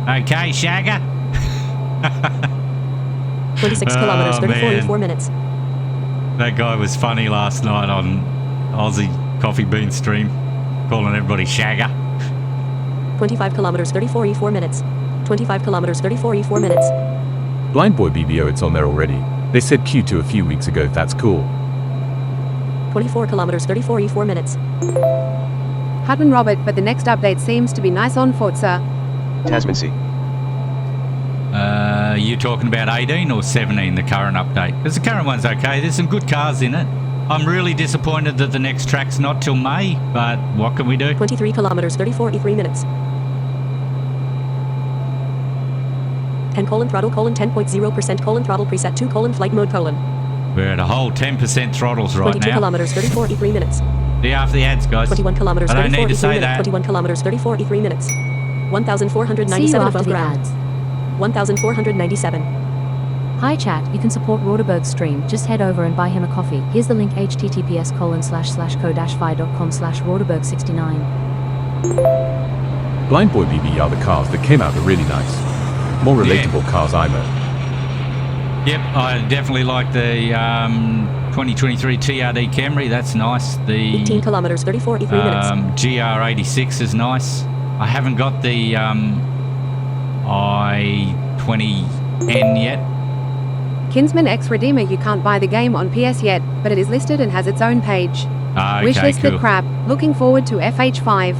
Okay, Shagger. 26 kilometers 34.4 minutes. That guy was funny last night on Aussie Coffee Bean stream, calling everybody Shagger. 25 kilometers 34.4 minutes. 25 kilometers 34.4 minutes. Blind boy BBO, it's on there already. They said Q2 a few weeks ago, that's cool. 24 kilometers 34.4 minutes. Hutton Robert, but the next update seems to be nice on Forza. Tasman Sea. You talking about 18 or 17, the current update? Because the current one's okay. There's some good cars in it. I'm really disappointed that the next track's not till May, but what can we do? 23 kilometers 34.3 minutes. 10 throttle 10.0% throttle preset 2 flight mode . We're at a whole 10% throttles right 22 now. kilometers 34.3 minutes. See after the ads, guys. 21 kilometers I don't need to 34.3 say minutes. that. 21 kilometers 34.3 minutes. See you 1,497 after above the ground. ads. 1,497. Hi chat, you can support Roderberg's stream, just head over and buy him a coffee. Here's the link https://co-fi.com/Roderberg69. Blind boy BB are the cars that came out are really nice. More relatable cars, IMO. Yep, I definitely like the 2023 TRD Camry. That's nice. The 18 kilometers 34.3 minutes. GR86 is nice. I haven't got the i20N yet. Kinsman X Redeemer, you can't buy the game on PS yet, but it is listed and has its own page. Okay, Wishlisted cool. crap. Looking forward to FH5.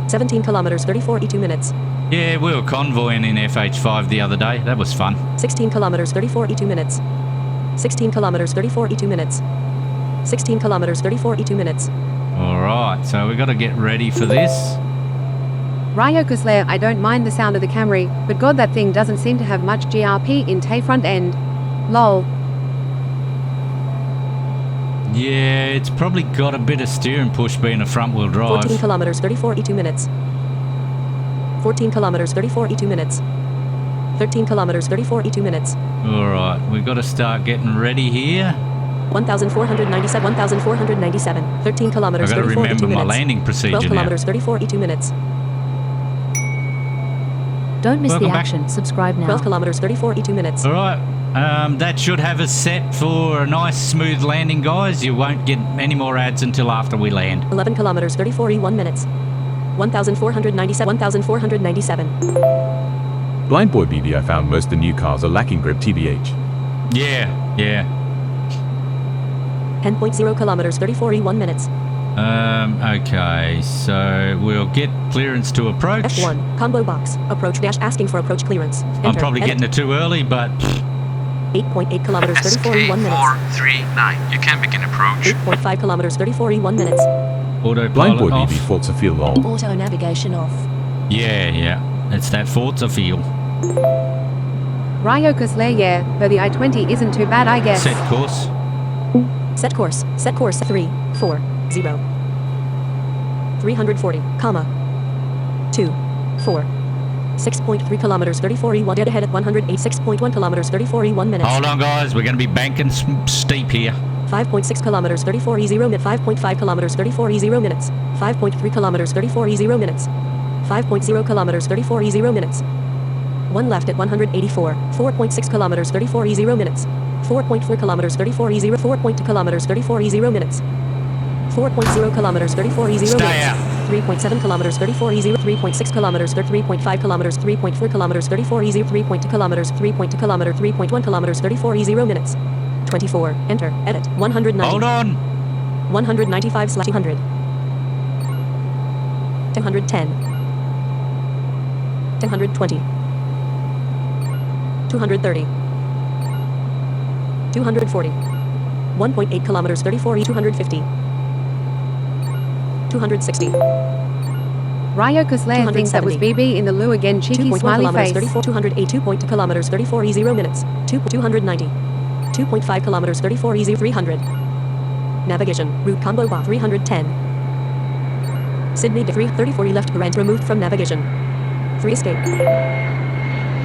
17 kilometers 34.2 minutes. Yeah, we were convoying in FH5 the other day. That was fun. 16 kilometers 34.2 minutes. 16 kilometers 34.2 minutes. 16 kilometers 34.2 minutes. All right, so we've got to get ready for this. Ryokus Lair, I don't mind the sound of the Camry, but god that thing doesn't seem to have much GRP in Tay front end. Lol. Yeah, it's probably got a bit of steering push being a front wheel drive. 14 kilometers, 34.2 minutes. 14 kilometers, 34.2 minutes. 13 kilometers, 34.2 minutes. Alright, we've got to start getting ready here. 1,497, 1,497. 13 kilometers, I've got to 34.2 minutes. remember my landing procedure 12 kilometers, now. 34.2 minutes. Don't miss Welcome the back. action. Subscribe now. 12 kilometers, 34.2 minutes. Alright, that should have us set for a nice smooth landing, guys. You won't get any more ads until after we land. 11 kilometers, 34.1 minutes. 1,497, 1,497. Blind Boy BB, I found most of the new cars are lacking grip TBH. Yeah. 10.0 kilometers, 34.1 minutes. Okay, so we'll get clearance to approach. F1, combo box, approach dash asking for approach clearance. Enter, I'm probably edit. getting it too early, but 8.8 kilometers, 34.1 minutes. SK439. You can begin approach. 8.5 kilometers, 34.1 minutes. autopilot Blind Boy off. BB, Forza Field lol. Auto navigation off. Yeah. It's that Forza feel. Ryokus Lair, yeah, though the I-20 isn't too bad, I guess. Set course. Set course, 3, 4, 0. 340, comma. 2, 4. 6.3 kilometers, 34.1. Dead ahead at 186.1 kilometers, 34.1 minutes. Hold on, guys. We're going to be banking steep here. 5.6 kilometers, 34.0 minutes. 5.5 kilometers, 34.0 minutes. 5.3 kilometers, 34.0 minutes. 5.0 kilometers, 34.0 minutes. 1 left at 184. 4.6 kilometers, 34.0 minutes. 4.4 kilometers, 34.0. 4.2 kilometers, 34.0 minutes. 4.0 kilometers, 34.0 Stay minutes. out. 3.7 kilometers, 34.0. 3.6 kilometers, 3.5 kilometers, 3.4 kilometers, 34.0. 3.2 kilometers, 3.2 kilometers, 3.1 kilometers, 34.0 minutes. 24. Enter. Edit. 190. Hold on. 195/200. 210. 220. 230. 240. 1.8 kilometers, 34. 250. 260. Ryokus Lair thinks that was 270. BB in the loo again, cheeky 2.1 smiley kilometers, face. 34. 208. 2.2 kilometers, 34.0 minutes. 290. 2.5 kilometers, 34.0. 300. Navigation. Route combo bar 310. Sydney to 334 left parent removed from navigation. Free escape.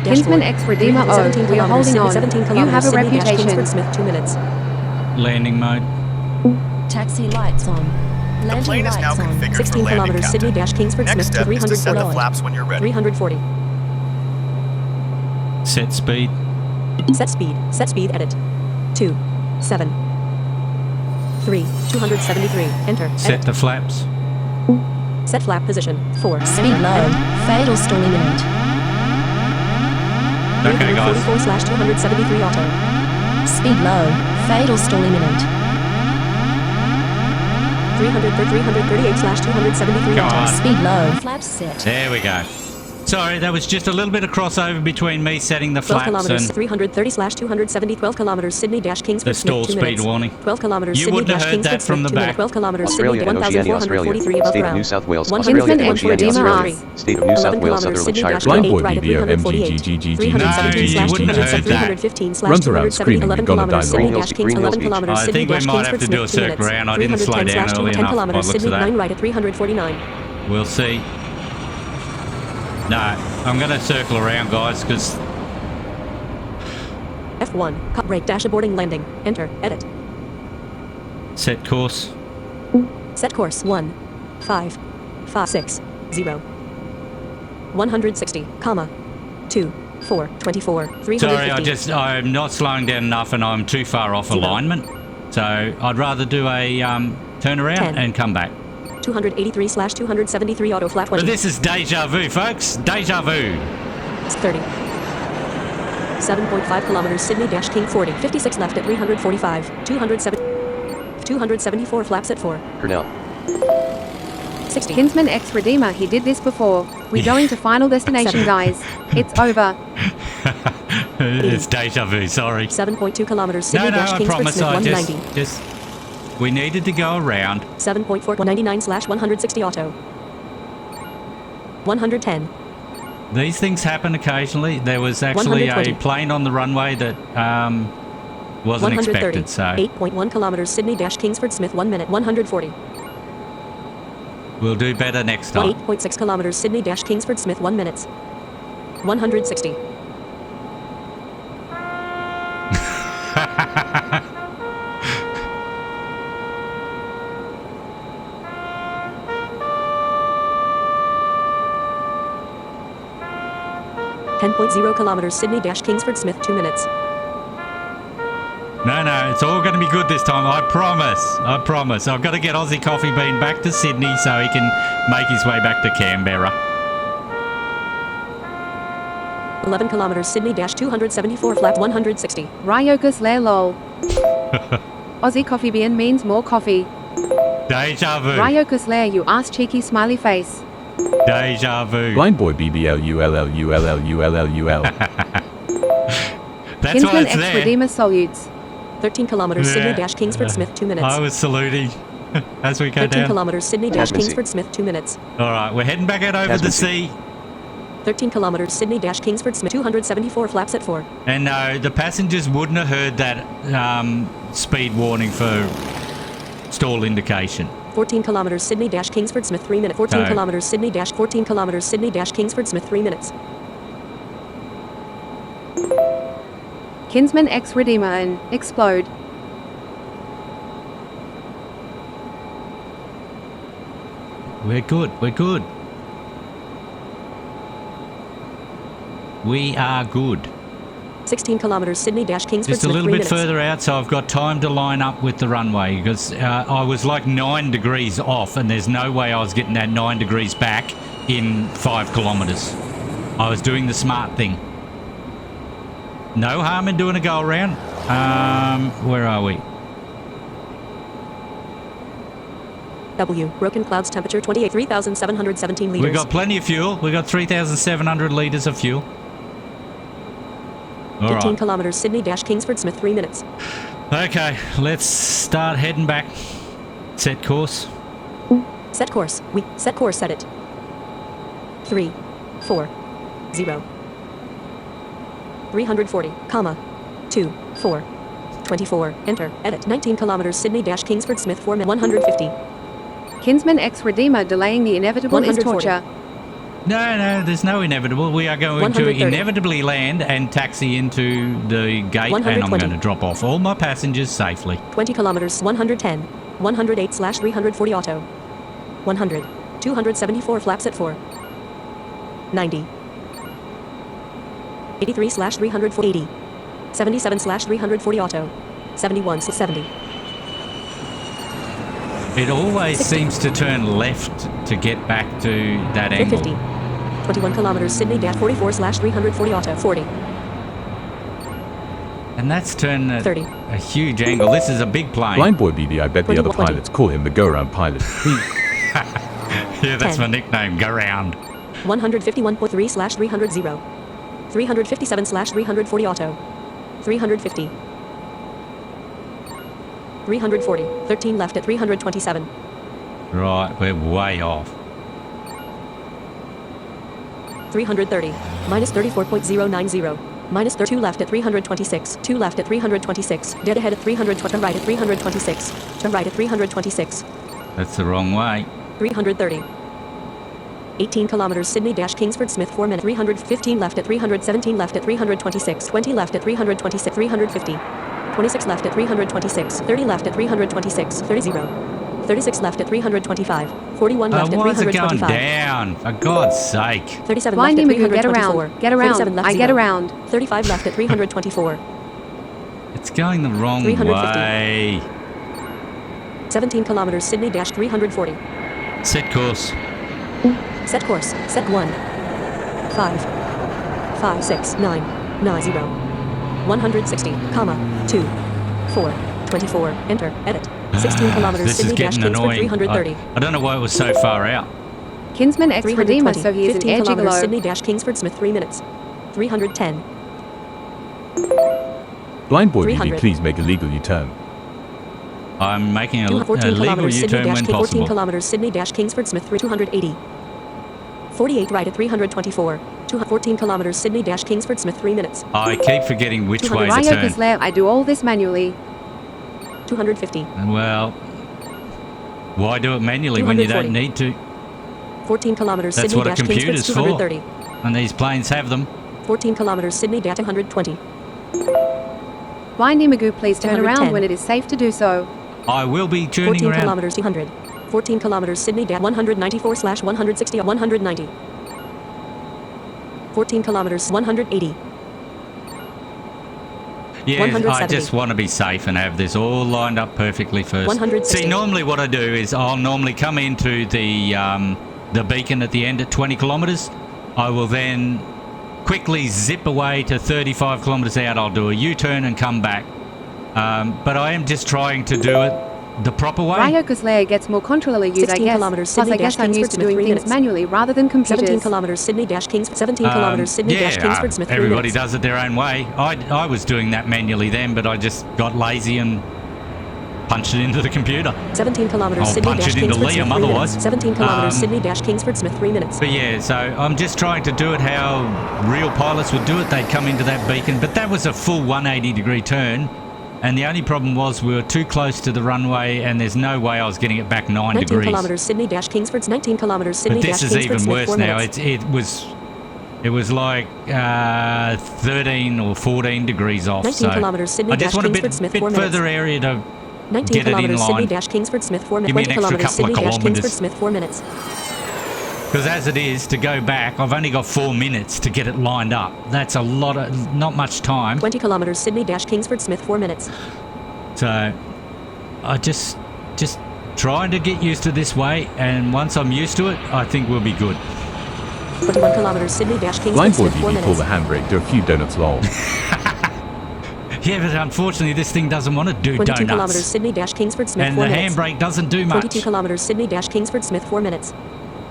Kinsman X Redeemer O, 17 we are kilometers, holding on. 17 You kilometers, have a Sydney dash reputation. Kingsford Smith 2 minutes. Landing mode. Taxi lights on. The Landing plane is now lights on. configured 16 for landing, kilometers, Captain. Sydney dash Kingsford Next Smith to step is to set the 340. flaps when you're ready. 340. Set speed. Set speed. Set speed edit. 2. 7. 3. 273. Enter. Set Edit. the flaps. Set flap position. 4. Speed low. Fatal stall imminent. Okay, guys. 344/273 auto. Speed low. Fatal stall imminent. 338/273 Go auto. on. Speed low. Flaps set. There we go. Sorry, that was just a little bit of crossover between me setting the 12 flaps kilometers, and 330/270. 12 kilometers, Sydney dash Kingsford the stall Smith 2 speed minutes. warning. 12 kilometers, You Sydney wouldn't have dash heard that Kingsford from Smith the 2 minutes. back. 12 kilometers, Australia Sydney and Oceania, 1,443 Australia. above State of ground. New South Wales, 100 Australia and 143 Oceania, above Australia. ground. State of New 11 South Wales, kilometers, Sutherland Sydney Shire. dash Blind 8 Boy right at BBO 348. MGGGG. 317/215/215 Runs around screaming, 11 "You're gonna kilometers, die, Sydney lol." dash Kings 11 kilometers, I Sydney think we dash might have Kingsford to do a Smith 2 circle minutes. round. I didn't slow down 310/210 early enough by the kilometers, looks Sydney of that. 9 right at 349. We'll see. No, I'm going to circle around, guys, because F1, cut brake dash aborting landing. Enter, edit. set course. Set course 1, 5, 5, 6, 0. 160, comma, 2, 4, 24, 350. Sorry, I'm not slowing down enough and I'm too far off 0. alignment. So I'd rather do a turnaround 10. and come back. 283/273 auto flat 20. But this is deja vu, folks. Deja vu. 30. 7.5 kilometers, Sydney dash King 40. 56 left at 345. 274 flaps at 4. Cornell. 60. Kinsman X Redeemer, he did this before. We're going to final destination, guys. It's over. It's deja vu, sorry. 7.2 kilometers, Sydney dash I Kingsford promise. Smith I 190. just we needed to go around. 7.4 199/160 auto. 110. These things happen occasionally. There was actually a 120. plane on the runway that wasn't 130. expected, so 8.1 kilometers Sydney-Kingsford Smith 1 minute 140. we'll do better next time. 8.6 kilometers Sydney-Kingsford Smith 1 minute. 160. .0 kilometers Sydney-Kingsford Smith 2 minutes. No, it's all going to be good this time. I promise. I promise. I've got to get Aussie Coffee Bean back to Sydney so he can make his way back to Canberra. 11 kilometers Sydney-274 flat 160. Ryokus Lair lol. Aussie Coffee Bean means more coffee. Deja vu. Ryokus Lair, you ass cheeky smiley face. Deja vu. Blind boy BBLULLULLULLUL. That's why Kinsman it's X there. Redeemer salutes. 13 kilometers Sydney-Kingsford Smith 2 minutes. I was saluting as we go 13 down. kilometers Sydney-Kingsford Smith 2 minutes. All right, we're heading back out over the sea. 13 kilometers Sydney-Kingsford Smith 274 flaps at 4. And no, the passengers wouldn't have heard that speed warning for stall indication. 14 kilometers Sydney-Kingsford Smith 3 minutes. 14 No. kilometers Sydney-Kingsford Smith 3 minutes. Kinsman X Redeemer and explode. We're good. We're good. We are good. 16 kilometers Sydney-Kingsford Just a Smith little 3 bit minutes. further out, so I've got time to line up with the runway because I was like 9 degrees off, and there's no way I was getting that 9 degrees back in 5 kilometres. I was doing the smart thing. No harm in doing a go around. Where are we? W. Broken clouds temperature 28 3,717 liters. We've got plenty of fuel. We've got 3,700 litres of fuel. All 15 right. kilometers Sydney-Kingsford Smith 3 minutes. Okay, let's start heading back. Set course. Set course. We set course. Set it. 3, 4, 0. 340, comma, 2, 4, 24. Enter. Edit. 19 kilometers Sydney-Kingsford Smith 4 minutes. 150. Kinsman X Redeemer delaying the inevitable is 140. torture. No, there's no inevitable. We are going to 130. inevitably land and taxi into the gate, and I'm 120. going to drop off all my passengers safely. 20 kilometers 110. 108/340 auto. 100. 274 flaps at 4. 90. 83/340. 77/340 auto. 71/70. It always 60. seems to turn left to get back to that angle. 50. 21 kilometers Sydney-44/340 auto. 40. And that's turned at 30. a huge angle. This is a big plane. Blind boy BB, I bet the other 20. pilots call him the go-round pilot. Yeah, that's 10. my nickname. Go round. 151.3/300. 357/340 auto. 350. 340. 13 left at 327. Right, we're way off. 330. Minus 34.090. Minus 2 left at 326. 2 left at 326. Dead ahead at 320. Turn right at 326. Turn right at 326. That's the wrong way. 330. 18 kilometers Sydney-Kingsford Smith 4 minutes. 315 left at 317 left at 326. 20 left at 326. 350. 26 left at 326. 30 left at 326. 30. 36 left at 325. 41 left at Why is it going 325. down? For God's sake. 37 Blindy left at Magoo, get 324. around. Get around. 37 left I 0. get around. 35 left at 324. It's going the wrong 350. way. 17 kilometers Sydney-340. Set course. Set course. Set 1. 5. 5, 6, 9, 9, 0. 160, comma, 2, 4, 24. Enter. Edit. 16 kilometers This is getting Sydney-Kingsford annoying. 330. I don't know why it was so far out. Kinsman X Redeemer, 320. so he is an 15 edgy kilometers glow. Sydney-Kingsford Smith 3 minutes. 310. Blind boy BB, 300. please make a legal U-turn. I'm making a 14 legal kilometers U-turn when Sydney-14 possible. kilometers Sydney-Kingsford Smith 280. 48 right at 324. 214 kilometers Sydney dash Kingsford Smith 3 minutes. I keep forgetting which way to Ryo turn. Kislev, I do all this manually. 250. Well, why do it manually when you don't 240. need to? 14 kilometers That's Sydney what a dash Kingsford computer's for. 230. And these planes have them. 14 kilometers Sydney dash 220. Windy Magoo, please turn around 210. when it is safe to do so. I will be turning 14 around. kilometers 200. 14 kilometers Sydney dash 194/160 190. 14 kilometers 180. Yeah, I 170. just want to be safe and have this all lined up perfectly first. 160. See, normally what I do is I'll normally come into the beacon at the end at 20 kilometres. I will then quickly zip away to 35 kilometres out. I'll do a U-turn and come back. But I am just trying to do it the proper way. Ryo Kislev gets more controller use, I 16 guess. kilometers Plus, I Sydney guess dash I'm used Kingsford to Smith doing 3 things minutes. manually rather than 17 computers. kilometers Sydney dash Kingsford 17 kilometers Sydney dash Kingsford Smith 3 everybody minutes. does it their own way. I was doing that manually then, but I just got lazy and punched it into the computer. 17 kilometers I'll Sydney punch dash it into Kingsford Liam Smith 3 otherwise. minutes. 17 kilometers Um, Sydney dash Kingsford Smith 3 minutes. But yeah, so I'm just trying to do it how real pilots would do it. They'd come into that beacon, but that was a full 180-degree turn. And the only problem was we were too close to the runway, and there's no way I was getting it back 9 19 degrees. kilometers Sydney dash Kingsford 19 kilometers Sydney But this dash is Kingsford even Smith worse 4 now. minutes. It was like 13 or 14 degrees off. 19 So kilometers Sydney I just dash want a Kingsford bit, Smith bit 4 minutes. further area to 19 get it in kilometers Sydney line. dash Kingsford Smith 4 minutes. Give me 20 an extra kilometers couple of Sydney dash kilometres. Kingsford Smith 4 minutes. Because as it is, to go back, I've only got 4 minutes to get it lined up. That's a lot of, not much time. 20 kilometers Sydney dash Kingsford Smith 4 minutes. So I just trying to get used to this way, and once I'm used to it, I think we'll be good. 21 kilometers Sydney dash Kingsford Blind boy Smith 4 BB pull minutes. the handbrake, do a few donuts lol. Yeah, but unfortunately this thing doesn't want to do 22 kilometers donuts. Sydney dash Kingsford Smith And 4 the minutes. handbrake doesn't do much. 22 kilometers Sydney dash Kingsford Smith 4 minutes.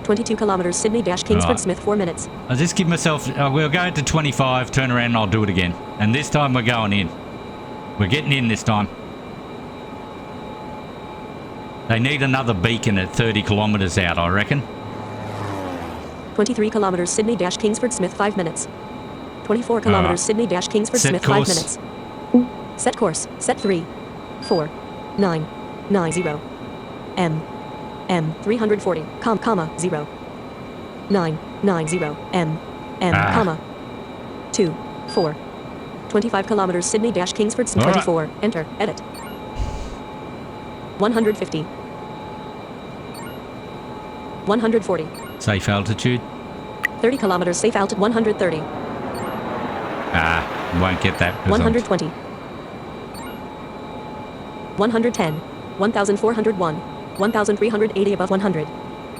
22 kilometers Sydney dash Kingsford Right. Smith 4 minutes. I'll just give myself, we'll go to 25, turn around and I'll do it again. And this time we're going in. We're getting in this time. They need another beacon at 30 kilometres out, I reckon. 23 kilometers Sydney dash Kingsford Smith 5 minutes. 24 kilometers Sydney dash Kingsford Set Smith course. 5 minutes. Set course. Set 3. 4. 9. 90. M. 340. Comma 0. 9. 90. M. Comma 2. 4. 25 kilometers Sydney dash Kingsford Smith All right. 24. Enter. Edit. 150. 140. Safe altitude. 30 kilometers safe altitude 130. Won't get that. 'cause I'm- 120. 110. 1401. 1380 above 100.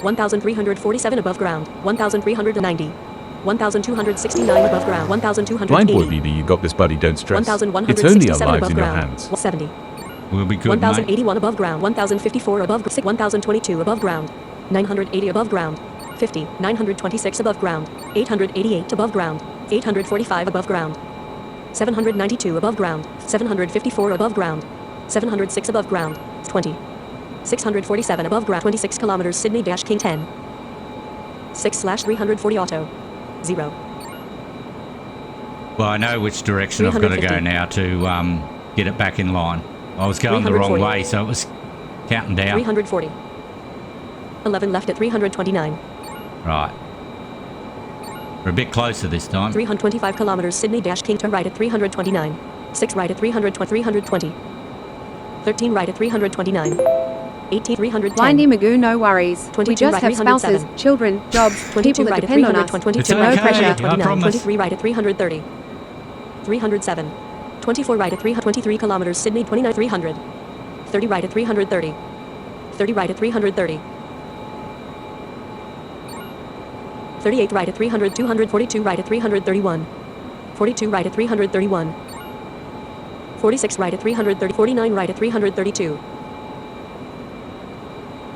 1347 above ground. 1390. 1269 above ground. Blind boy 1280. BB, you got this buddy, don't stress. It's only our 1167 lives above in your ground. hands. 70. We'll be good, mate. 1081 above ground. 1054 above ground. 1022 above ground. 980 above ground. 50. 926 above ground. 888 above ground. 845 above ground. 792 above ground. 754 above ground. 706 above ground. 20. 647 above ground. 26 kilometers Sydney dash King 10. 6/340 auto. 0. Well, I know which direction I've got to go 350. now to get it back in line. I was going the wrong 340. way, so it was counting down. 340. 11 left at 329. Right. We're a bit closer this time. 325 kilometers Sydney dash King turn right at 329. 6 right at 320. 13 right at 329. 18 310. Windy Magoo, no worries. 22 We just right, have spouses, 307. children, jobs, 22 people that right at depend on us. 322 It's right at okay, 329. I promise. 23 right at 330. 307. 24 right at 323 kilometers Sydney 29 300. 30 right at 330. 30 right at 330. 38 right at 300. 242 right at 331. 42 right at 331. 46 right at 330. 49 right at 332.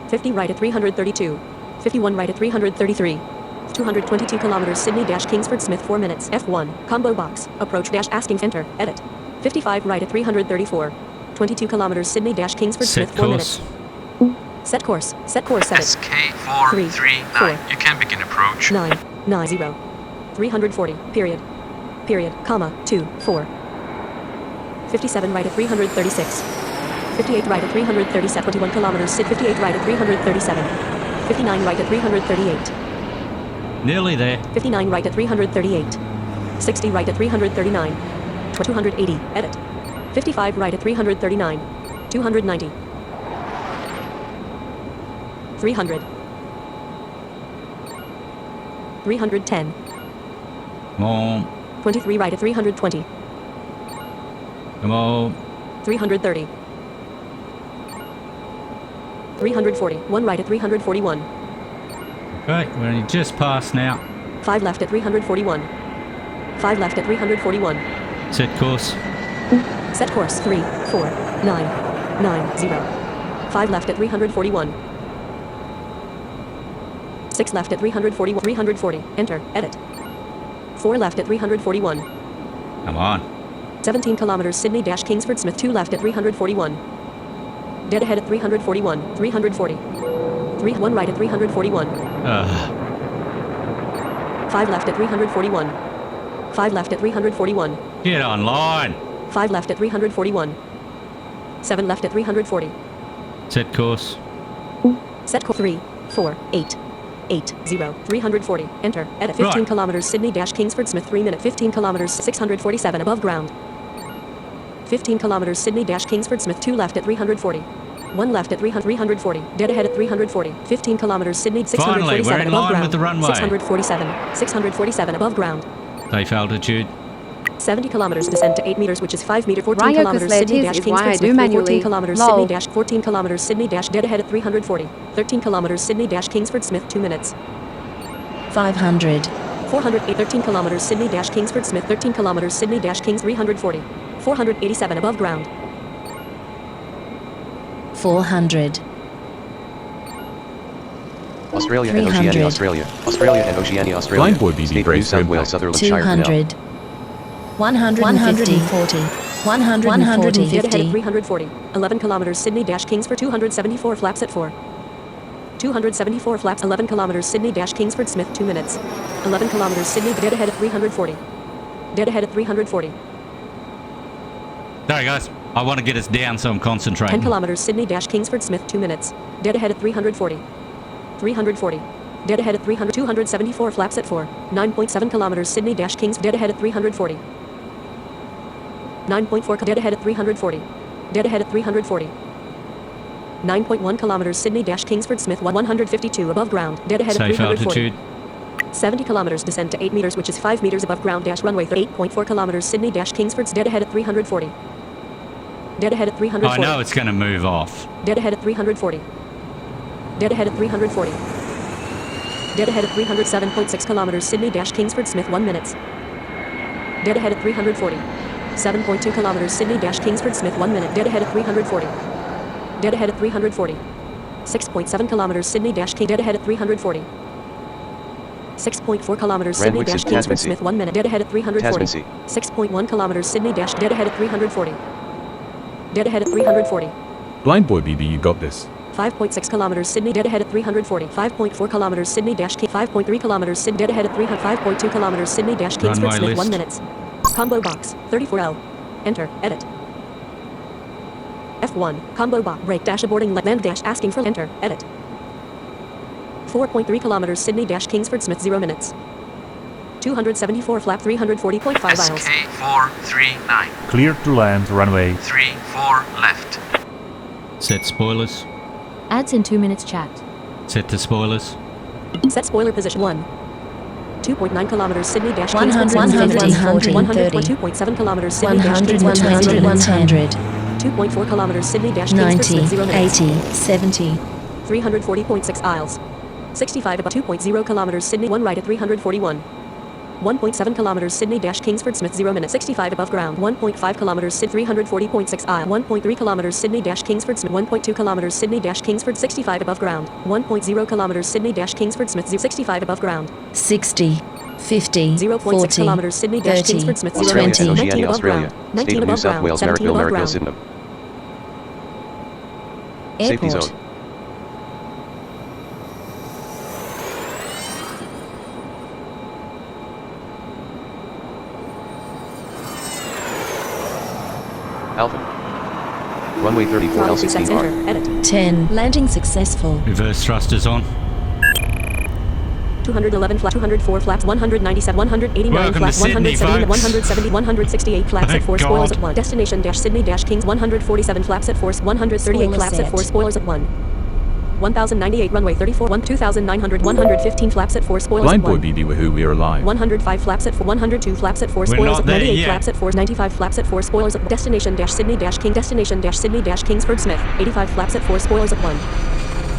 50 right at 332. 51 right at 333. 222 kilometers Sydney dash Kingsford Smith 4 minutes. F1 combo box approach dash asking enter edit. 55 right at 334. 22 kilometers Sydney dash Kingsford Set Smith 4 course. minutes. Set course. Set course. Set it. SK439. You can begin approach. 990. 340. Period. Period. Comma. 24. 57 right at 336. 58 right at 337. 21 kilometers. 58 right at 337. 59 right at 338. Nearly there. 59 right at 338. 60 right at 339. 280. Edit. 55 right at 339. 290. 300. 310. Come on. 23 right at 320. Come on. 330. 340. 1 right at 341. Okay, we're only just past now. 5 left at 341. 5 left at 341. Set course. Set course. 3, 4, 9, 9, 0. 5 left at 341. 6 left at 341. 340. Enter. Edit. 4 left at 341. Come on. 17 kilometers Sydney dash Kingsford Smith 2 left at 341. Dead ahead at 341. 340. 1 right at 341. 5 left at 341. 5 left at 341. Get online. 5 left at 341. 7 left at 340. Set course. Set course. 3, 4, 8. 8, 0, 340. Enter. Edit. 15 Right. kilometers Sydney dash Kingsford Smith 3 minute. 15 kilometers 647 above ground. 15 kilometers Sydney dash Kingsford Smith 2 left at 340. 1 left at 340. Dead ahead at 340. 15 kilometers Sydney 647 Finally, we're in above line ground. with the runway. 647. 647 above ground. Safe altitude. 70 kilometers descent to 8 meters, which is 5 meters. 14 Ryo kilometers Sydney dash Cosletis is why I Kingsford do Smith 3, 14 manually. kilometers Lol. Sydney dash 14 kilometers Sydney dash dead ahead at 340. 13 kilometers Sydney dash Kingsford Smith 2 minutes. 500. 408. 13 kilometers Sydney dash Kingsford Smith 13 kilometers Sydney dash Kings 340. 487 above ground. 400. Australia and 300. Oceania, Australia. Australia and Oceania, Australia. Blind boy BB State of New brace South for Wales, impact. Sutherland Shire Canal. 200. 140. 140. Dead ahead at 150. 340. 11 kilometers Sydney dash Kingsford 274 flaps at 4. 274 flaps. 11 kilometers Sydney dash Kingsford Smith 2 minutes. 11 kilometers Sydney dead ahead at 340. Dead ahead at 340. Sorry guys, I want to get us down so I'm 10 concentrating. kilometers Sydney dash Kingsford Smith 2 minutes. Dead ahead at 340. 340. Dead ahead at 300. 274 flaps at 4. 9.7 kilometers Sydney dash Kings. Dead ahead at 340. 9.4. Dead ahead at 340. Dead ahead at 340. 9.1 kilometers Sydney dash Kingsford Smith 152 above ground. Dead ahead at Safe 340. altitude. 70 kilometers descent to 8 meters, which is 5 meters above ground dash runway 8.4 kilometers Sydney dash Kingsford's dead ahead at 340. Dead ahead at 340. I know it's going to move off. Dead ahead at 340. Dead ahead at 340. Dead ahead at 307.6 kilometers Sydney dash Kingsford Smith 1 minutes. Dead ahead at 340. 7.2 kilometers Sydney dash Kingsford Smith 1 minute. Dead ahead at 340. Dead ahead at 340. 6.7 kilometers Sydney dash King. Dead ahead at 340. 6.4 kilometers Sydney Randwick dash is Kingsford Tasmansea. Smith 1 minute. Dead ahead at 340. Tasmansea. 6.1 kilometers Sydney dash dead ahead at 340. Dead ahead at 340. Blind boy BB, you got this. 5.6 kilometers Sydney dead ahead at 340. 5.4 kilometers Sydney dash King. 5.3 kilometers Sydney dead ahead at 300. 5.2 kilometers Sydney dash Kingsford Runway Smith 1 list. minutes. Combo box 34L. Enter. Edit. F1. Combo box. Brake dash aborting land dash asking for enter. Edit. 4.3 kilometers Sydney dash Kingsford Smith 0 minutes. 274 flap 340.5 miles. SK439. Clear to land, runway. 34 left. Set spoilers. Ads in 2 minutes chat. Set the spoilers. Set spoiler position 1. 2.9 kilometers Sydney dash 100, Kingsford Smith 130, 102.7 kilometers Sydney dash 100, Kingsford Smith 0 minutes. 100, 2.4 kilometers Sydney dash Kingsford 90, Smith 0 minutes. 80, 70. 340.6 aisles. 65 above 2.0 kilometers Sydney 1 right at 341. 1.7 kilometers Sydney dash Kingsford Smith 0 minutes. 65 above ground. 1.5 kilometers Sid 340.6 aisle. 1.3 kilometers Sydney dash Kingsford Smith. 1.2 kilometers Sydney dash Kingsford 65 above ground. 1.0 kilometers Sydney dash Kingsford Smith 65 above ground. 60, 50, 0.6 40, kilometers Sydney dash 30, Kingsford Smith 0 Australia minutes. and 19 Oceania, above Australia. ground. State 19 of New above South ground. Wales, 17 Marrickville, above Marrickville, ground. Sydenham. Safety Airport. zone. Alpha. Runway 34 Throttle L16 presets, enter, edit. 10. Landing successful. Reverse thrusters on. 211 flaps, 204 flaps, 197, 189 Welcome flaps, to Sydney, 170, folks. 170, 168 flaps at 4, Thank spoilers God. at 1. Destination dash Sydney dash Kings, 147 flaps at 4, 138 Spoiler flaps at set. 4, spoilers at 1. 1098 runway 34, 2900, 115 flaps at 4, spoilers Blind at Boy 1. BB Wahoo, we're alive. 105 flaps at 4, 102 flaps at 4, We're spoilers not at there 98 yet. flaps at 4, 95 flaps at 4, spoilers at destination dash Sydney dash King, destination dash Sydney dash Kingsford Smith, 85 flaps at 4, spoilers at 1.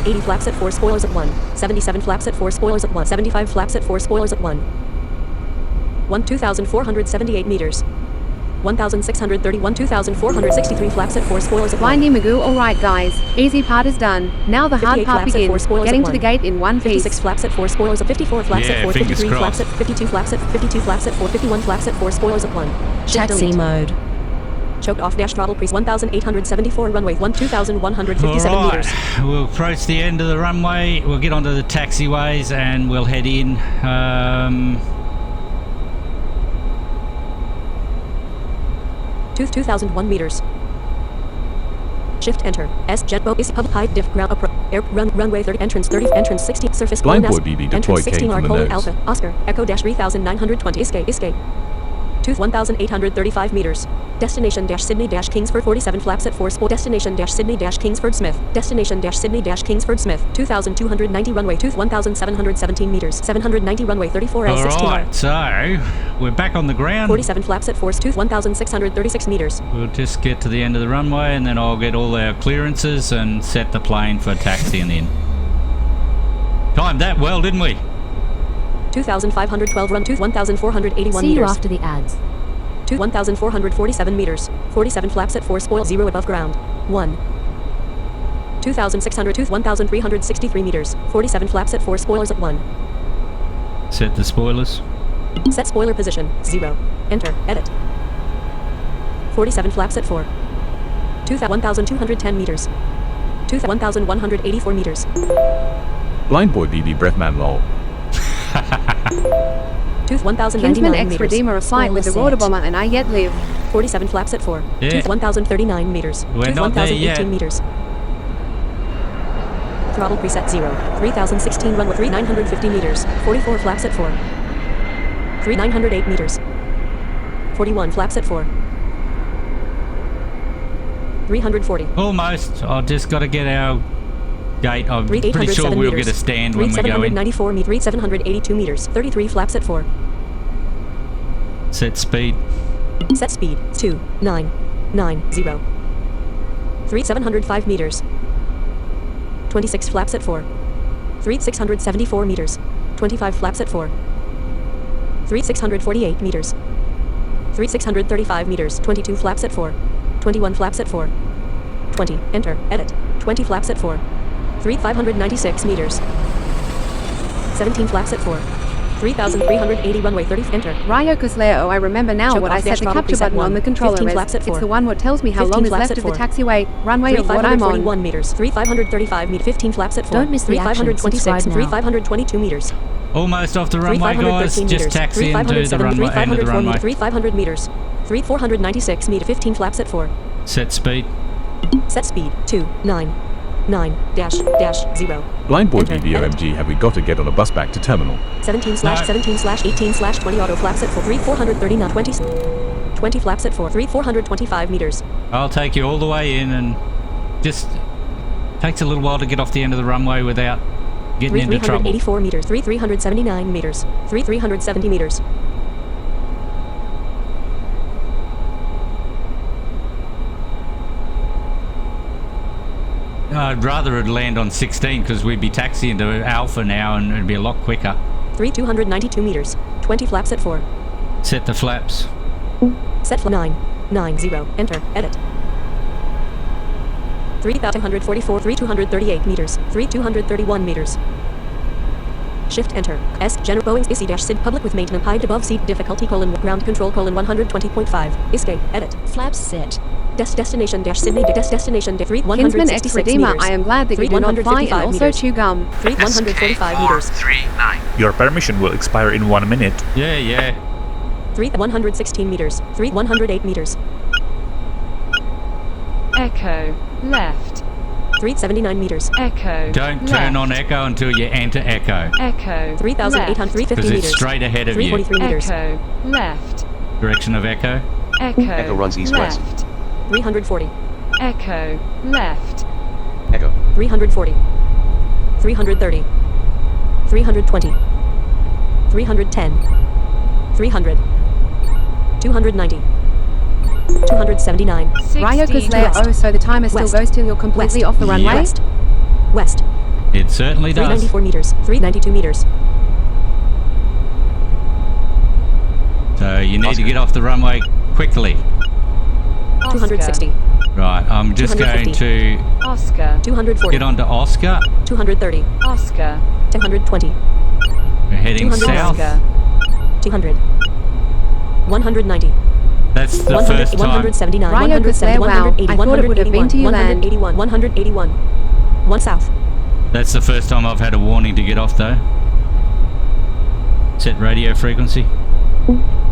80 flaps at 4, spoilers at 1. 77 flaps at 4, spoilers at 1. 75 flaps at 4, spoilers at 1. 2,478 meters. 1,631, 2,463 flaps at 4, spoilers at 1. Blindy Magoo, alright guys, easy part is done. Now the hard 58 part flaps at 4, begins, spoilers getting at to the 1. gate in one piece. 56 flaps at 4, spoilers at 54 flaps Yeah, at 4, fingers 53 flaps crossed. at 52 flaps at 52 flaps at 4, 51 flaps at 4, spoilers at 1. Shift Taxi delete. mode. Choked off dash throttle pre 1,874 runway 1,157 All meters. right, we'll approach the end of the runway. We'll get onto the taxiways and we'll head in. 2,001 meters. Shift enter. S JetBo is pub high diff ground approach. Air runway 30 entrance 30 entrance 60 surface Blind Nas- Boy BB deploy entrance came 16 from R the colon nose. Alpha Oscar Echo dash 3,920 escape 1,835 meters. Destination dash Sydney dash Kingsford 47 flaps at 4 sport. Destination dash Sydney dash Kingsford Smith. Destination dash Sydney dash Kingsford Smith. 2,290 runway 1,717 meters. 790 runway 34 L 16 R. Alright, so we're back on the ground. 47 flaps at 4 1,636 meters. We'll just get to the end of the runway and then I'll get all our clearances and set the plane for taxiing in. Timed that well, didn't we? 2,512 run to 1,481 See you meters. after the ads. 1,447 meters. 47 flaps at 4 spoil 0 above ground. 1. 2,600 to 1,363 meters. 47 flaps at 4 spoilers at 1. Set the spoilers. Set spoiler position 0. Enter. Edit. 47 flaps at 4. 1,210 meters. 1,184 meters. Blind Boy BB Breathman lol. 1,099 Kinsman X meters. Redeemer a flight with the Spoiler Rotor set. Bomber and I yet live. 47 flaps at 4. Yeah. 1,039 meters. We're not there 1,018 yet. meters. Throttle preset 0. 3,016 runway 3,950 meters. 44 flaps at 4. 3,908 meters. 41 flaps at 4. 340. Almost. I've just got to get our gate. I'm pretty sure 807 we'll meters. get a stand when we go in. 794 meters. 782 meters. 33 flaps at 4. Set speed. Set speed 2,990. 705 meters. 26 flaps at 4. 674 meters. 25 flaps at 4. 648 meters. 635 meters. 22 flaps at 4. 21 flaps at 4. 20. Enter. Edit. 20 flaps at 4. 596 meters. 17 flaps at 4. 3,380 runway 30. Enter. Ryoko Leo, I remember now Choke what off I set dash the throttle capture preset button 1. on the controller 15 is. flaps at It's 4. the one what tells me how 15 long is flaps left at of the 4. taxiway runway of what I'm on. 3,541 meters. 3,535 meters. 15 flaps at 4. Don't miss the action. 3,526. Subscribe now. 3,522 meters. Almost off the runway, guys. 3,513 Just meters. taxi into the runway, end of the 3,504 runway. 3,500 meters. 3,496 meters. 15 flaps at 4. Set speed. Set speed 2,990. Blind Boy Enter. BB Edit. OMG, have we got to get on a bus back to terminal? 17/17/18/20 auto flaps at 4. 3,439 20 flaps at 4. 3,425 meters. I'll take you all the way in and just takes a little while to get off the end of the runway without getting into trouble. 3,384 meters. 3,379 meters. 3,370 meters. I'd rather it'd land on 16 because we'd be taxiing to Alpha now and it'd be a lot quicker. 3,292 meters. 20 flaps at 4. Set the flaps. Set 990. Enter. Edit. 3,244. 3,238 meters. 3,231 meters. Shift enter. S General Boeing's IC dash SID public with maintenance height above seat difficulty colon ground control colon 120.5. Escape. Edit. Flaps set. Destination dash Sydney destination dash 3 Kinsman X 166 Redeemer, meters. I am glad that you do not fly and also chew gum. 145 meters. 39. Your permission will expire in 1 minute. Yeah. 116 meters. 108 meters. Echo. Left. 379 meters. Echo. Don't turn on echo until you enter echo. Echo. 3,850 Because meters. it's straight ahead of you. 343 meters. Echo. Left. Direction of echo. Echo. Echo runs east-west. Left. 340. Echo. Left. Echo. 340. 330. 320. 310. 300. 290. 279. Ryoka's layer. Oh, so the timer still West. goes till you're completely West. off the runway? West. West. It certainly does. 394 meters. 392 meters. So you need to get off the runway quickly. 260. Right, I'm just going to Oscar. 240. get onto Oscar. 230. Oscar. 220. We're heading 200. south. Oscar. 200. 190. That's the 100, first time. 179. Ryoka's lair. 170. Wow, 180. I thought it would have been to you land. 181. 181. 1 south. That's the first time I've had a warning to get off though. Set radio frequency.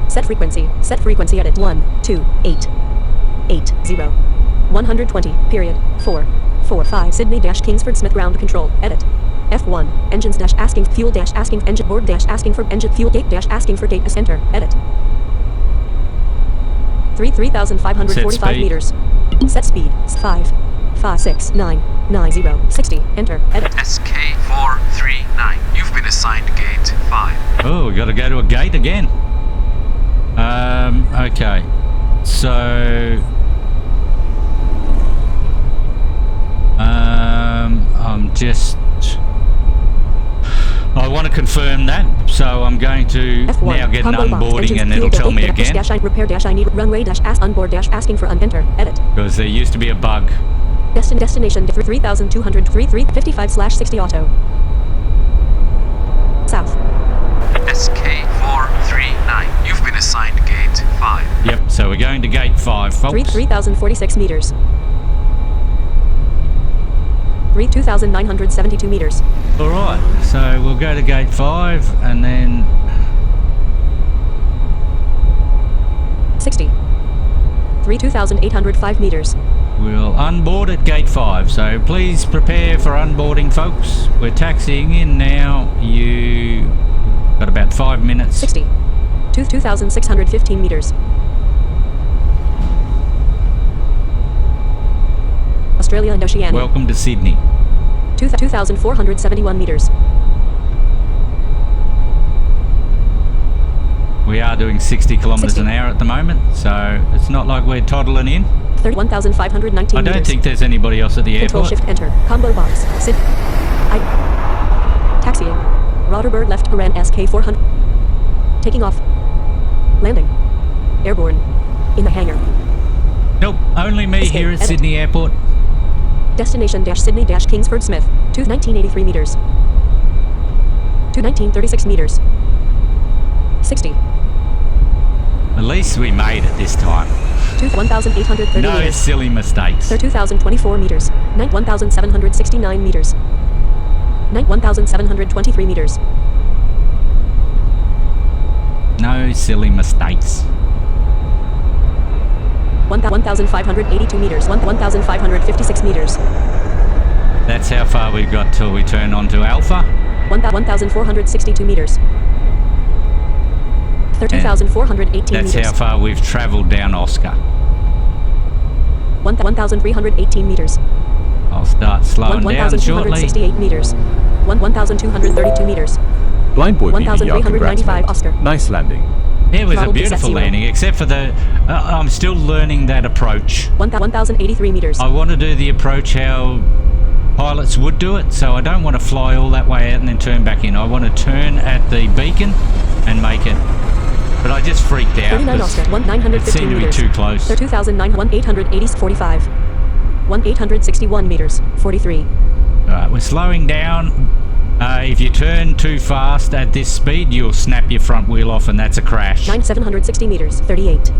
Set frequency. Set frequency edit. 1, 2, 8. 8, 0. 120. Period. 4. 4, 5. Sydney dash Kingsford Smith ground control. Edit. F1. Engines dash asking fuel dash asking engine board dash asking for engine fuel gate dash asking for gate. Enter. Edit. 3,545 meters. Set speed. 5. 5, 6, 9, 9, 0, 60. Enter. Edit. SK439. You've been assigned gate 5. Oh, we got to go to a gate again. Okay. So I'm just I want to confirm that, so I'm going to F1, now get an combo box, onboarding engines, and fuel it'll tell gate, me dash, again. dash I repair dash I need runway dash ask onboard dash asking for enter. Edit. Because there used to be a bug. Destination 3,200 55/60 auto. South. SK439. You've been assigned gate 5. Yep, so we're going to gate 5, folks. 3,046 meters. 2,972 meters. Alright, so we'll go to gate 5 and then 60. 2,805 meters. we'll unboard at gate 5. So please prepare for unboarding, folks. We're taxiing in now. You got about 5 minutes. 60. 2,615 meters. Australia and Oceania. Welcome to Sydney. 2,471 meters. We are doing 60 kilometres 60. an hour at the moment, so it's not like we're toddling in. 31,519 I don't meters. think there's anybody else at the Control airport. shift enter. Combo box. Sit. Taxiing. Roderbird left Haran SK400. Taking off. Landing. Airborne. In the hangar. Nope, only me Escape. here at Edit. Sydney Airport. Destination dash Sydney dash Kingsford Smith. 1983 meters. 1936 meters. 60. At least we made it this time. 1,830 No meters. silly mistakes. 2,024 meters. 1,769 meters. 1,723 meters. No silly mistakes. 1,582 meters. 1,556 meters. That's how far we've got till we turn on to Alpha. 1,462 meters. 2,418 That's meters. how far we've travelled down Oscar. 1,318 meters. I'll start slowing down shortly. 1,268 meters. 1,232 meters. Blind Boy BB, congrats, 1,395 mate. Oscar. Nice landing. It was a Throttle beautiful preset 0. landing, except for the... I'm still learning that approach. 1,083 meters. I want to do the approach how pilots would do it, so I don't want to fly all that way out and then turn back in. I want to turn at the beacon and make it. But I just freaked out 39 Oscar. because it 915 seemed to be meters. too close. 2,880 45. 1,861 meters. 43. Alright, we're slowing down. If you turn too fast at this speed, you'll snap your front wheel off and that's a crash. 9,760 meters. 38.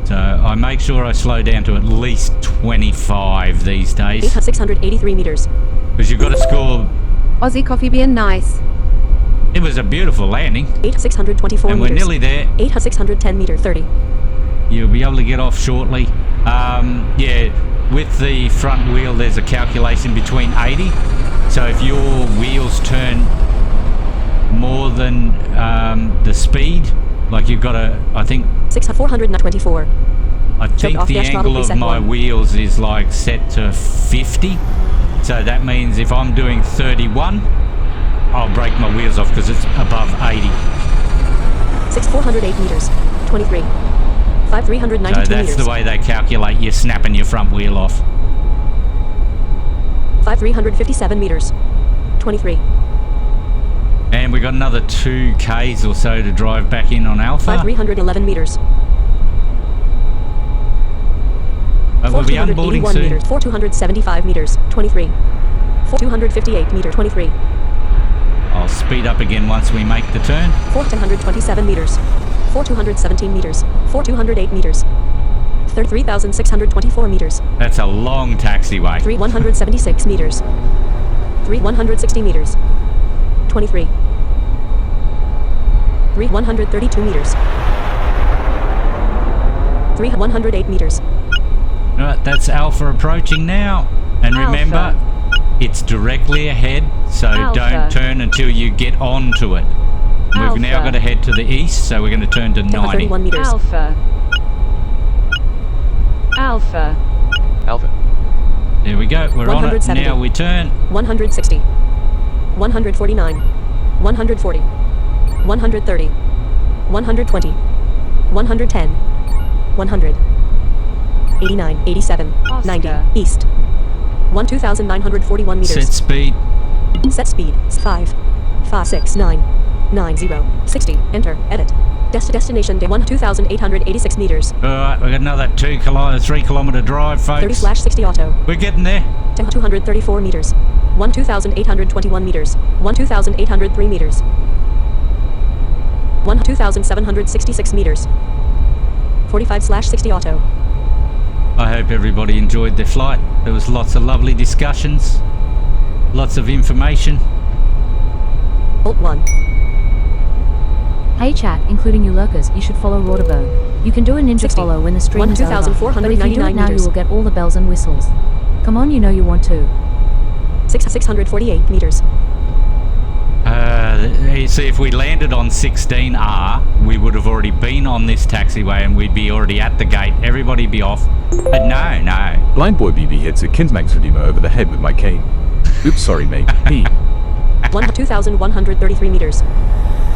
So I make sure I slow down to at least 25 these days. 683 meters. Because you've got to score... Aussie coffee being nice. It was a beautiful landing. 624 and meters. we're nearly there. 610 meter. 30. You'll be able to get off shortly. Yeah, with the front wheel, there's a calculation between 80. So if your wheels turn more than the speed, like you've got a, I think 424. I think the angle of my wheels is like set to 50. So that means if I'm doing 31, I'll break my wheels off because it's above 80. 408 meters. 23. 392 meters. So that's the way they calculate you snapping your front wheel off. 357 meters. 23. And we got another 2 Ks or so to drive back in on Alpha. 311 meters. We'll be unboarding soon. Meters. 275 meters. 23. 258 meters. 23. I'll speed up again once we make the turn. 427 meters. 217 meters. 208 meters. 3,624 meters. That's a long taxiway. 176 meters. 160 meters. 23. 132 meters. 108 meters. Alright, that's Alpha approaching now. And remember, it's directly ahead, so don't turn until you get onto it. We've now got to head to the east, so we're going to turn to 90. Meters. Alpha. Alpha. Alpha. There we go, we're on it. Now we turn. 160. 149. 140. 130. 120. 110. 100. 89. 87. Oscar. 90. East. 1,941 meters. Set speed. Set speed. 5. 5, 6, 9. 90. 60. Enter. Edit. Destination day 2,886 meters. Alright, we've got another 3 kilometer drive, folks. 30/60 auto. We're getting there. 234 meters. 1,821 meters. 1,803 meters. 2,766 meters. 45/60 auto. I hope everybody enjoyed their flight. There was lots of lovely discussions, lots of information. Alt 1. Hey chat, including you lurkers, you should follow Rauderberg. You can do a ninja 60. follow when the stream is over, but if you do it now you will get all the bells and whistles. Come on, you know you want to. 648 meters. You see, if we landed on 16R, we would have already been on this taxiway and we'd be already at the gate. Everybody be off. But no. Blind Boy BB hits a Kinsmax Redeemer over the head with my cane. Oops, sorry mate. P. 2,133 meters.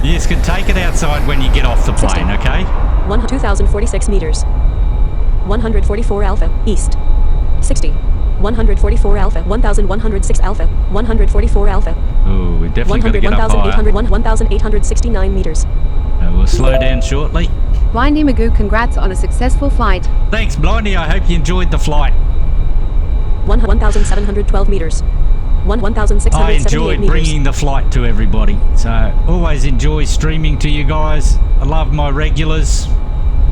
You just can take it outside when you get off the plane, 60. okay? 2,046 meters. 144 Alpha, East. 60. 144 Alpha, 1,106 Alpha, 144 Alpha. Ooh, we definitely got to get up higher. 1,869 meters. We'll slow down shortly. Blindy Magoo, congrats on a successful flight. Thanks, Blindy. I hope you enjoyed the flight. 1,712 meters. 1,678 I enjoyed meters. bringing the flight to everybody. So, always enjoy streaming to you guys. I love my regulars.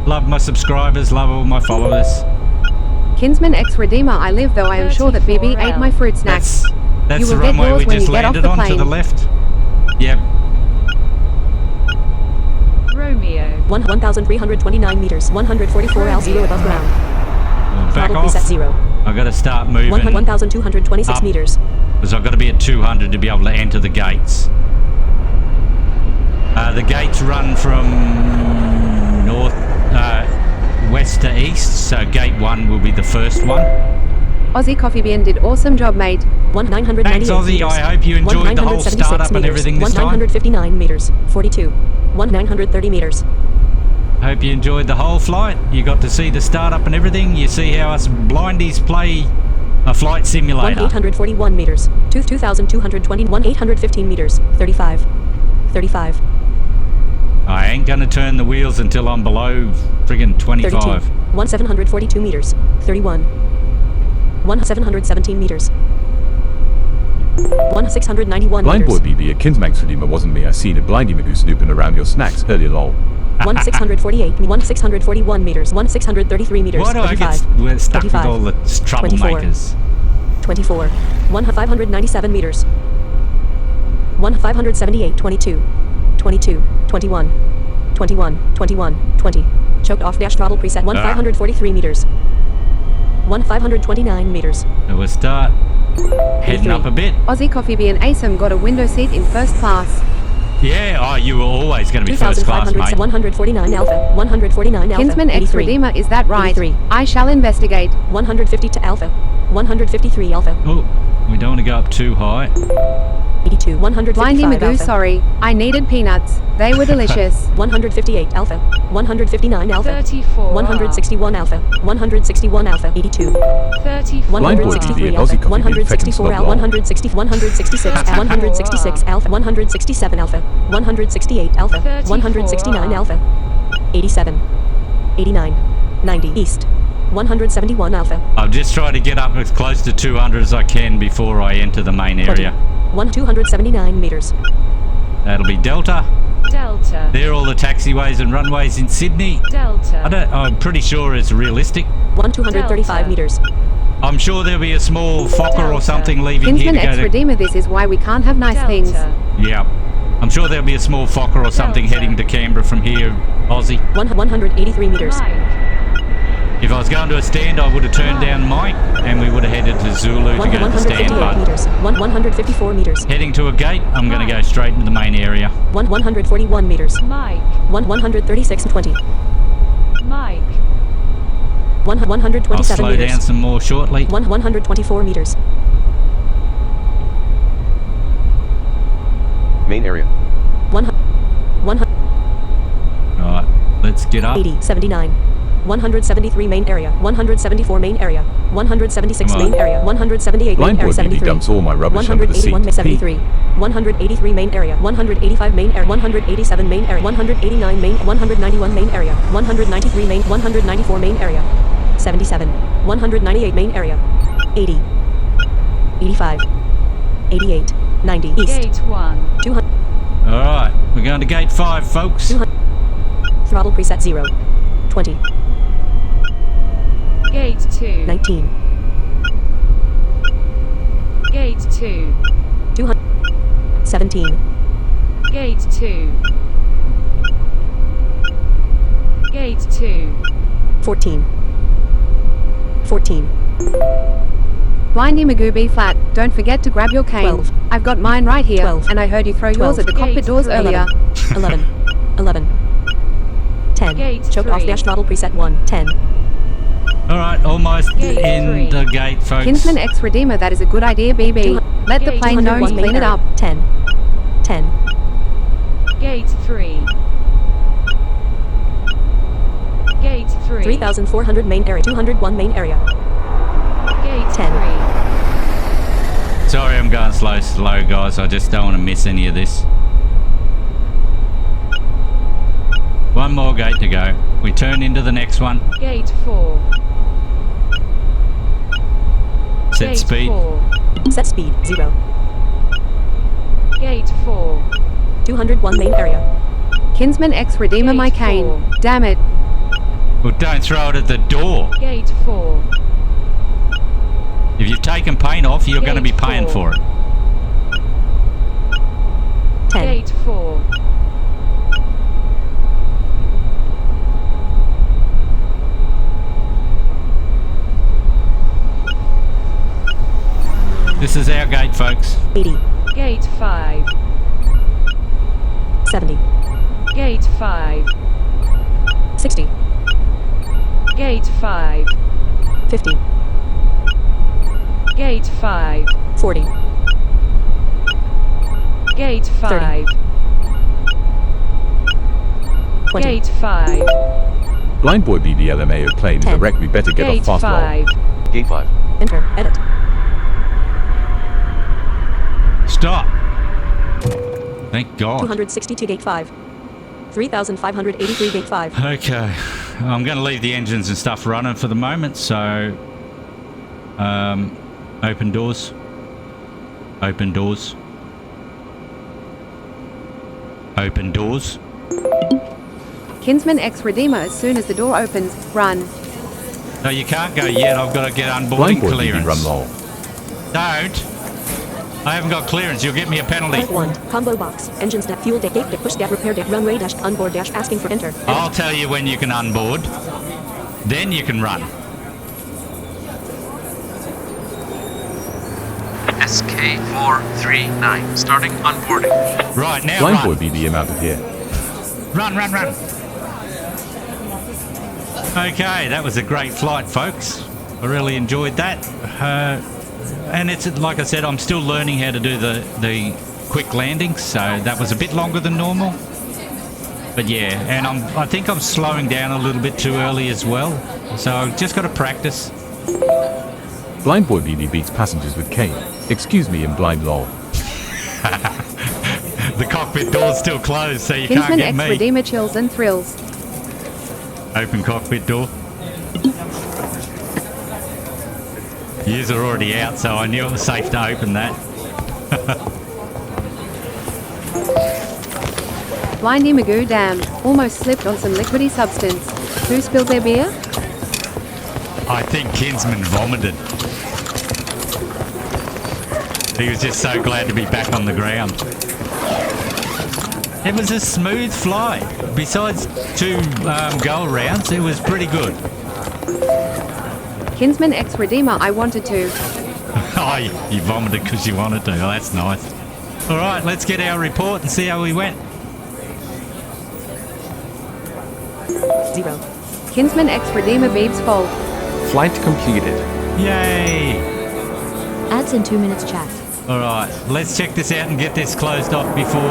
Love my subscribers. Love all my followers. Kinsman X Redeemer, I live, though I am sure that BB ate my fruit snacks. That's you will the get runway yours we when just you get off landed the on plane. to the left. Yep. Romeo. 1,329 meters. 144 L 0 above ground. Back Throttle off. preset 0. I've got to start moving 1,226 up, meters. because I've got to be at 200 to be able to enter the gates. The gates run from west to east, so gate 1 will be the first one. Aussie Coffee Bean did awesome job, mate. 998 Thanks, Aussie. meters. I hope you enjoyed the whole 176 startup and meters. everything this time. 959 meters. 42. 930 meters. Hope you enjoyed the whole flight. You got to see the startup and everything. You see how us blindies play a flight simulator. 1,841 meters. 2,220. 1,815 meters. 35. 35. I ain't gonna turn the wheels until I'm below friggin' 25. 32. 1,742 meters. 31. 1,717 meters. 1,691 Blind meters. Boy BB, a Kinsmax Redeemer wasn't me. I seen a Blindy Magoo snooping around your snacks earlier lol. 1,648. 1,641 meters. 1,633 meters. Why do I 35. get stuck 25. with all the troublemakers? 24. 1,597 meters. 1,578. 22. 22. 21. 21. 21. 20. Choked off dash throttle preset 1543 meters. 1529 meters. So we'll start heading up a bit. Aussie Coffee Bee and ASIM got a window seat in first class. Yeah, oh, you were always going to be first class, mate. 149 alpha. 149 alpha. Kinsman X 83. Redeemer, is that right? 83. I shall investigate. 150 to alpha. 153 alpha. Oh, we don't want to go up too high. 82. 155 Blindy Magoo, alpha. sorry. I needed peanuts. They were delicious. 158 alpha. 159 alpha. 34. 161 alpha. 161 alpha. 82. 34. 163 Aussie alpha. Coffee Bee 164 infecting alpha. 160. 166 alpha. 166 alpha. 167 alpha. 168 alpha. 169 alpha. 87. 89. 90 east. 171 alpha. I'm just trying to get up as close to 200 as I can before I enter the main area. 279 meters. That'll be Delta. Delta. They're all the taxiways and runways in Sydney. Delta. I'm pretty sure it's realistic. 235 meters. I'm sure there'll be a small Fokker or something leaving Kinsman here to X go to... Redeemer, this is why we can't have nice things. Yeah. I'm sure there'll be a small Fokker or something heading to Canberra from here, Aussie. 183 meters. If I was going to a stand, I would have turned down Mike and we would have headed to Zulu to go to the stand. 158 meters. 154 meters. Heading to a gate, I'm going to go straight into the main area. 141 meters. Mike. 136.20. Mike. 127 I'll slow meters. down some more shortly. 124 meters. Main area. 100. Right, let's get up. 80. 79. 173 main area. 174 main area. 176 Come on. main area. 178 main Blind area. boy BB 73. dumps all my rubbish under the seat. 181 73. 183 main area. 185 main area. 187 main area. 189 main. 191 main area. 193 main. 194 main area. 77. 198 main area. 80. 85. 88. 90 east. Gate 1. 200. Alright, we're going to gate 5, folks. 200. Throttle preset 0. 20. Gate 2. 19. Gate 2. 200. 17. Gate 2. Gate 2. 14. 14. Blindy Magoo, B flat. Don't forget to grab your cane. 12. I've got mine right here. 12. And I heard you throw yours 12. at the cockpit Gate doors 3. earlier. 11. 11. 10. Gate Choked off 3. dash throttle preset 1. 10. Alright, almost Gate in 3. the gate, folks. Kinsman X Redeemer, that is a good idea, BB. Let the Gate plane 201 nose main clean it area. up. 10. 10. Gate 3. Gate 3. 3,400 main area. 201 main area. Gate 10. 3. Sorry, I'm going slow, guys. I just don't want to miss any of this. One more gate to go. We turn into the next one. Gate 4. Set Gate speed. 4. Set speed 0. Gate 4. 201 main area. Kinsman X Redeemer, Gate my cane. 4. Damn it. Well, don't throw it at the door. Gate 4. If you've taken paint off, you're going to be Gate paying 4. for it. 10. Gate 4. This is our gate, folks. 80. Gate 5. 70. Gate 5. 60. Gate 5. 50. Gate 5. 40. Gate 5. 20. Gate 5. Blind boy BB LMAO plane is a 10. wreck, we better get Gate off fast lol. 5. Gate 5. Enter. Edit. Stop. Thank God. 262 gate 5. 3,583 gate 5. Okay. I'm going to leave the engines and stuff running for the moment, so... open doors. Open doors. Open doors. Kinsman X Redeemer, as soon as the door opens, run. No, you can't go yet. I've got to get Blind unboarding boy BB clearance. run lol. Don't. I haven't got clearance. You'll get me a penalty. Part 1. Combo box. Engine step. Fuel deck. Gate deck. Push deck. Repair deck. Runway dash. Onboard dash. Asking for enter. I'll tell you when you can unboard. Then you can run. SK439. Starting onboarding. Right, now Blind run. Boy BBM out of here. Run, run, run. Okay, that was a great flight, folks. I really enjoyed that. And it's like I said, I'm still learning how to do the quick landings, so that was a bit longer than normal. But yeah, and I think I'm slowing down a little bit too early as well. So I've just got to practice. Blind Boy BB beats passengers with cane. Excuse me, I'm blind lol. The cockpit door's still closed, so you Kinsman can't get X me. Redeemer chills and thrills. Open cockpit door. Yous are already out, so I knew it was safe to open that. Blindy Magoo Dam. Almost slipped on some liquidy substance. Who spilled their beer? I think Kinsman vomited. He was just so glad to be back on the ground. It was a smooth flight. Besides 2 go-arounds, it was pretty good. Kinsman X Redeemer, I wanted to. Oh, you vomited because you wanted to. Oh, that's nice. All right, let's get our report and see how we went. 0. Kinsman X Redeemer Beeb's fault. Flight completed. Yay! Ads in 2 minutes chat. All right, let's check this out and get this closed off before the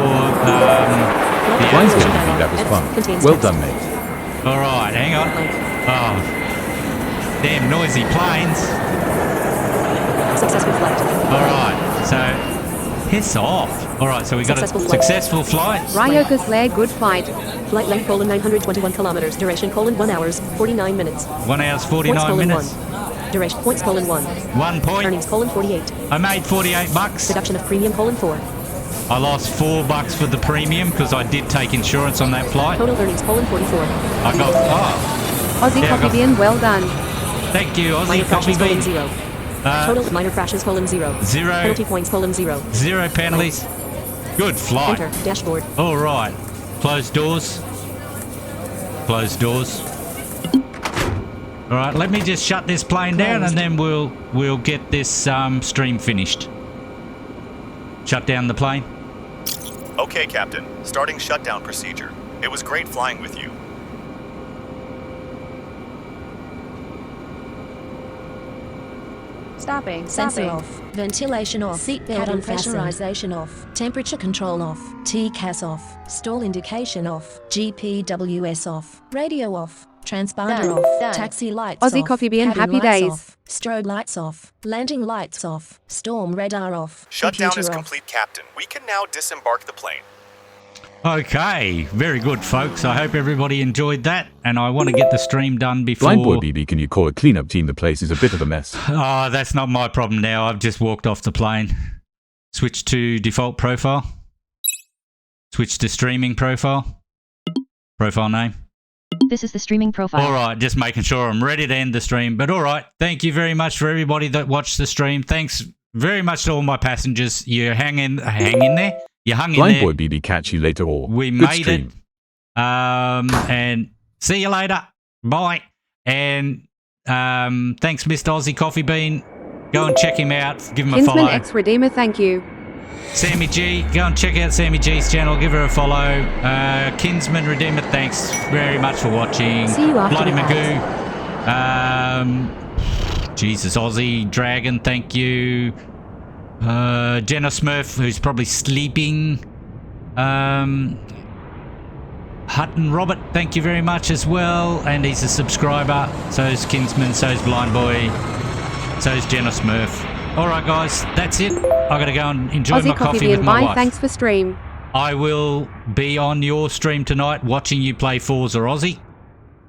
Blind Boy ads. BB, that was fun. Well done, mate. All right, hang on. Oh, damn noisy planes. Successful flight. All right, so piss off. All right, so we got a successful flight. Ryoka's Lair, good flight. Flight length: 921 kilometers. Duration: 1 hours 49 minutes. 1 hour 49 minutes. 1. Duration points: 1. 1 point. Earnings: 48. I made $48. Deduction of premium: 4. I lost $4 for the premium because I did take insurance on that flight. Total earnings: 44. I got Aussie Yeah, I Coffee got- Bean, well done. Thank you, Aussie Minor Coffee crashes: Bean. 0. Total minor crashes: 0. 0. Penalty points: 0. 0 penalties. Good flight. Enter dashboard. All right. Closed doors. Closed doors. All right. Let me just shut this plane down, and then we'll get this stream finished. Shut down the plane. Okay, Captain. Starting shutdown procedure. It was great flying with you. Stopping. Sensor off. Ventilation off. Seatbelt unfastened. Pressurization off. Temperature control off. TCAS off. Stall indication off. GPWS off. Radio off. Transponder off. Taxi lights Aussie off. Coffee Bean, Cabin happy lights days. off. Strobe lights off. Landing lights off. Storm radar off. Shutdown Computer is off. complete, Captain. We can now disembark the plane. Okay. Very good, folks. I hope everybody enjoyed that, and I want to get the stream done before. Blind Boy BB, can you call a cleanup team? The place is a bit of a mess. Oh, that's not my problem now. I've just walked off the plane. Switch to default profile. Switch to streaming profile. Profile name. This is the streaming profile. All right, just making sure I'm ready to end the stream. But all right, thank you very much for everybody that watched the stream. Thanks very much to all my passengers. You hang in there. You hung in Blind there. Boy BB, catch you later all. We Good made stream. it. And see you later. Bye. And thanks, Mr. Aussie Coffee Bean. Go and check him out. Give him a Kinsman follow. X Redeemer, thank you. Sammy G, go and check out Sammy G's channel. Give her a follow. Kinsman Redeemer, thanks very much for watching. See you after Bloody the Magoo. Jesus, Aussie Dragon, thank you. Jenna Smurf, who's probably sleeping. Hutton Robert, thank you very much as well. And he's a subscriber. So is Kinsman, so is Blind Boy, so is Jenna Smurf. All right, guys, that's it. I got to go and enjoy Aussie my Coffee coffee Bean, with my bye. wife. Thanks for stream. I will be on your stream tonight watching you play Forza Aussie.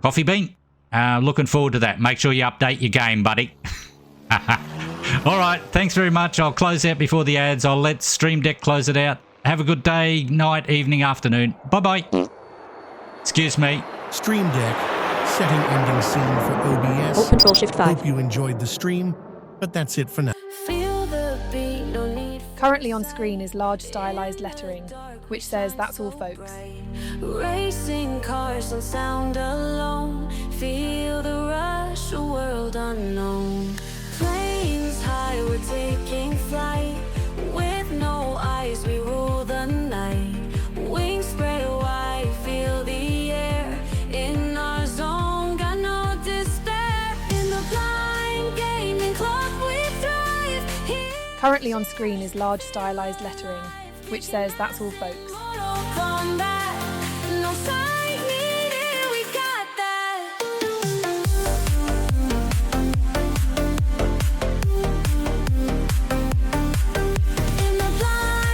Coffee Bean, looking forward to that. Make sure you update your game, buddy. All right, thanks very much. I'll close out before the ads. I'll let Stream Deck close it out. Have a good day, night, evening, afternoon. Bye-bye. Excuse me. Stream Deck, setting ending scene for OBS. Alt Control Shift 5. Hope you enjoyed the stream, but that's it for now. Feel the beat, no need Currently on screen is large stylized lettering, which says that's all folks. Racing cars and sound alone. Feel the rush, a world unknown. Planes high, we're taking flight. With no eyes, we rule the night. Wings spread wide, feel the air. In our zone, got no despair. In the blind gaming club, we thrive. Currently on screen is large stylized lettering, which says that's all folks. Mortal Kombat, no sign.